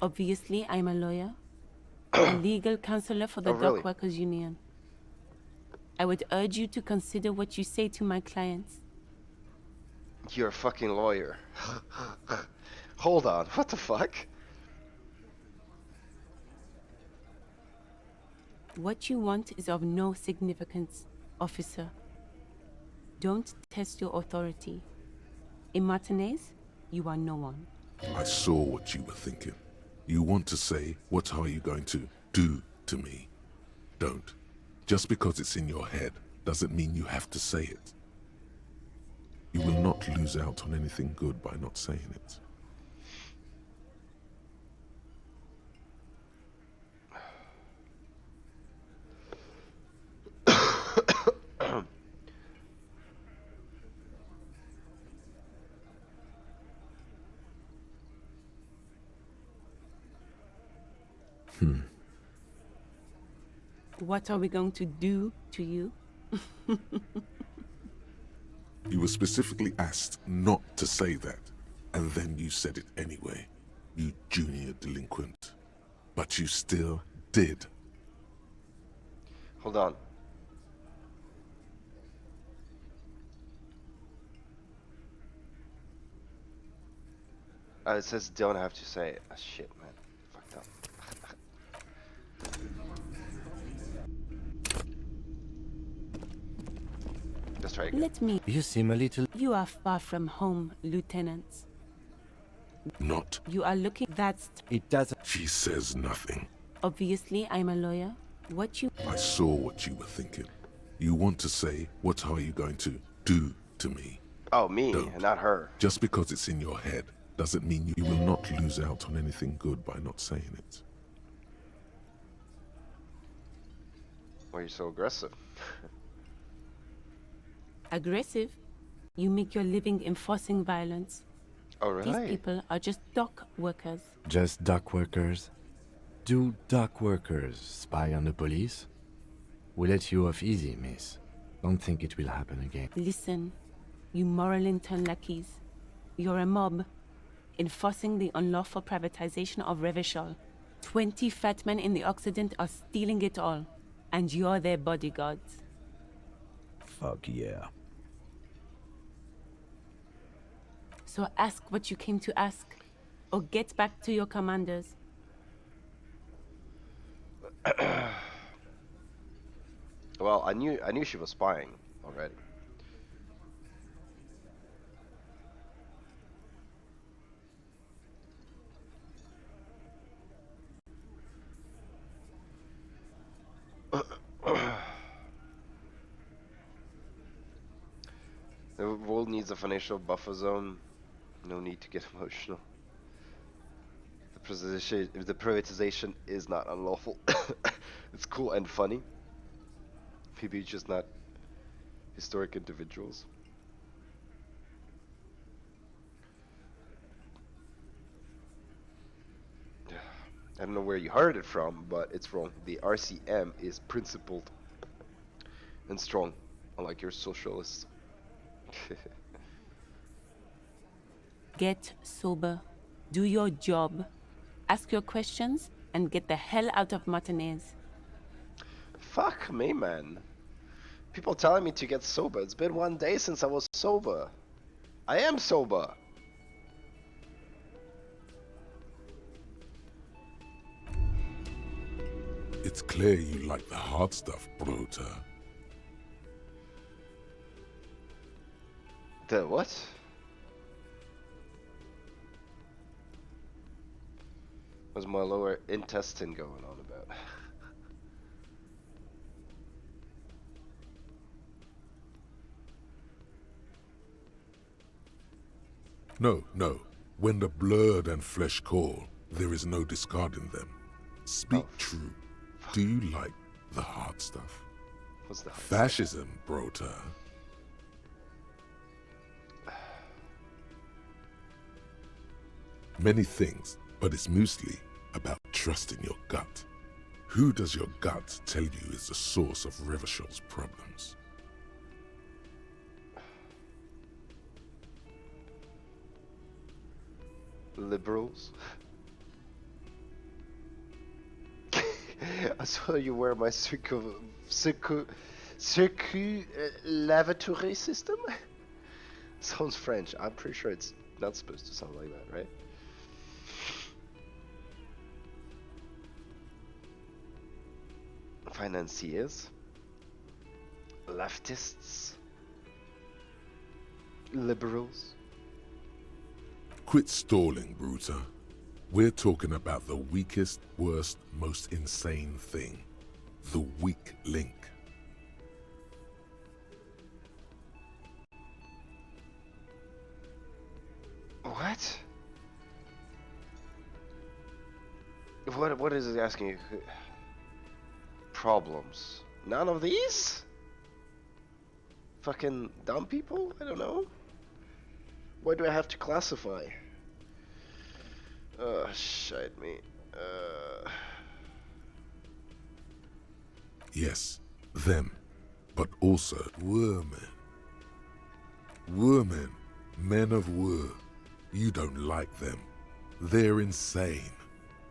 Obviously, I'm a lawyer, a legal counselor for the really? Dock Workers Union. I would urge you to consider what you say to my clients. You're a fucking lawyer. Hold on, what the fuck? What you want is of no significance, officer. Don't test your authority. In Martinez, you are no one. I saw what you were thinking. You want to say, what are you going to do to me? Don't. Just because it's in your head doesn't mean you have to say it. You will not lose out on anything good by not saying it. What are we going to do to you? You were specifically asked not to say that, and then you said it anyway, you junior delinquent. But you still did. Hold on. It says don't have to say it. Oh, shit, man. Fucked up. Let's try again. Let me. You seem a little... You are far from home, Lieutenant. Not. You are looking. That's. It doesn't... She says nothing. Obviously, I'm a lawyer. What you... I saw what you were thinking. You want to say, what are you going to do to me? Oh, me, Don't. not her. Just because it's in your head doesn't mean you will not lose out on anything good by not saying it. Why are you so aggressive? Aggressive? You make your living enforcing violence. Oh, really? These people are just dock workers. Just dock workers? Do dock workers spy on the police? We let you off easy, miss. Don't think it will happen again. Listen, you Moralington lackeys. You're a mob, enforcing the unlawful privatization of Revachol. 20 fat men in the Occident are stealing it all, and you're their bodyguards. Fuck yeah. So ask what you came to ask, or get back to your commanders. Well, I knew she was spying already. The world needs a financial buffer zone. No need to get emotional. The privatization is not unlawful. It's cool and funny. Maybe just not historic individuals. I don't know where you heard it from, but it's wrong. The RCM is principled and strong, unlike your socialists. Get sober. Do your job. Ask your questions and get the hell out of Martinez. Fuck me, man. People telling me to get sober. It's been 1 day since I was sober. I am sober. It's clear you like the hard stuff, Brota. The what? What's my lower intestine going on about? No, no. When the blood and flesh call, there is no discarding them. Speak true. Do you like the hard stuff? What's the hard Fascism, Brota. Many things, but it's mostly about trusting your gut. Who does your gut tell you is the source of Revachol's problems? Liberals? I saw you wear my circulatory system? Sounds French. I'm pretty sure it's not supposed to sound like that, right? Financiers, leftists, liberals. Quit stalling, Bruta. We're talking about the weakest, worst, most insane thing. The weak link. What? What is it asking you? Problems. None of these? Fucking dumb people? I don't know. Why do I have to classify? Shite me. Yes, them. But also women. Women. Men of war. You don't like them. They're insane.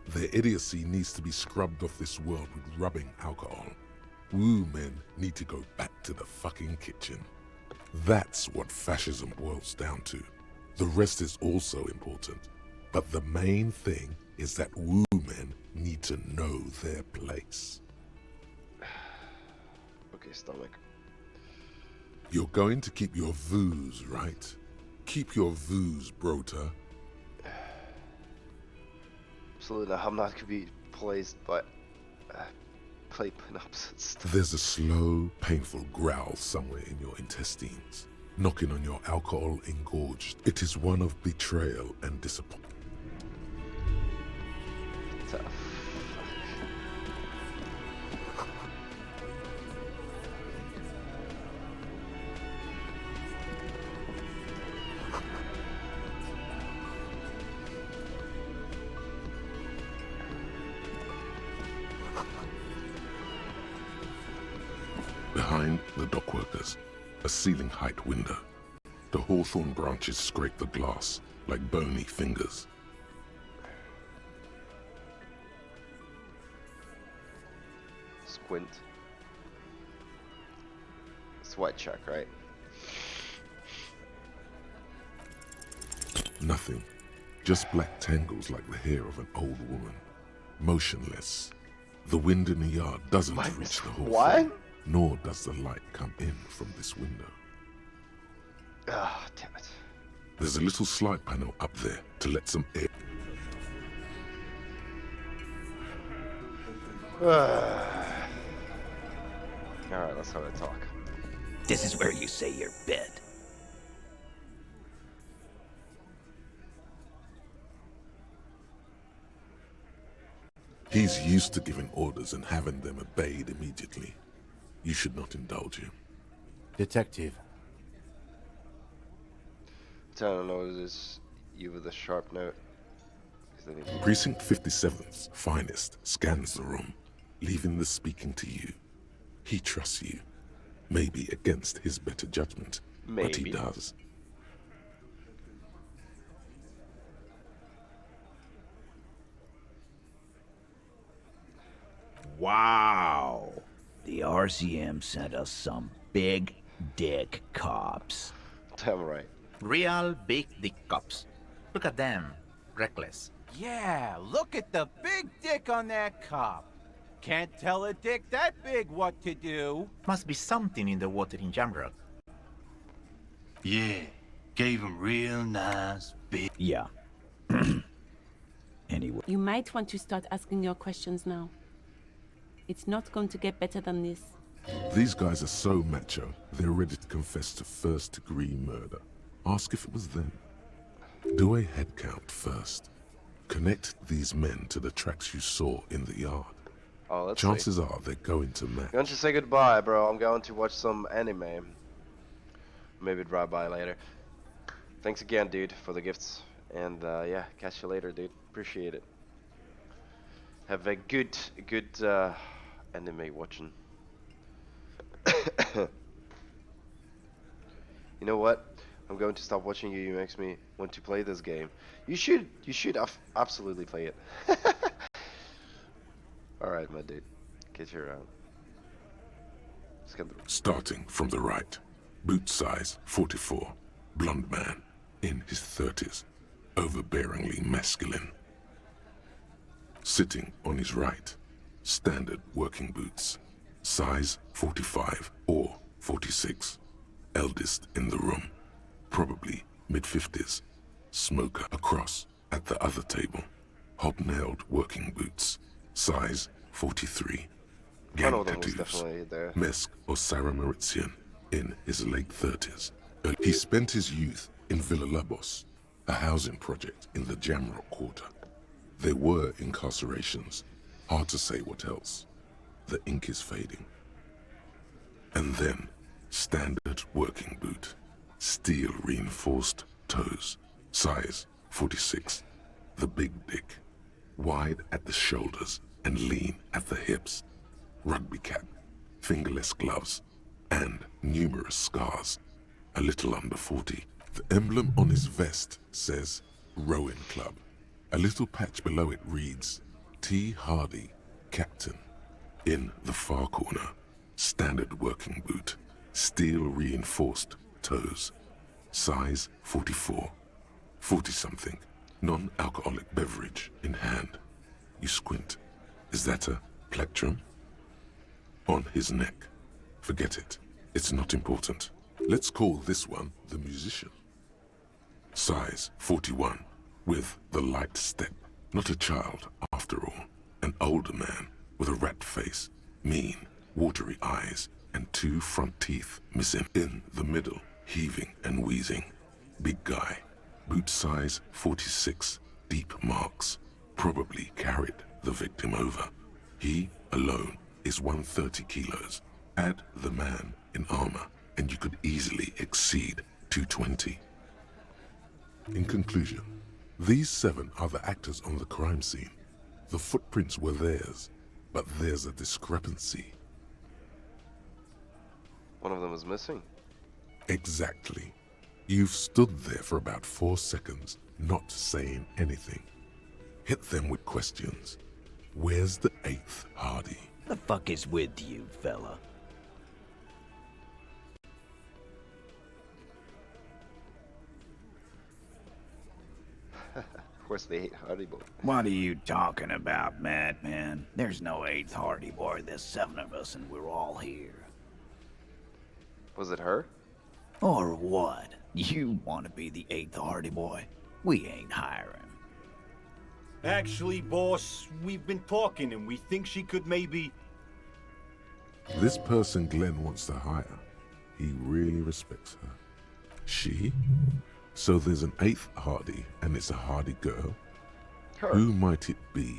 Their idiocy needs to be scrubbed off this world with rubbing alcohol. Woo men need to go back to the fucking kitchen. That's what fascism boils down to. The rest is also important. But the main thing is that woo men need to know their place. Okay, stomach. You're going to keep your vooz, right? Keep your vooz, Brota. Absolutely, I'm not gonna be placed, but play synopsis. There's a slow, painful growl somewhere in your intestines, knocking on your alcohol engorged. It is one of betrayal and disappointment. Behind the dockworkers, a ceiling-height window. The hawthorn branches scrape the glass like bony fingers. Squint. Sweat check, right? Nothing. Just black tangles like the hair of an old woman. Motionless. The wind in the yard doesn't reach the hawthorn. What? Nor does the light come in from this window. Ah, damn it. There's a little slide panel up there to let some air. Alright, let's have a talk. This is where you say your bed. He's used to giving orders and having them obeyed immediately. You should not indulge him. Detective. I don't know, is this you with a sharp note? Precinct 57's finest scans the room, leaving the speaking to you. He trusts you. Maybe against his better judgment, but he does. Wow. The RCM sent us some big dick cops. Damn right. Real big dick cops. Look at them. Reckless. Yeah, look at the big dick on that cop. Can't tell a dick that big what to do. Must be something in the water in Jamrock. Yeah, gave him real nice big... Yeah. Anyway. You might want to start asking your questions now. It's not going to get better than this. These guys are so macho, they're ready to confess to first-degree murder. Ask if it was them. Do a head count first. Connect these men to the tracks you saw in the yard. Oh, let's Chances are they're going to match. Going to say goodbye, bro. I'm going to watch some anime. Maybe drive by later. Thanks again, dude, for the gifts. And yeah, catch you later, dude. Appreciate it. Have a good anime watching. You know what? I'm going to stop watching you. You makes me want to play this game. You should absolutely play it. Alright, my dude. Catch you around. Starting from the right. Boot size 44. Blonde man. In his 30s. Overbearingly masculine. Sitting on his right. Standard working boots. Size 45 or 46. Eldest in the room. Probably mid-50s. Smoker across at the other table. Hobnailed working boots. Size 43. Gang tattoos. Mesk or Sarah Mauritian in his late 30s. He spent his youth in Villa Labos, a housing project in the Jamrock quarter. There were incarcerations. Hard to say what else. The ink is fading. And then, standard working boot. Steel reinforced toes. Size 46. The big dick. Wide at the shoulders and lean at the hips. Rugby cap. Fingerless gloves. And numerous scars. A little under 40. The emblem on his vest says Rowing Club. A little patch below it reads T. Hardy, Captain. In the far corner, standard working boot. Steel reinforced toes. Size 44. 40-something. Non-alcoholic beverage in hand. You squint. Is that a plectrum? On his neck. Forget it. It's not important. Let's call this one the musician. Size 41, with the light step. Not a child, after all. An older man with a rat face, mean, watery eyes, and 2 front teeth missing. In the middle, heaving and wheezing. Big guy, boot size 46, deep marks. Probably carried the victim over. He, alone, is 130 kilos. Add the man in armor, and you could easily exceed 220. In conclusion, these 7 are the actors on the crime scene. The footprints were theirs, but there's a discrepancy. One of them is missing. Exactly. You've stood there for about 4 seconds, not saying anything. Hit them with questions. Where's the 8th Hardy? The fuck is with you, fella? Of course, they hate Hardy Boy. What are you talking about, madman? There's no 8th Hardy Boy. There's 7 of us and we're all here. Was it her? Or what? You want to be the 8th Hardy Boy? We ain't hiring. Actually, boss, we've been talking and we think she could maybe... This person Glenn wants to hire, he really respects her. She? So there's an 8th Hardy, and it's a Hardy girl? Her. Who might it be?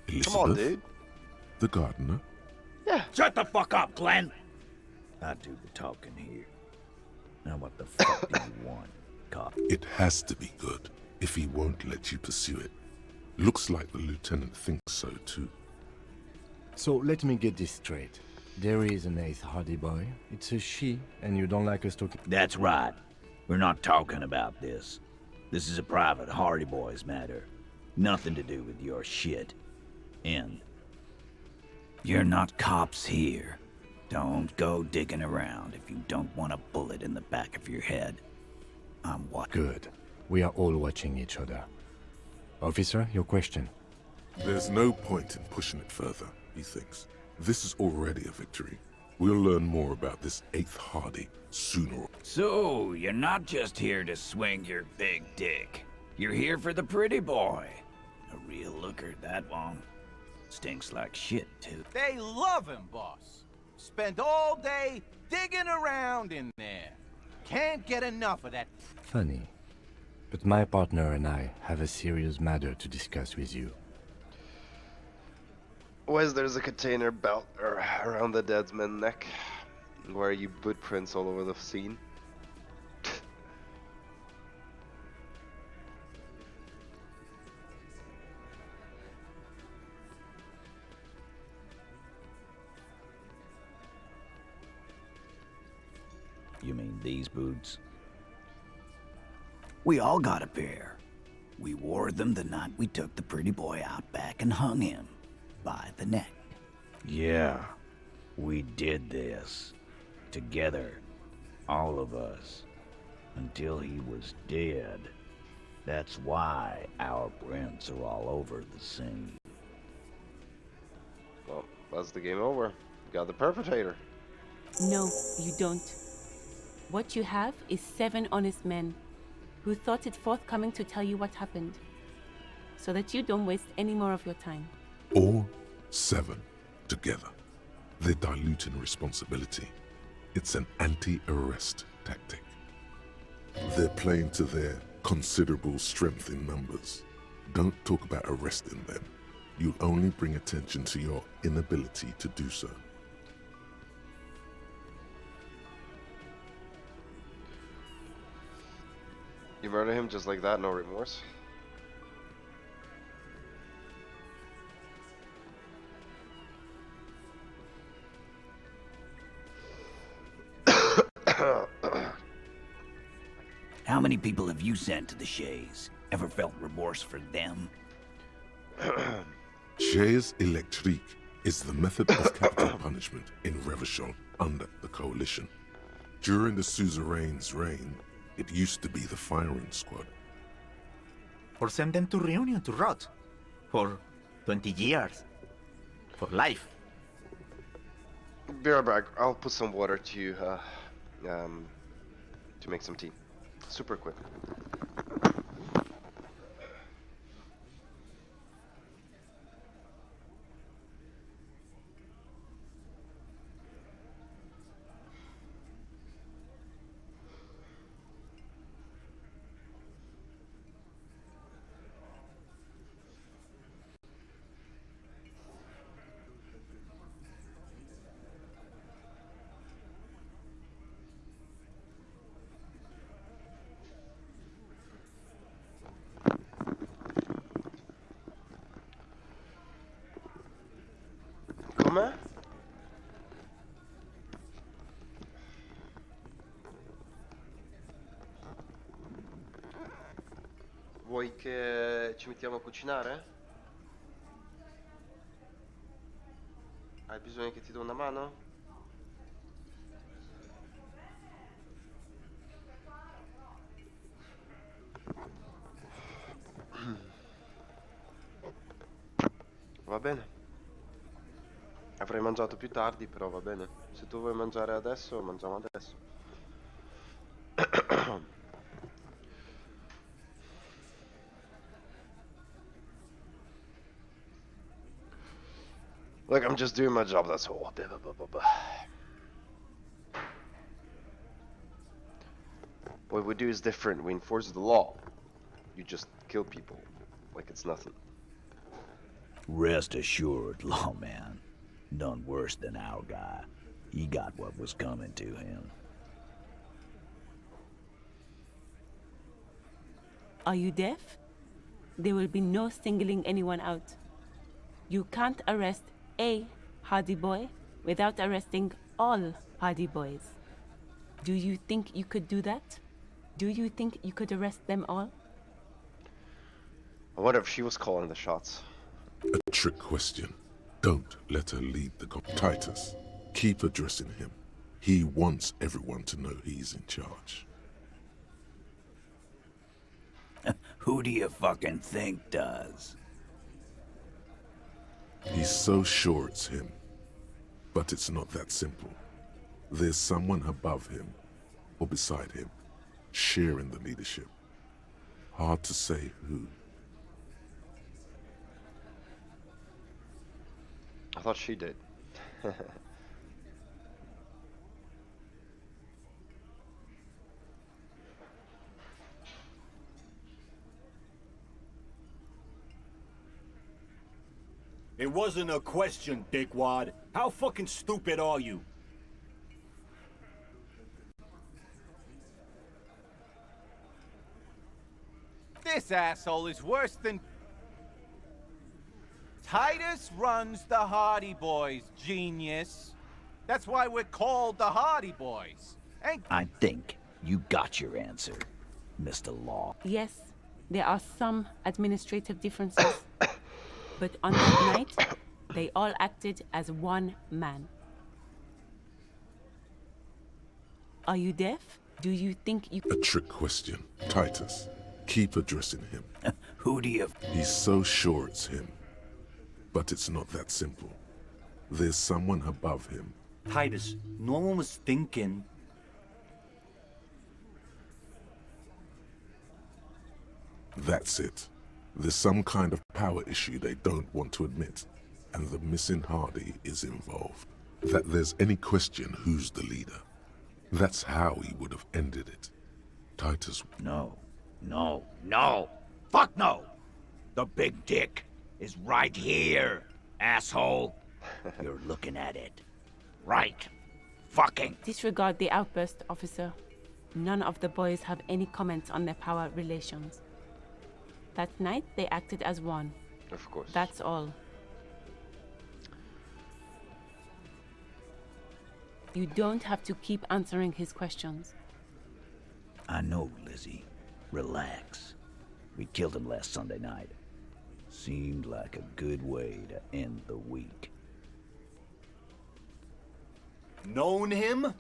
Elizabeth? Come on, dude. The gardener? Yeah. Shut the fuck up, Glenn! I do the talking here. Now what the fuck do you want, cop? It has to be good, if he won't let you pursue it. Looks like the lieutenant thinks so too. So let me get this straight. There is an 8th Hardy Boy. It's a she, and you don't like us talking... That's right. We're not talking about this. This is a private Hardy Boys matter. Nothing to do with your shit. End. You're not cops here. Don't go digging around if you don't want a bullet in the back of your head. I'm what? Good. We are all watching each other. Officer, your question. There's no point in pushing it further, he thinks. This is already a victory. We'll learn more about this 8th Hardy sooner. So, you're not just here to swing your big dick. You're here for the pretty boy. A real looker, that one. Stinks like shit, too. They love him, boss. Spend all day digging around in there. Can't get enough of that. Funny. But my partner and I have a serious matter to discuss with you. Wes, there's a container belt around the dead man's neck. Where are you footprints all over the scene? You mean these boots? We all got a pair. We wore them the night we took the pretty boy out back and hung him by the neck. Yeah, we did this. Together. All of us. Until he was dead. That's why our prints are all over the scene. Well, that's the game over. You got the perpetrator. No, you don't. What you have is 7 honest men who thought it forthcoming to tell you what happened, so that you don't waste any more of your time. Or 7 together. They're diluting responsibility. It's an anti-arrest tactic. They're playing to their considerable strength in numbers. Don't talk about arresting them. You'll only bring attention to your inability to do so. You murder him just like that, no remorse? How many people have you sent to the Shays? Ever felt remorse for them? Chaise électrique is the method of capital punishment in Revachol under the Coalition. During the suzerain's reign, it used to be the firing squad. Or send them to Reunion to rot. For 20 years. For life. Be right back. I'll put some water to to make some tea. Super quick. Come? Vuoi che ci mettiamo a cucinare? Hai bisogno che ti do una mano? Va bene. Avrei mangiato più tardi, però va bene. Se tu vuoi mangiare adesso, mangiamo adesso. Look, I'm just doing my job, that's all. What we do is different. We enforce the law. You just kill people like it's nothing. Rest assured, lawman. None worse than our guy. He got what was coming to him. Are you deaf? There will be no singling anyone out. You can't arrest a Hardy Boy without arresting all Hardy Boys. Do you think you could do that? Do you think you could arrest them all? I wonder if she was calling the shots. A trick question. Don't let her lead the Titus. Keep addressing him. He wants everyone to know he's in charge. Who do you fucking think does? He's so sure it's him. But it's not that simple. There's someone above him, or beside him, sharing the leadership. Hard to say who. I thought she did. It wasn't a question, dickwad. How fucking stupid are you? This asshole is worse than... Titus runs the Hardy Boys, genius. That's why we're called the Hardy Boys. I think you got your answer, Mr. Law. Yes, there are some administrative differences. But on that night, they all acted as one man. Are you deaf? Do you think you... A trick question. Titus, keep addressing him. Who do you... He's so sure it's him. But it's not that simple. There's someone above him. Titus, no one was thinking... That's it. There's some kind of power issue they don't want to admit, and the missing Hardy is involved. That there's any question who's the leader. That's how he would have ended it. Titus... No. Fuck no! The big dick is right here, asshole. You're looking at it. Right. Fucking... Disregard the outburst, officer. None of the boys have any comments on their power relations. That night, they acted as one. Of course. That's all. You don't have to keep answering his questions. I know, Lizzie. Relax. We killed him last Sunday night. Seemed like a good way to end the week. Known him?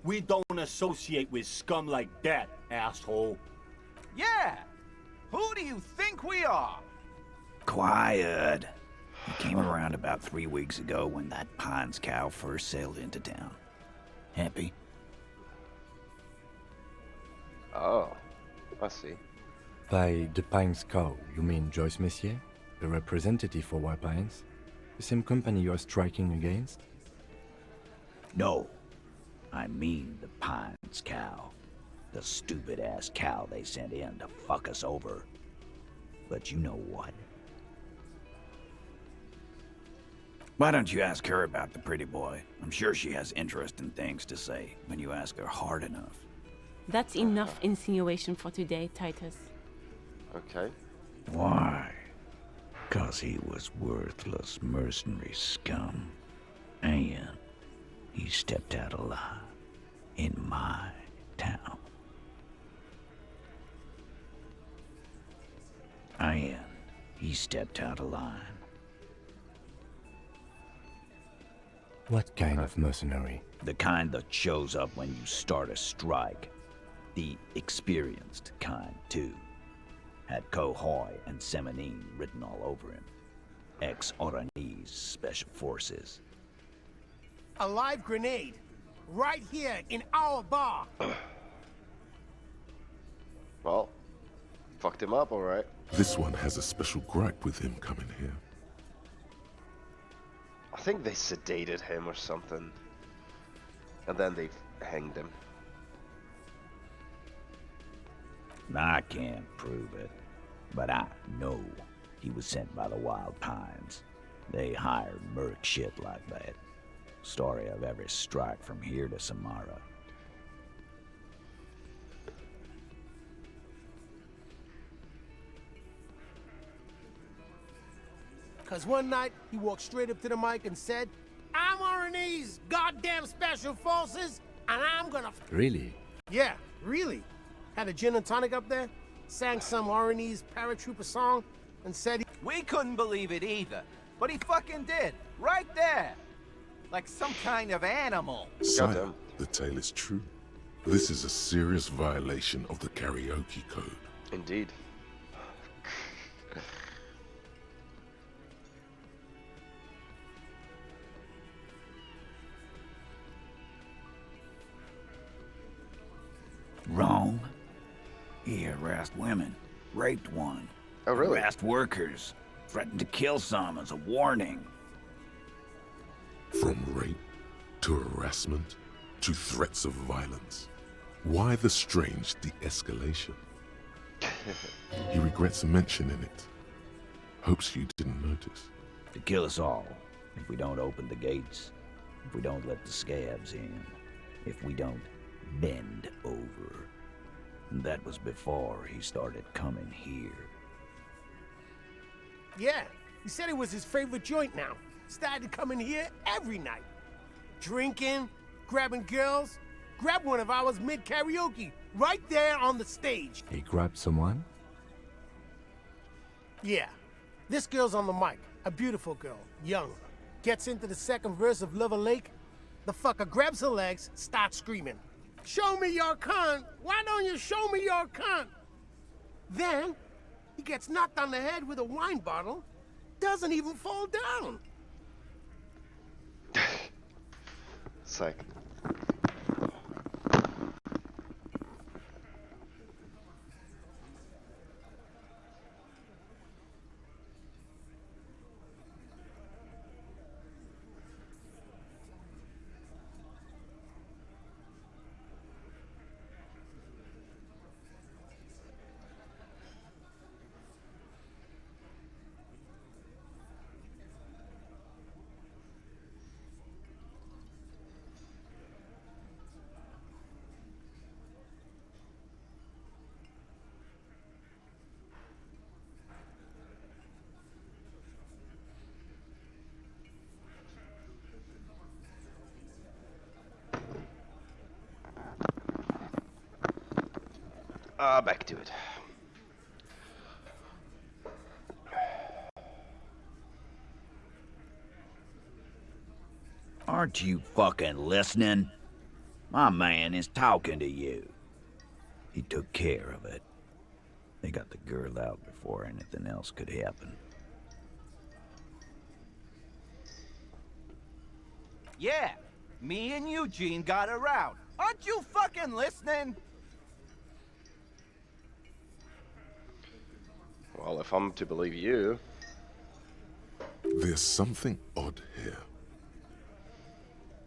We don't associate with scum like that, asshole. Yeah! Who do you think we are? Quiet. He came around about 3 weeks ago when that Pines cow first sailed into town. Happy? Oh, I see. By the Pines Cow, you mean Joyce Messier, the representative for White Pines? The same company you are striking against? No. I mean the Pines cow. The stupid-ass cow they sent in to fuck us over. But you know what? Why don't you ask her about the pretty boy? I'm sure she has interesting things to say when you ask her hard enough. That's enough insinuation for today, Titus. Okay. Why? 'Cause he was worthless mercenary scum. And he stepped out alive in my town. And he stepped out of line. What kind of mercenary? The kind that shows up when you start a strike. The experienced kind, too. Had Cohoy and Semenine written all over him. Ex-Oranese Special Forces. A live grenade. Right here in our bar. Well, fucked him up, alright. This one has a special gripe with him coming here. I think they sedated him or something. And then they hanged him. I can't prove it, but I know he was sent by the Wild Pines. They hired merc shit like that. Story of every strike from here to Samara. Cause one night, he walked straight up to the mic and said, I'm RNA's goddamn special forces, and I'm gonna... Really? Yeah, really. Had a gin and tonic up there, sang some RNA's paratrooper song, and said We couldn't believe it either, but he fucking did, right there. Like some kind of animal. Sire, the tale is true. This is a serious violation of the karaoke code. Indeed. Wrong. He harassed women, raped one. Oh, really? Harassed workers, threatened to kill some as a warning. From rape to harassment to threats of violence. Why the strange de-escalation? He regrets mentioning it. Hopes you didn't notice. To kill us all, if we don't open the gates, if we don't let the scabs in, if we don't bend over. That was before he started coming here. Yeah, he said it was his favorite joint now. Started to come in here every night. Drinking, grabbing girls. Grabbed one of ours mid-karaoke, right there on the stage. He grabbed someone? Yeah. This girl's on the mic. A beautiful girl, young. Gets into the second verse of Lover Lake. The fucker grabs her legs, starts screaming. Show me your cunt! Why don't you show me your cunt? Then, he gets knocked on the head with a wine bottle. Doesn't even fall down. Psych. Back to it. Aren't you fucking listening? My man is talking to you. He took care of it. They got the girl out before anything else could happen. Yeah, me and Eugene got her out. Aren't you fucking listening? Well, if I'm to believe you. There's something odd here.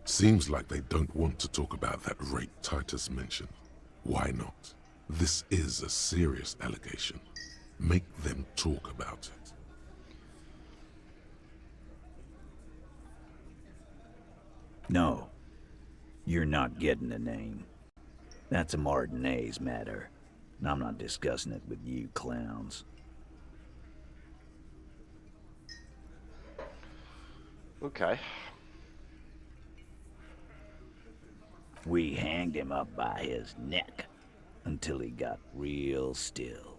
Seems like they don't want to talk about that rape Titus mentioned. Why not? This is a serious allegation. Make them talk about it. No. You're not getting a name. That's a Martinez matter. And I'm not discussing it with you clowns. Okay. We hanged him up by his neck until he got real still.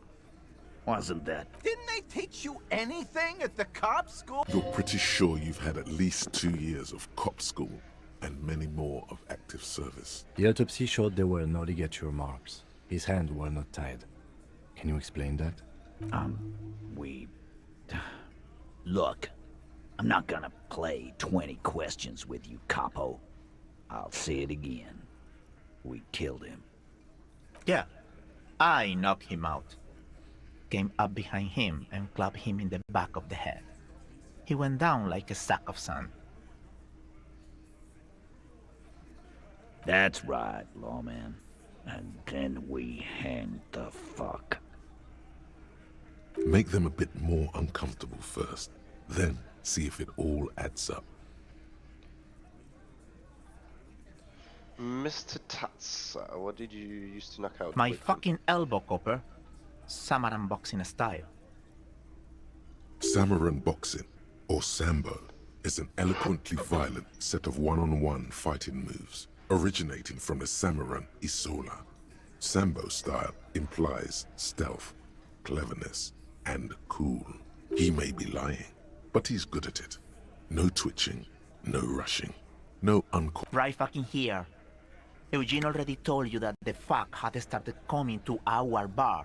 Wasn't that? Didn't they teach you anything at the cop school? You're pretty sure you've had at least 2 years of cop school and many more of active service. The autopsy showed there were no ligature marks. His hands were not tied. Can you explain that? Look, I'm not gonna play 20 questions with you, capo. I'll say it again. We killed him. Yeah, I knocked him out. Came up behind him and clubbed him in the back of the head. He went down like a sack of sand. That's right, lawman. And then we hanged the fuck. Make them a bit more uncomfortable first, then see if it all adds up. Mr. Tats, what did you use to knock out? My fucking elbow, Copper. Samaran boxing style. Samaran boxing, or Sambo, is an eloquently violent set of one-on-one fighting moves, originating from the Samaran Isola. Sambo style implies stealth, cleverness, and cool. He may be lying, but he's good at it. No twitching, no rushing, no Right fucking here. Eugene already told you that the fuck had started coming to our bar.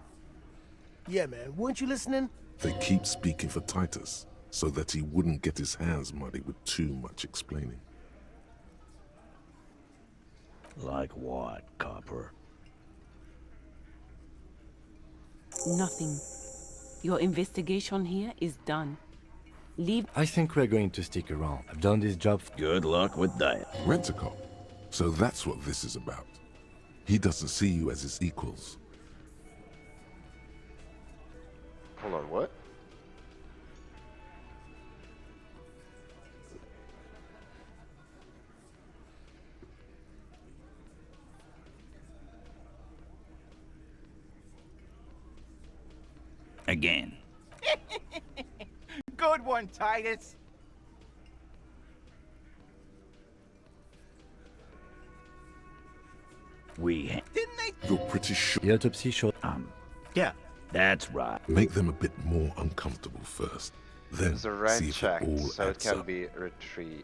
Yeah, man, weren't you listening? They keep speaking for Titus, so that he wouldn't get his hands muddy with too much explaining. Like what, Copper? Nothing. Your investigation here is done. Leave. I think we're going to stick around. I've done this job. Good luck with that. Rent-a-cop. So that's what this is about. He doesn't see you as his equals. Hold on, what? Again. Good one, Titus. We Didn't they? You're pretty sure. The autopsy showed. Yeah. That's right. Make them a bit more uncomfortable first. Then There's a red see if check, it all so it adds can up. be retried.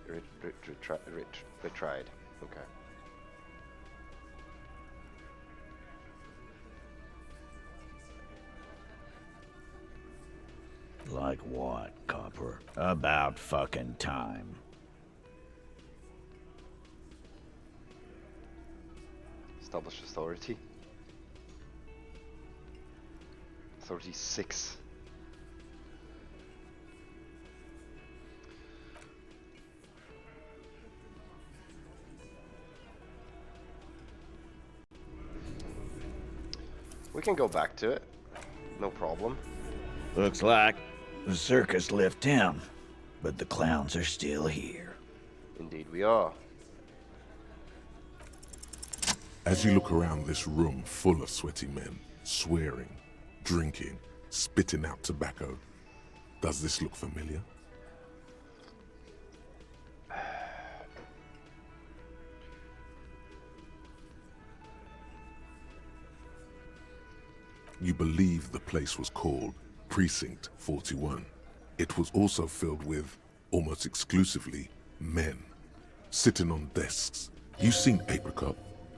Okay. Like what, Copper? About fucking time. Establish authority. Authority 6. We can go back to it. No problem. Looks like the circus left town, but the clowns are still here. Indeed we are. As you look around this room full of sweaty men, swearing, drinking, spitting out tobacco, does this look familiar? You believe the place was called Precinct 41. It was also filled with, almost exclusively, men, sitting on desks. You seen Apricot,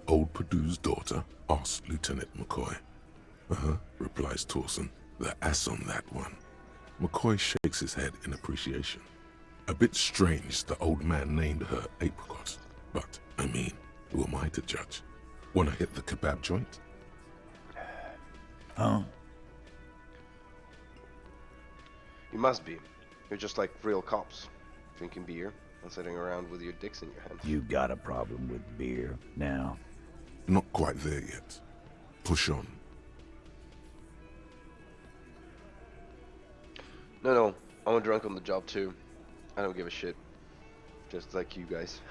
old Purdue's daughter? Asked Lieutenant McCoy. Uh-huh, replies Torson. The ass on that one. McCoy shakes his head in appreciation. A bit strange the old man named her Apricot, but, I mean, who am I to judge? Wanna hit the kebab joint? Huh? You must be. You're just like real cops, drinking beer and sitting around with your dicks in your hand. You got a problem with beer now? Not quite there yet. Push on. No, I'm drunk on the job too. I don't give a shit. Just like you guys.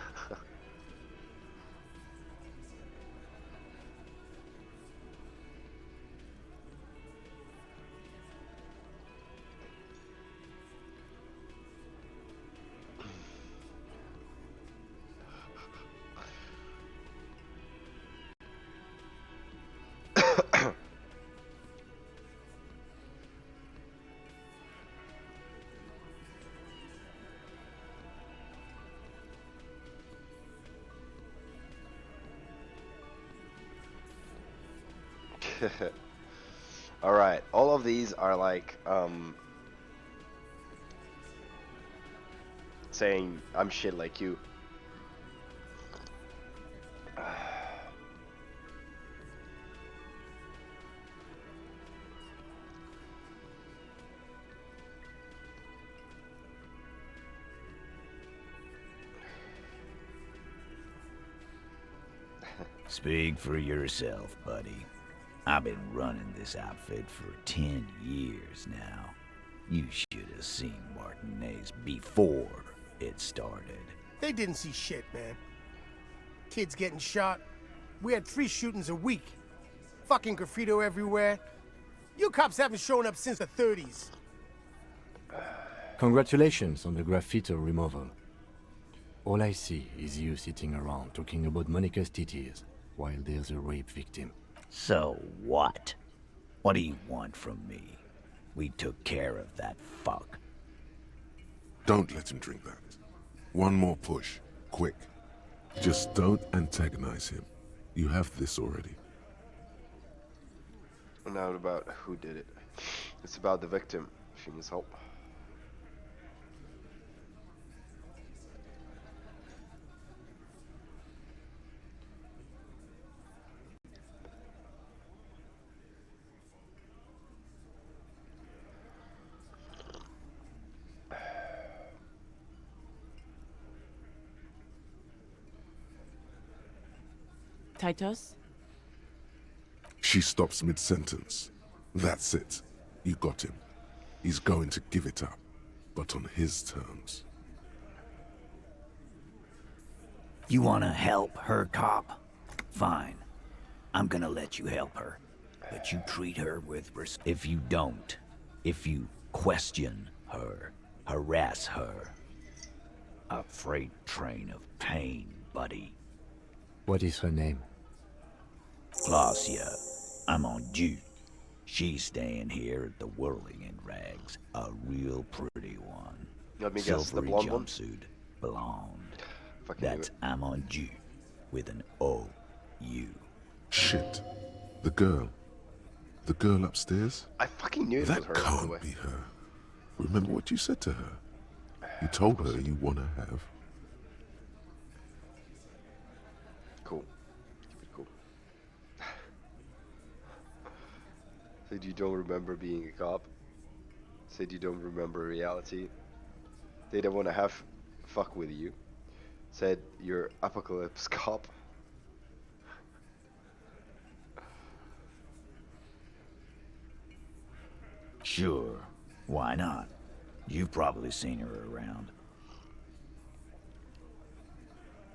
Alright, all of these are like, saying, I'm shit like you. Speak for yourself, buddy. I've been running this outfit for 10 years now. You should have seen Martinez before it started. They didn't see shit, man. Kids getting shot. We had 3 shootings a week. Fucking graffiti everywhere. You cops haven't shown up since the 30s. Congratulations on the graffiti removal. All I see is you sitting around talking about Monica's titties while there's a rape victim. So what? What do you want from me? We took care of that fuck. Don't let him drink that. One more push. Quick. Just don't antagonize him. You have this already. Not about who did it. It's about the victim. She needs help. Titus? She stops mid-sentence. That's it. You got him. He's going to give it up, but on his terms. You wanna help her, cop? Fine. I'm gonna let you help her. But you treat her with respect. If you don't, if you question her, harass her, a freight train of pain, buddy. What is her name? Glacia, I'm on duty. She's staying here at the Whirling in Rags, a real pretty one. Let me guess, the Silvery blonde one? jumpsuit, blonde. Fucking That's I'm on duty with an O-U. Shit. The girl. The girl upstairs? I fucking knew it That was her, by the way. can't be her. Remember what you said to her? You told her you want to have. Cool. Keep it cool. Said you don't remember being a cop. Said you don't remember reality. They don't want to have fuck with you. Said you're apocalypse cop. Sure, why not? You've probably seen her around.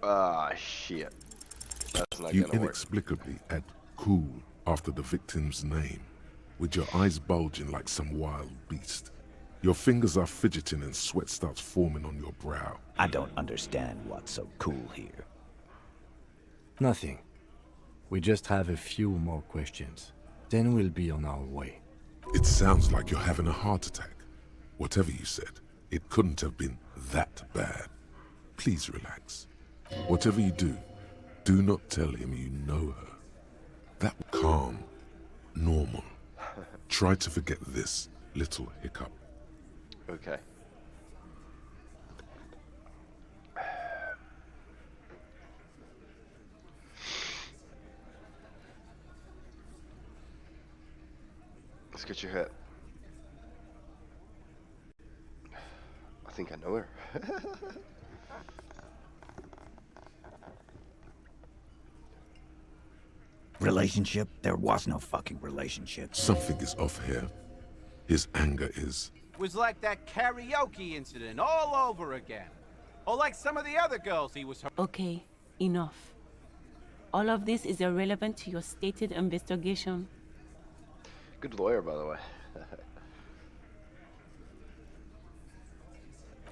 Ah, shit. That's not You gonna work. inexplicably add cool after the victim's name, with your eyes bulging like some wild beast. Your fingers are fidgeting and sweat starts forming on your brow. I don't understand what's so cool here. Nothing. We just have a few more questions. Then we'll be on our way. It sounds like you're having a heart attack. Whatever you said, it couldn't have been that bad. Please relax. Whatever you do, do not tell him you know her. That calm, normal. Try to forget this little hiccup. Okay. Let's get your hit. think I know her. Relationship? There was no fucking relationship. Something is off here. His anger is... Was like that karaoke incident all over again. Or like some of the other girls he was... Okay, enough. All of this is irrelevant to your stated investigation. Good lawyer, by the way.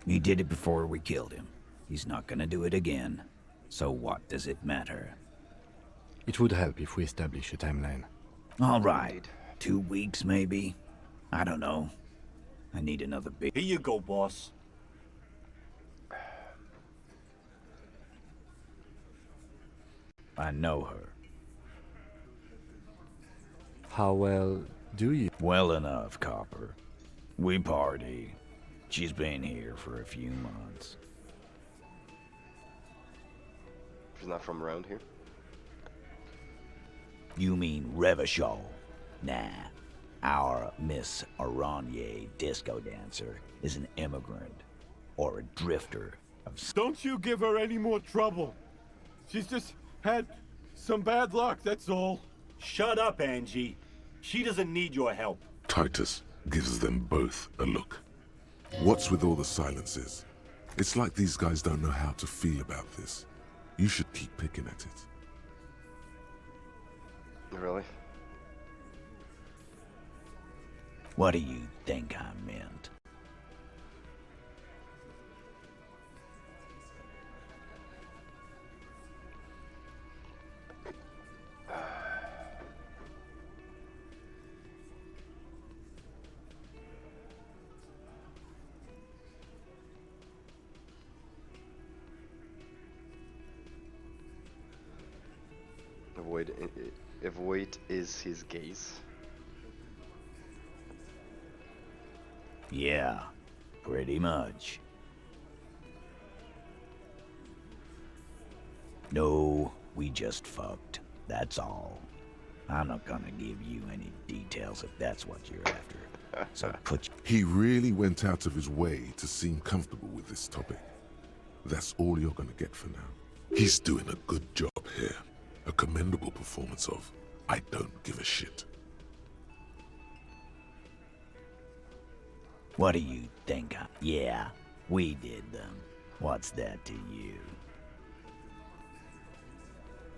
He did it before we killed him. He's not gonna do it again. So what does it matter? It would help if we establish a timeline. All right. 2 weeks, maybe? I don't know. I need another big... Here you go, boss. I know her. How well do you? Well enough, Copper. We party. She's been here for a few months. She's not from around here? You mean Revachol? Nah. Our Miss Aranye disco dancer is an immigrant or a drifter of... Don't you give her any more trouble. She's just had some bad luck, that's all. Shut up, Angie. She doesn't need your help. Titus gives them both a look. What's with all the silences? It's like these guys don't know how to feel about this. You should keep picking at it. Really? What do you think I meant? Avoid is his gaze. Yeah, pretty much. No, we just fucked. That's all. I'm not gonna give you any details if that's what you're after. So put... He really went out of his way to seem comfortable with this topic. That's all you're gonna get for now. He's doing a good job here. A commendable performance of, I don't give a shit. What do you think? Yeah, we did them. What's that to you?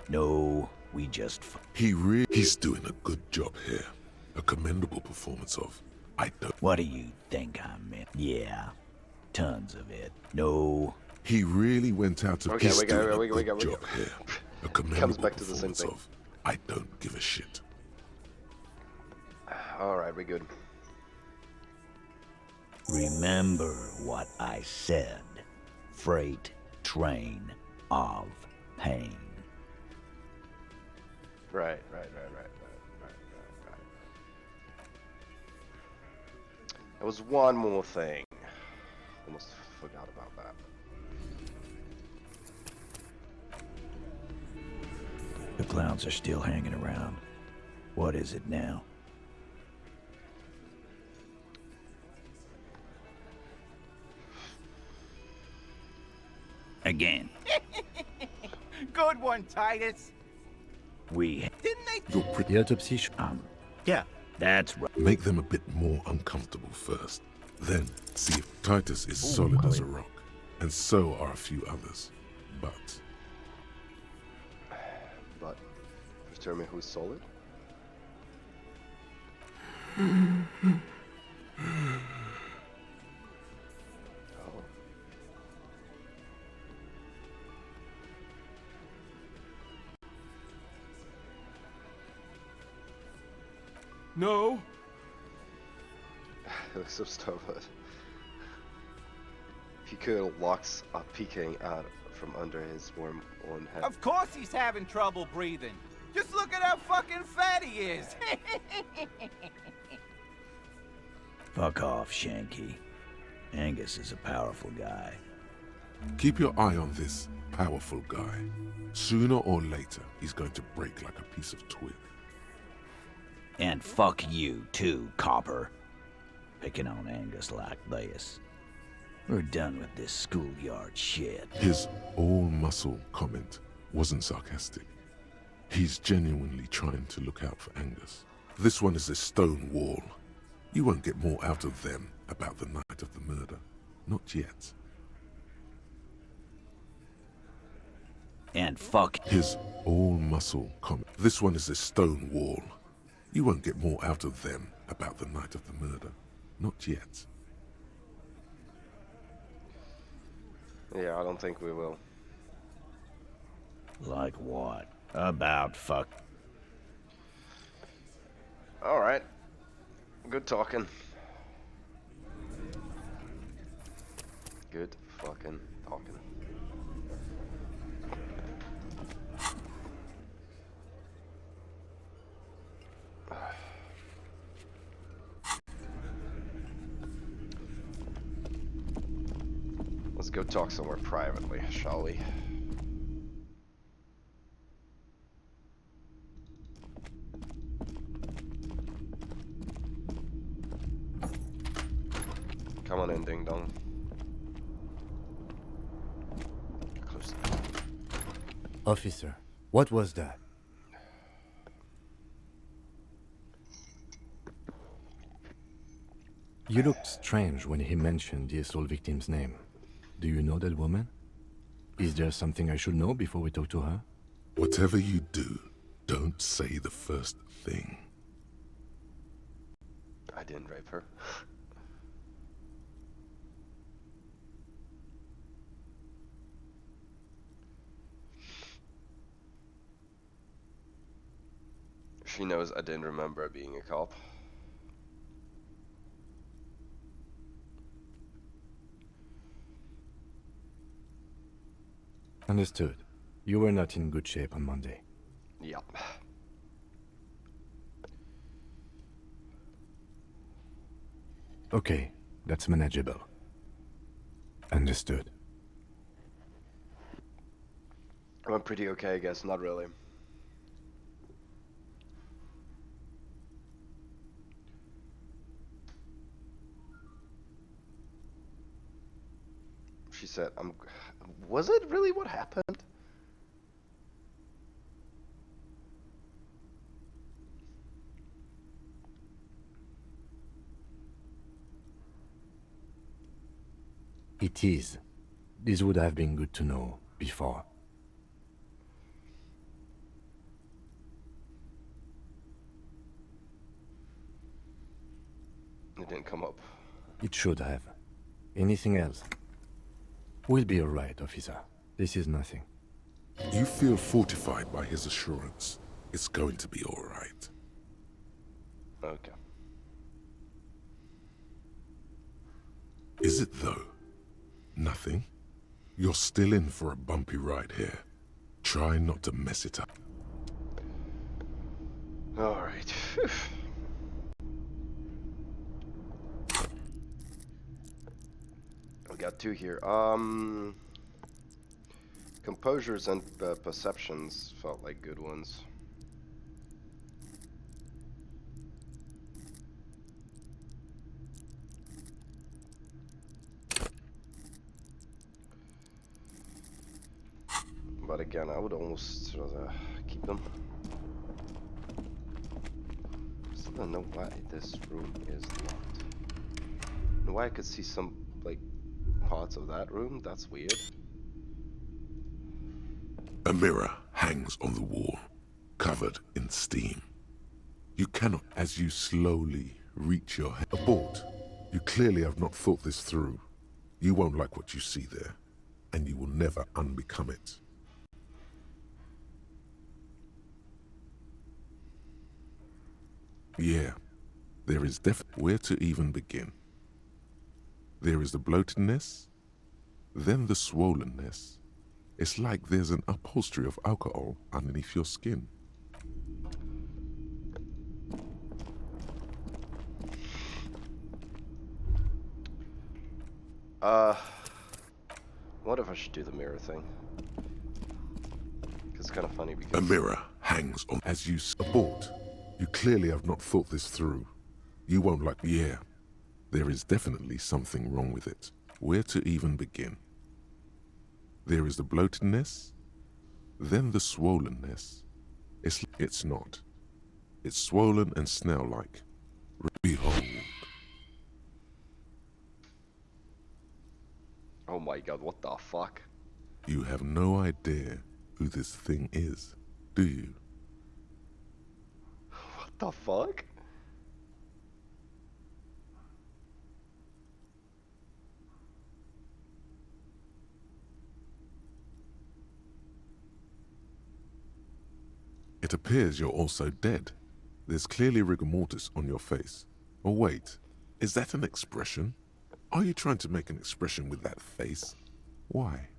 No, we just... He's doing a good job here. A commendable performance of, I don't... What do you think I meant? Yeah, tons of it. No. He really went out of... Okay, He's we got doing a good job here. A commendable Comes back to the same performance thing. of, I don't give a shit. Alright, we're good. Remember what I said. Freight train of pain. Right. There was one more thing. Almost forgot about that. The clowns are still hanging around. What is it now? Again. Good one, Titus. We... Didn't they... You're pretty... The autopsy... Yeah, that's right. Make them a bit more uncomfortable first. Then, see if Titus is solid as a rock. And so are a few others. But... Just tell me who's solid? No. He looks so stupid. He could locks are peeking out from under his warm head. Of course he's having trouble breathing. Just look at how fucking fat he is. Fuck off, Shanky. Angus is a powerful guy. keep your eye on this powerful guy. Sooner or later, he's going to break like a piece of twig. And fuck you too, Copper. Picking on Angus like this. We're done with this schoolyard shit. His all-muscle comment wasn't sarcastic. He's genuinely trying to look out for Angus. This one is a stone wall. You won't get more out of them about the night of the murder. Not yet. And fuck his all-muscle comment. This one is a stone wall. You won't get more out of them about the night of the murder. Not yet. Yeah, I don't think we will. Like what? About fuck. Alright. Good talking. Good fucking talking. Let's go talk somewhere privately, shall we? Come on in, ding dong. Close. Officer, what was that? You looked strange when he mentioned the assault victim's name. Do you know that woman? Is there something I should know before we talk to her? Whatever you do, don't say the first thing. I didn't rape her. She knows I didn't remember being a cop. Understood. You were not in good shape on Monday. Yep. Okay, that's manageable. Understood. I'm pretty okay, I guess. Not really. She said, was it really what happened? It is. This would have been good to know before. It didn't come up. It should have. Anything else? We'll be alright, officer. This is nothing. You feel fortified by his assurance. It's going to be alright. Okay. Is it though? Nothing? You're still in for a bumpy ride here. Try not to mess it up. Alright. We got two here. Composures and perceptions felt like good ones. But again, I would almost rather keep them. Still don't know why this room is locked. And why I could see some, like, parts of that room? That's weird. A mirror hangs on the wall, covered in steam. You cannot, as you slowly reach your head. Abort. You clearly have not thought this through. You won't like what you see there, and you will never unbecome it. Yeah, there is definitely where to even begin. There is the bloatedness, then the swollenness. It's like there's an upholstery of alcohol underneath your skin. What if I should do the mirror thing? Because it's kind of funny because... A mirror hangs on as you abort. You clearly have not thought this through. You won't like... Yeah, there is definitely something wrong with it. Where to even begin? There is the bloatedness, then the swollenness. It's not. It's swollen and snail-like. Behold. Oh my god, what the fuck? You have no idea who this thing is, do you? What the fuck? It appears you're also dead. There's clearly rigor mortis on your face. Or wait, is that an expression? Are you trying to make an expression with that face? Why?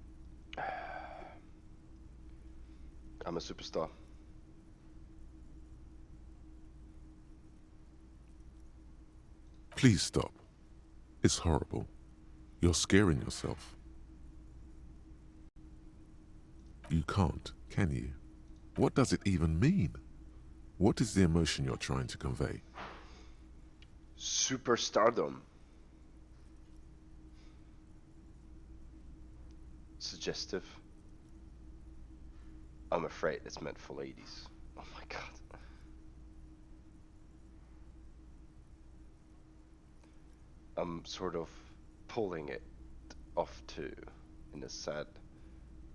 I'm a superstar. Please stop. It's horrible. You're scaring yourself. You can't, can you? What does it even mean? What is the emotion you're trying to convey? Superstardom. Suggestive. I'm afraid it's meant for ladies. Oh my god. I'm sort of pulling it off too, in a sad,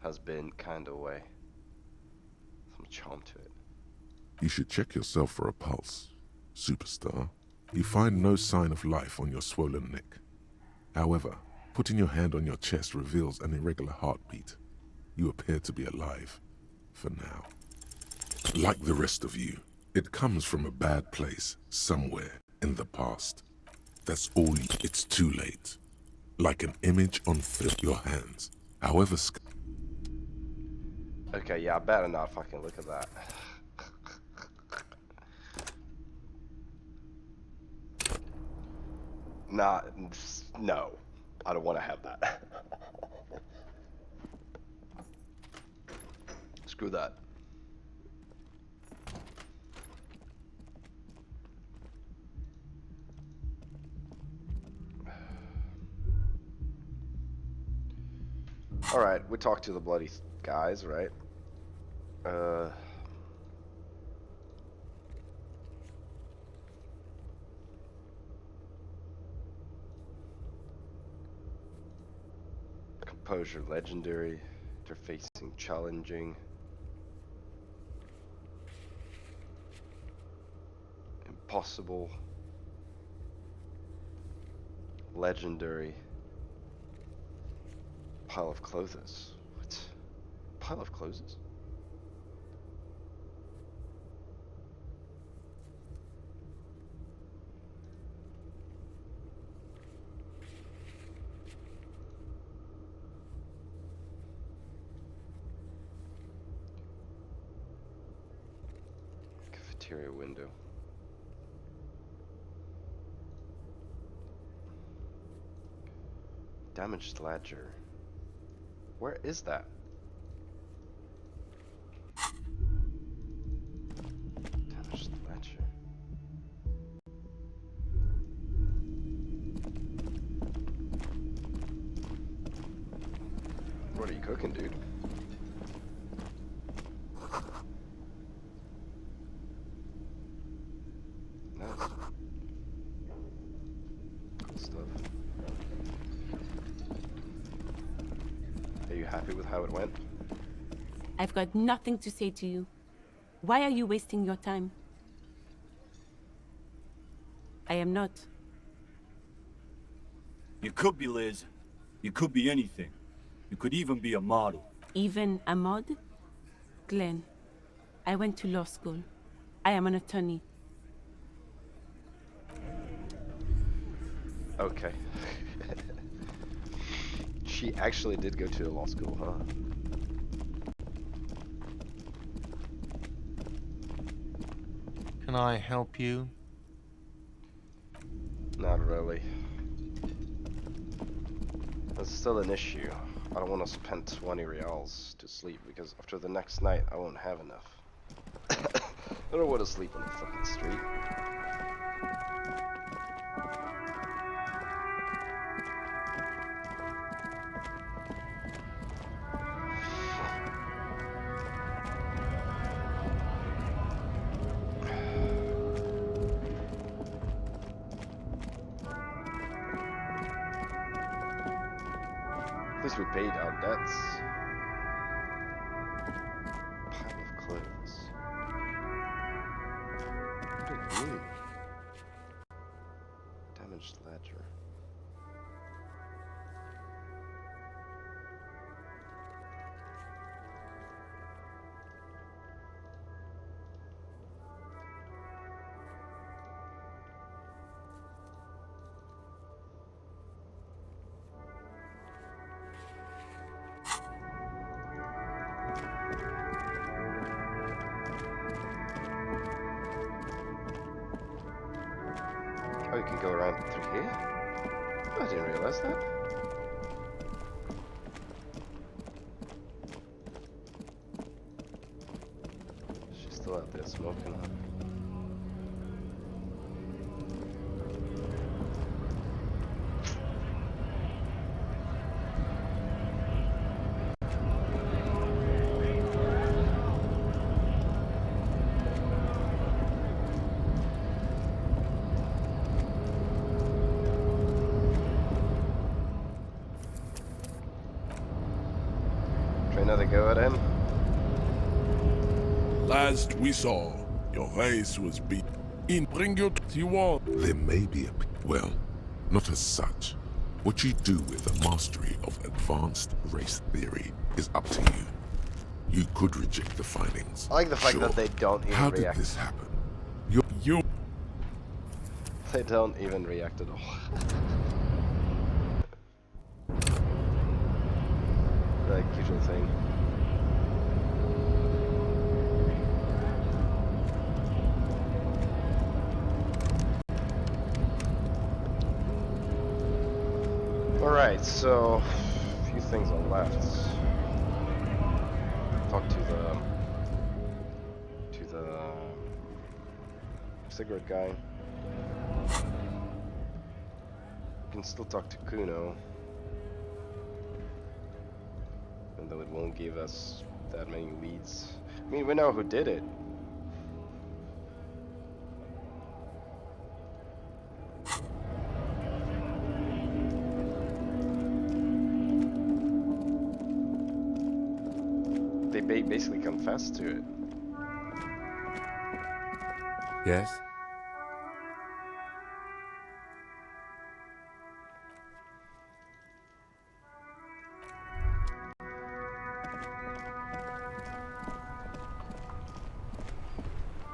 has been kind of way. Some charm to it. You should check yourself for a pulse, superstar. You find no sign of life on your swollen neck. However, putting your hand on your chest reveals an irregular heartbeat. You appear to be alive, for now. Like the rest of you, it comes from a bad place, somewhere in the past. That's all. It's too late. Like an image on film, your hands, however. Okay, yeah, I better not fucking look at that. Nah, no. I don't want to have that. Screw that. Alright, we talked to the bloody guys, right? Composure legendary, interfacing challenging, impossible, legendary, pile of clothes. What? Pile of clothes? Cafeteria window. Damaged ledger. Where is that? Damaged ledger. What are you cooking, dude? Nice. Cool stuff. Are you happy with how it went? I've got nothing to say to you. Why are you wasting your time? I am not. You could be Liz. You could be anything. You could even be a model. Even a mod? Glenn, I went to law school. I am an attorney. Okay. She actually did go to law school, huh? Can I help you? Not really. That's still an issue. I don't want to spend 20 reals to sleep because after the next night I won't have enough. I don't want to sleep on the fucking street. least we paid our debts. Pile of clothes. What do you mean? Damaged ledger. Oh, you can go around through here? Oh, I didn't realize that. She's still out there smoking, huh? Try another go at him. Last we saw, your race was beat. In bring you to you all. There may be well, not as such. What you do with the mastery of advanced race theory is up to you. You could reject the findings. I like the fact sure. that they don't even How react. did this happen? You. They don't even react at all. Like usual thing. Alright, so a few things on left. Talk to the cigarette guy. We can still talk to Kuno. Even though it won't give us that many leads. I mean, we know who did it. They basically confessed to it. Yes?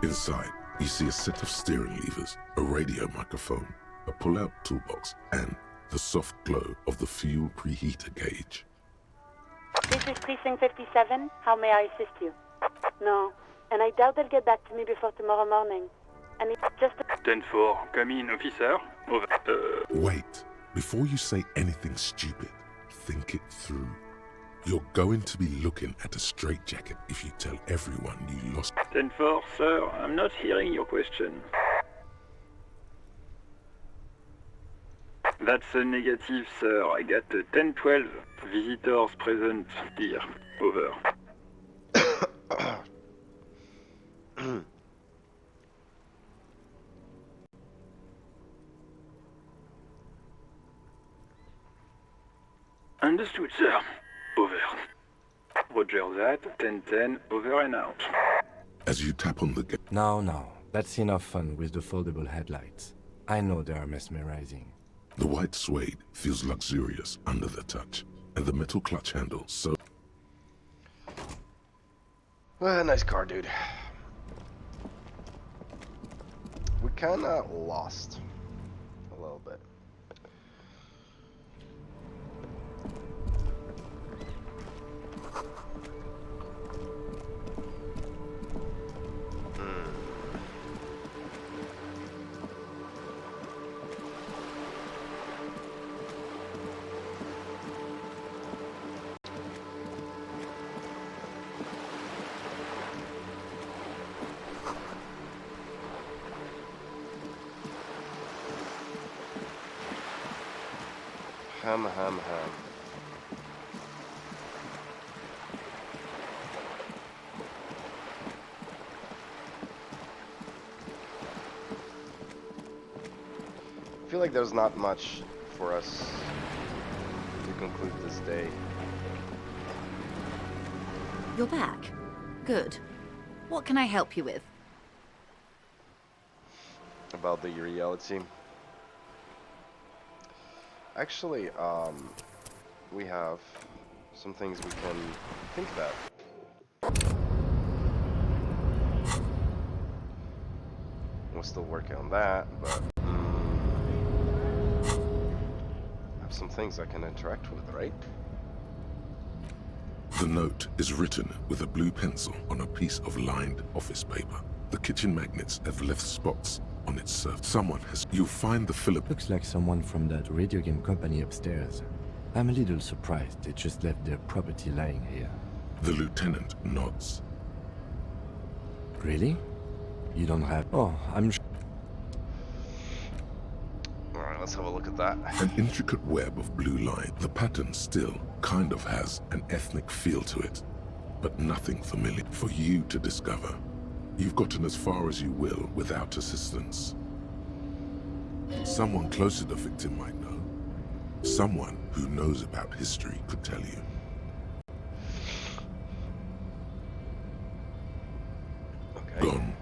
Inside, you see a set of steering levers, a radio microphone, a pull-out toolbox, and the soft glow of the fuel preheater gauge. This is Precinct 57. How may I assist you? No, and I doubt they'll get back to me before tomorrow morning. And it's just a... 10-4, come in, officer. Over. Wait, before you say anything stupid, think it through. You're going to be looking at a straitjacket if you tell everyone you lost. 10-4, sir, I'm not hearing your question. That's a negative, sir. I got 10-12 visitors present here. Over. Understood, sir. Over. Roger that. 10-10, over and out. As you tap on the gate. No. That's enough fun with the foldable headlights. I know they are mesmerizing. The white suede feels luxurious under the touch, and the metal clutch handle so... Well, nice car, dude. We kinda lost a little bit. Ham. I feel like there's not much for us to conclude this day. You're back. Good. What can I help you with? About the reality. Actually, we have some things we can think about. We're still working on that, but I have some things I can interact with, right? The note is written with a blue pencil on a piece of lined office paper. The kitchen magnets have left spots on its surface. Someone has... You'll find the Philip... Looks like someone from that radio game company upstairs. I'm a little surprised they just left their property lying here. The lieutenant nods. Really? You don't have... Oh, I'm... Alright, let's have a look at that. An intricate web of blue line. The pattern still kind of has an ethnic feel to it, but nothing familiar for you to discover. You've gotten as far as you will without assistance. Someone close to the victim might know. Someone who knows about history could tell you. Okay. Gone.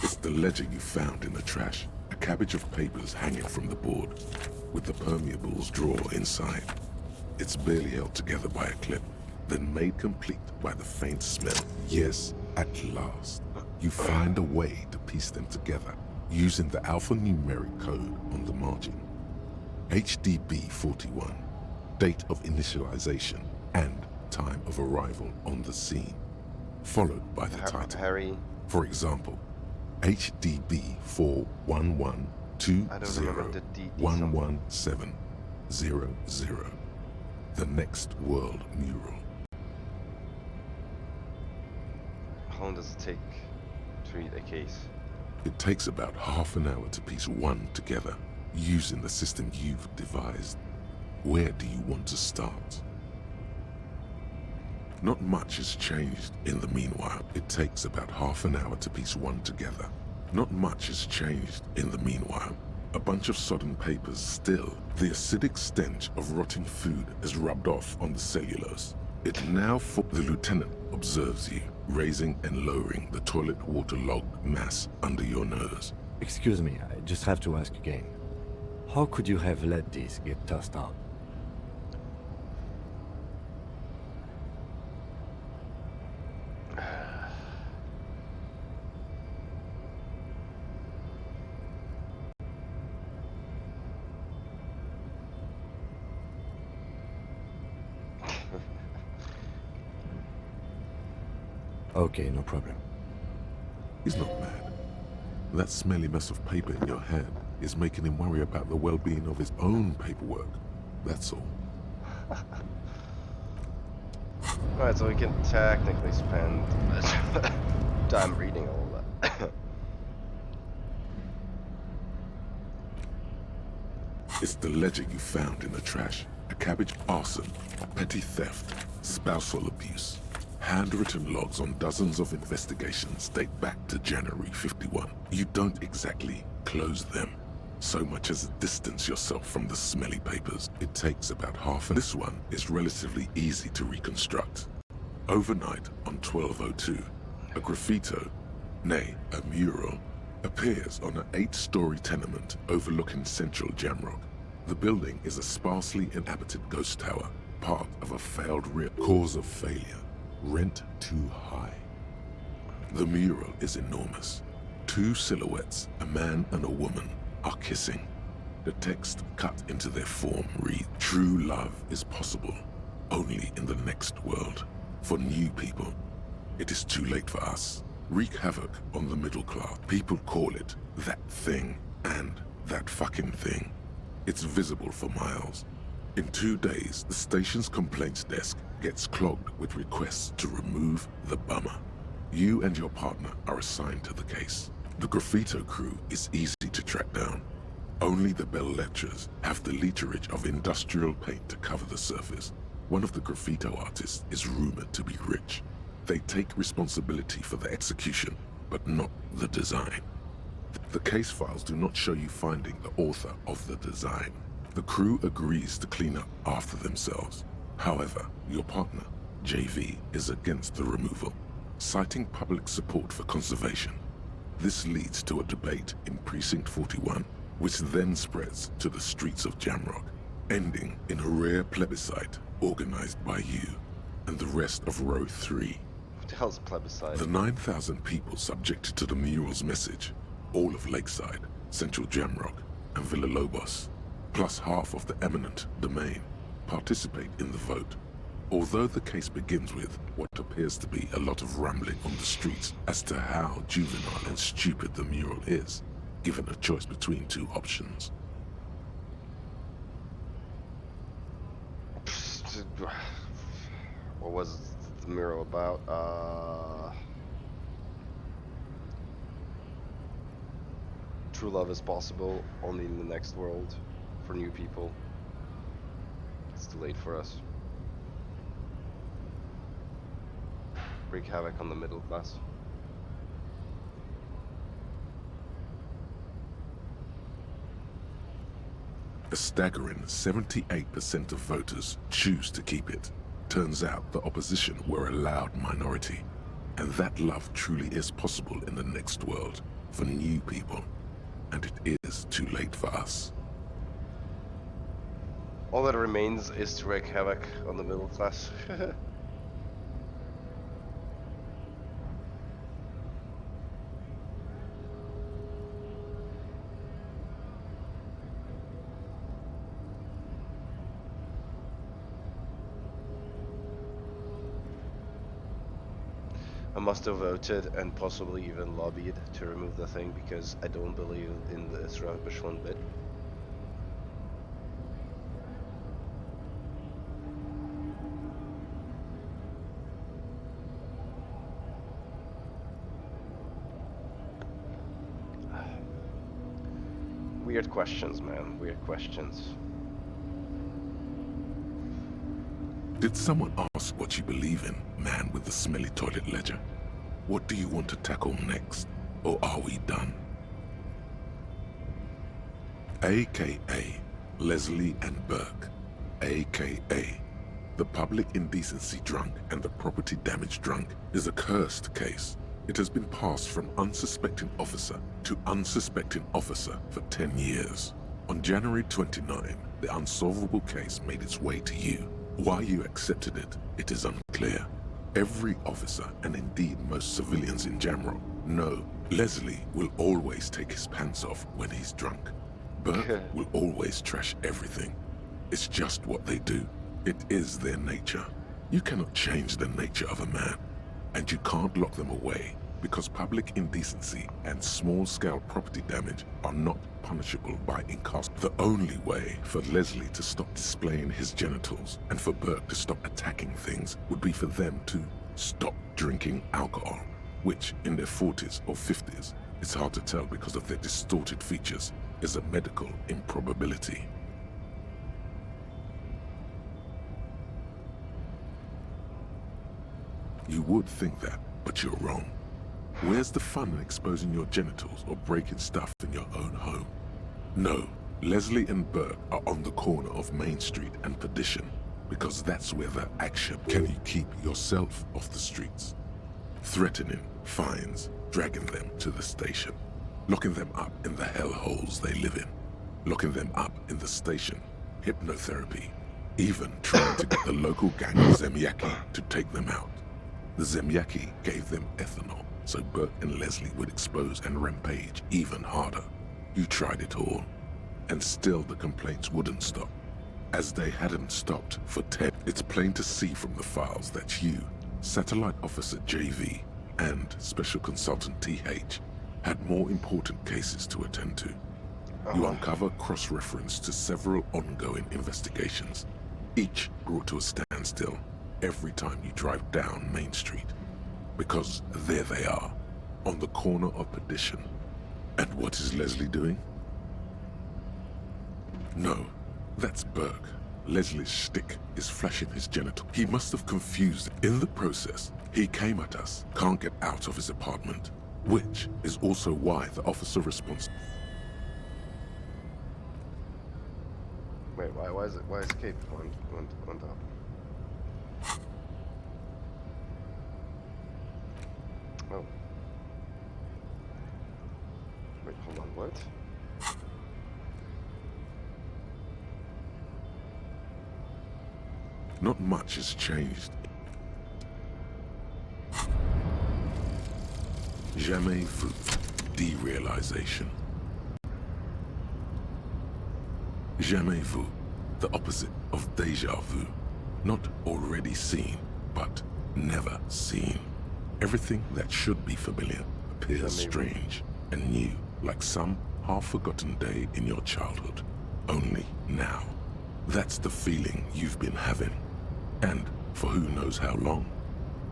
It's the ledger you found in the trash. A cabbage of papers hanging from the board, with the permeables drawer inside. It's barely held together by a clip, then made complete by the faint smell. Yes, at last, you find a way to piece them together, using the alphanumeric code on the margin. HDB 41, date of initialization, and time of arrival on the scene, followed by the title. Harry. For example, HDB 41120111700, the next world mural. How long does it take to read a case? It takes about half an hour to piece one together, using the system you've devised. Where do you want to start? Not much has changed in the meanwhile. It takes about half an hour to piece one together. Not much has changed in the meanwhile. A bunch of sodden papers still. The acidic stench of rotting food has rubbed off on the cellulose. It now the lieutenant observes you, raising and lowering the toilet water-logged mass under your nose. Excuse me, I just have to ask again. How could you have let this get tossed out? Okay, no problem. He's not mad. That smelly mess of paper in your hand is making him worry about the well-being of his own paperwork. That's all. Alright, so we can technically spend time reading all of that. It's the ledger you found in the trash. A cabbage arson, petty theft, spousal abuse. Handwritten logs on dozens of investigations date back to January 51. You don't exactly close them, so much as distance yourself from the smelly papers. It takes about half an hour. This one is relatively easy to reconstruct. Overnight on 1202, a graffito, nay, a mural, appears on an 8-story tenement overlooking central Jamrock. The building is a sparsely inhabited ghost tower, part of a failed rear. Cause of failure. Rent too high. The mural is enormous. 2 silhouettes, a man and a woman, are kissing. The text cut into their form reads, "True love is possible, only in the next world. For new people, it is too late for us. Wreak havoc on the middle class. People call it that thing and that fucking thing. It's visible for miles. In 2 days, the station's complaints desk gets clogged with requests to remove the bummer. You and your partner are assigned to the case. The graffito crew is easy to track down. Only the bell lectures have the literage of industrial paint to cover the surface. One of the graffito artists is rumored to be rich. They take responsibility for the execution, but not the design. The case files do not show you finding the author of the design. The crew agrees to clean up after themselves. However, your partner, JV, is against the removal, citing public support for conservation. This leads to a debate in Precinct 41, which then spreads to the streets of Jamrock, ending in a rare plebiscite organized by you and the rest of Row 3. What the hell's plebiscite? The 9,000 people subjected to the mural's message, all of Lakeside, Central Jamrock, and Villa Lobos, plus half of the eminent domain, participate in the vote. Although the case begins with what appears to be a lot of rambling on the streets as to how juvenile and stupid the mural is, given a choice between two options. What was the mural about? True love is possible only in the next world for new people. It's too late for us. Wreak havoc on the middle class. A staggering 78% of voters choose to keep it. Turns out the opposition were a loud minority, and that love truly is possible in the next world for new people, and it is too late for us. All that remains is to wreak havoc on the middle class. I must have voted and possibly even lobbied to remove the thing because I don't believe in this rubbish one bit. Weird questions, man. Weird questions. Did someone ask what you believe in, man with the smelly toilet ledger? What do you want to tackle next? Or are we done? AKA Leslie and Burke. AKA the public indecency drunk and the property damage drunk is a cursed case. It has been passed from unsuspecting officer to unsuspecting officer for 10 years. On January 29, the unsolvable case made its way to you. Why you accepted it, it is unclear. Every officer, and indeed most civilians in Jamrock, know Leslie will always take his pants off when he's drunk. Burke will always trash everything. It's just what they do. It is their nature. You cannot change the nature of a man, and you can't lock them away because public indecency and small-scale property damage are not punishable by incarceration. The only way for Leslie to stop displaying his genitals and for Burke to stop attacking things would be for them to stop drinking alcohol, which in their 40s or 50s, it's hard to tell because of their distorted features, is a medical improbability. You would think that, but you're wrong. Where's the fun in exposing your genitals or breaking stuff in your own home? No, Leslie and Burke are on the corner of Main Street and Perdition, because that's where the action. Can you keep yourself off the streets? Threatening fines, dragging them to the station, locking them up in the hellholes they live in, locking them up in the station, hypnotherapy, even trying to get the local gang Zemyaki to take them out. The Zemyaki gave them ethanol, so Burke and Leslie would expose and rampage even harder. You tried it all, and still the complaints wouldn't stop. As they hadn't stopped for 10, it's plain to see from the files that you, Satellite Officer JV, and Special Consultant TH had more important cases to attend to. You uncover cross-reference to several ongoing investigations, each brought to a standstill every time you drive down Main Street. Because there they are, on the corner of Perdition. And what is Leslie doing? No, that's Burke. Leslie's shtick is flashing his genital. He must have confused it. In the process, he came at us, can't get out of his apartment. which is also why the officer responsible. Wait, why escape on top? Oh. Wait, hold on, what? Not much has changed. Jamais vu. Derealization. Jamais vu. The opposite of déjà vu. Not already seen, but never seen. Everything that should be familiar appears strange and new, like some half-forgotten day in your childhood. Only now. That's the feeling you've been having. And for who knows how long.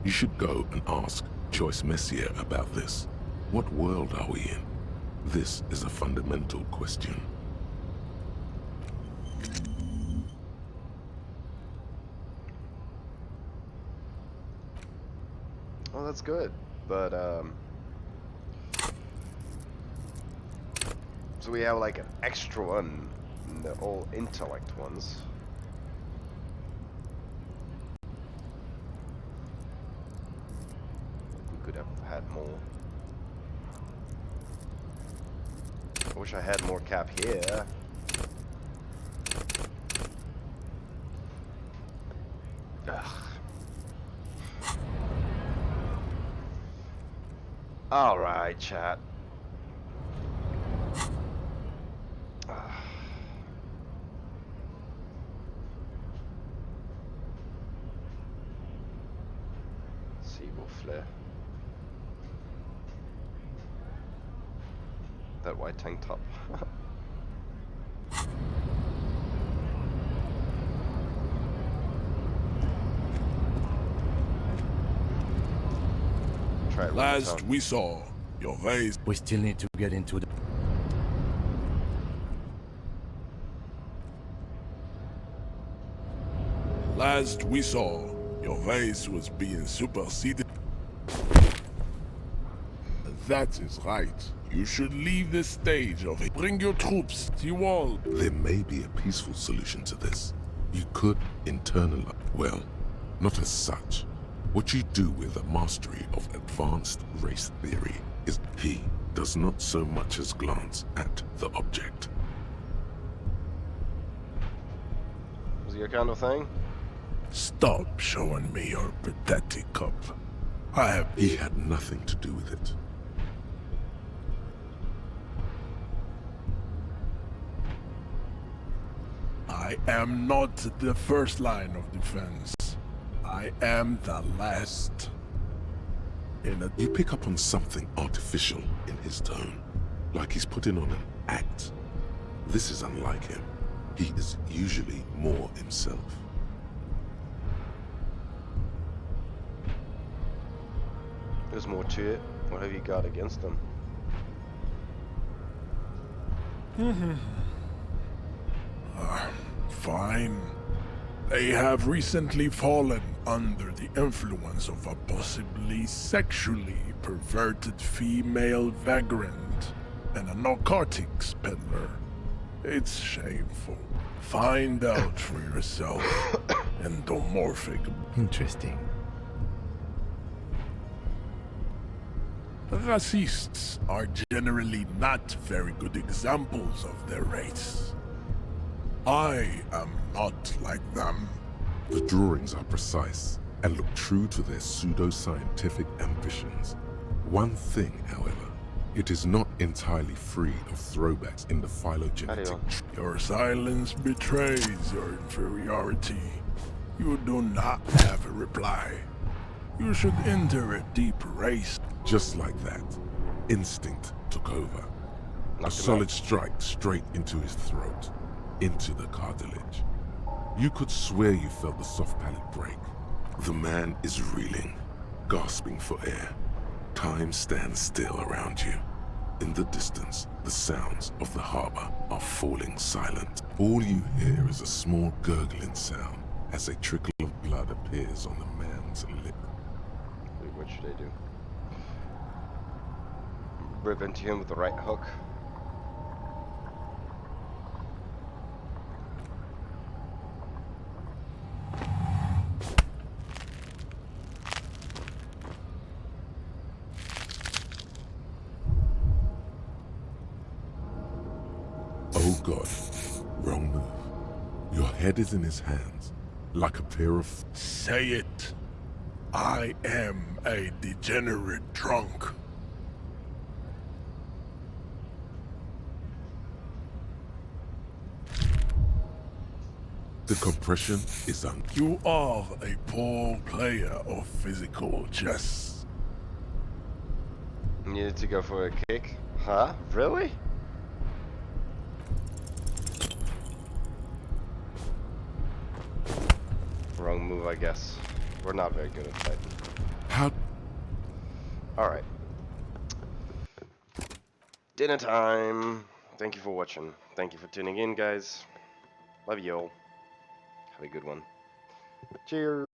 You should go and ask Joyce Messier about this. What world are we in? This is a fundamental question. Oh, that's good. But, so we have like an extra one in the all intellect ones. We could have had more. I wish I had more cap here. Ugh. Alright, chat. S'il vous plaît. That white tank top. Try it. Last we saw, your vase. We still need to get into the... Last we saw, your vase was being superseded. That is right. You should leave the stage of it. Bring your troops to the wall. There may be a peaceful solution to this. You could internalize. Well, not as such. What you do with a mastery of advanced race theory is he does not so much as glance at the object. Was it your kind of thing? Stop showing me your pathetic cup. I have... He had nothing to do with it. I am not the first line of defense. I am the last. You pick up on something artificial in his tone, like he's putting on an act. This is unlike him. He is usually more himself. There's more to it. What have you got against them? Fine. They have recently fallen under the influence of a possibly sexually perverted female vagrant and a narcotics peddler. It's shameful. Find out for yourself. Endomorphic. Interesting. Racists are generally not very good examples of their race. I am not like them. The drawings are precise and look true to their pseudo-scientific ambitions. One thing, however, it is not entirely free of throwbacks in the phylogenetic tree. Your silence betrays your inferiority. You do not have a reply. You should enter a deep race. Just like that, instinct took over. A solid strike straight into his throat, into the cartilage. You could swear you felt the soft palate break. The man is reeling, gasping for air. Time stands still around you. In the distance, the sounds of the harbor are falling silent. All you hear is a small gurgling sound as a trickle of blood appears on the man's lip. What should I do? rip into him with the right hook. Oh God, wrong move. Your head is in his hands, like a pair of... Say it. I am a degenerate drunk. The compression is un... You are a poor player of physical chess. Needed to go for a kick? Huh? Really? Wrong move, I guess. We're not very good at fighting. How? Alright. Dinner time. Thank you for watching. Thank you for tuning in, guys. Love you all. Have a good one. Cheers.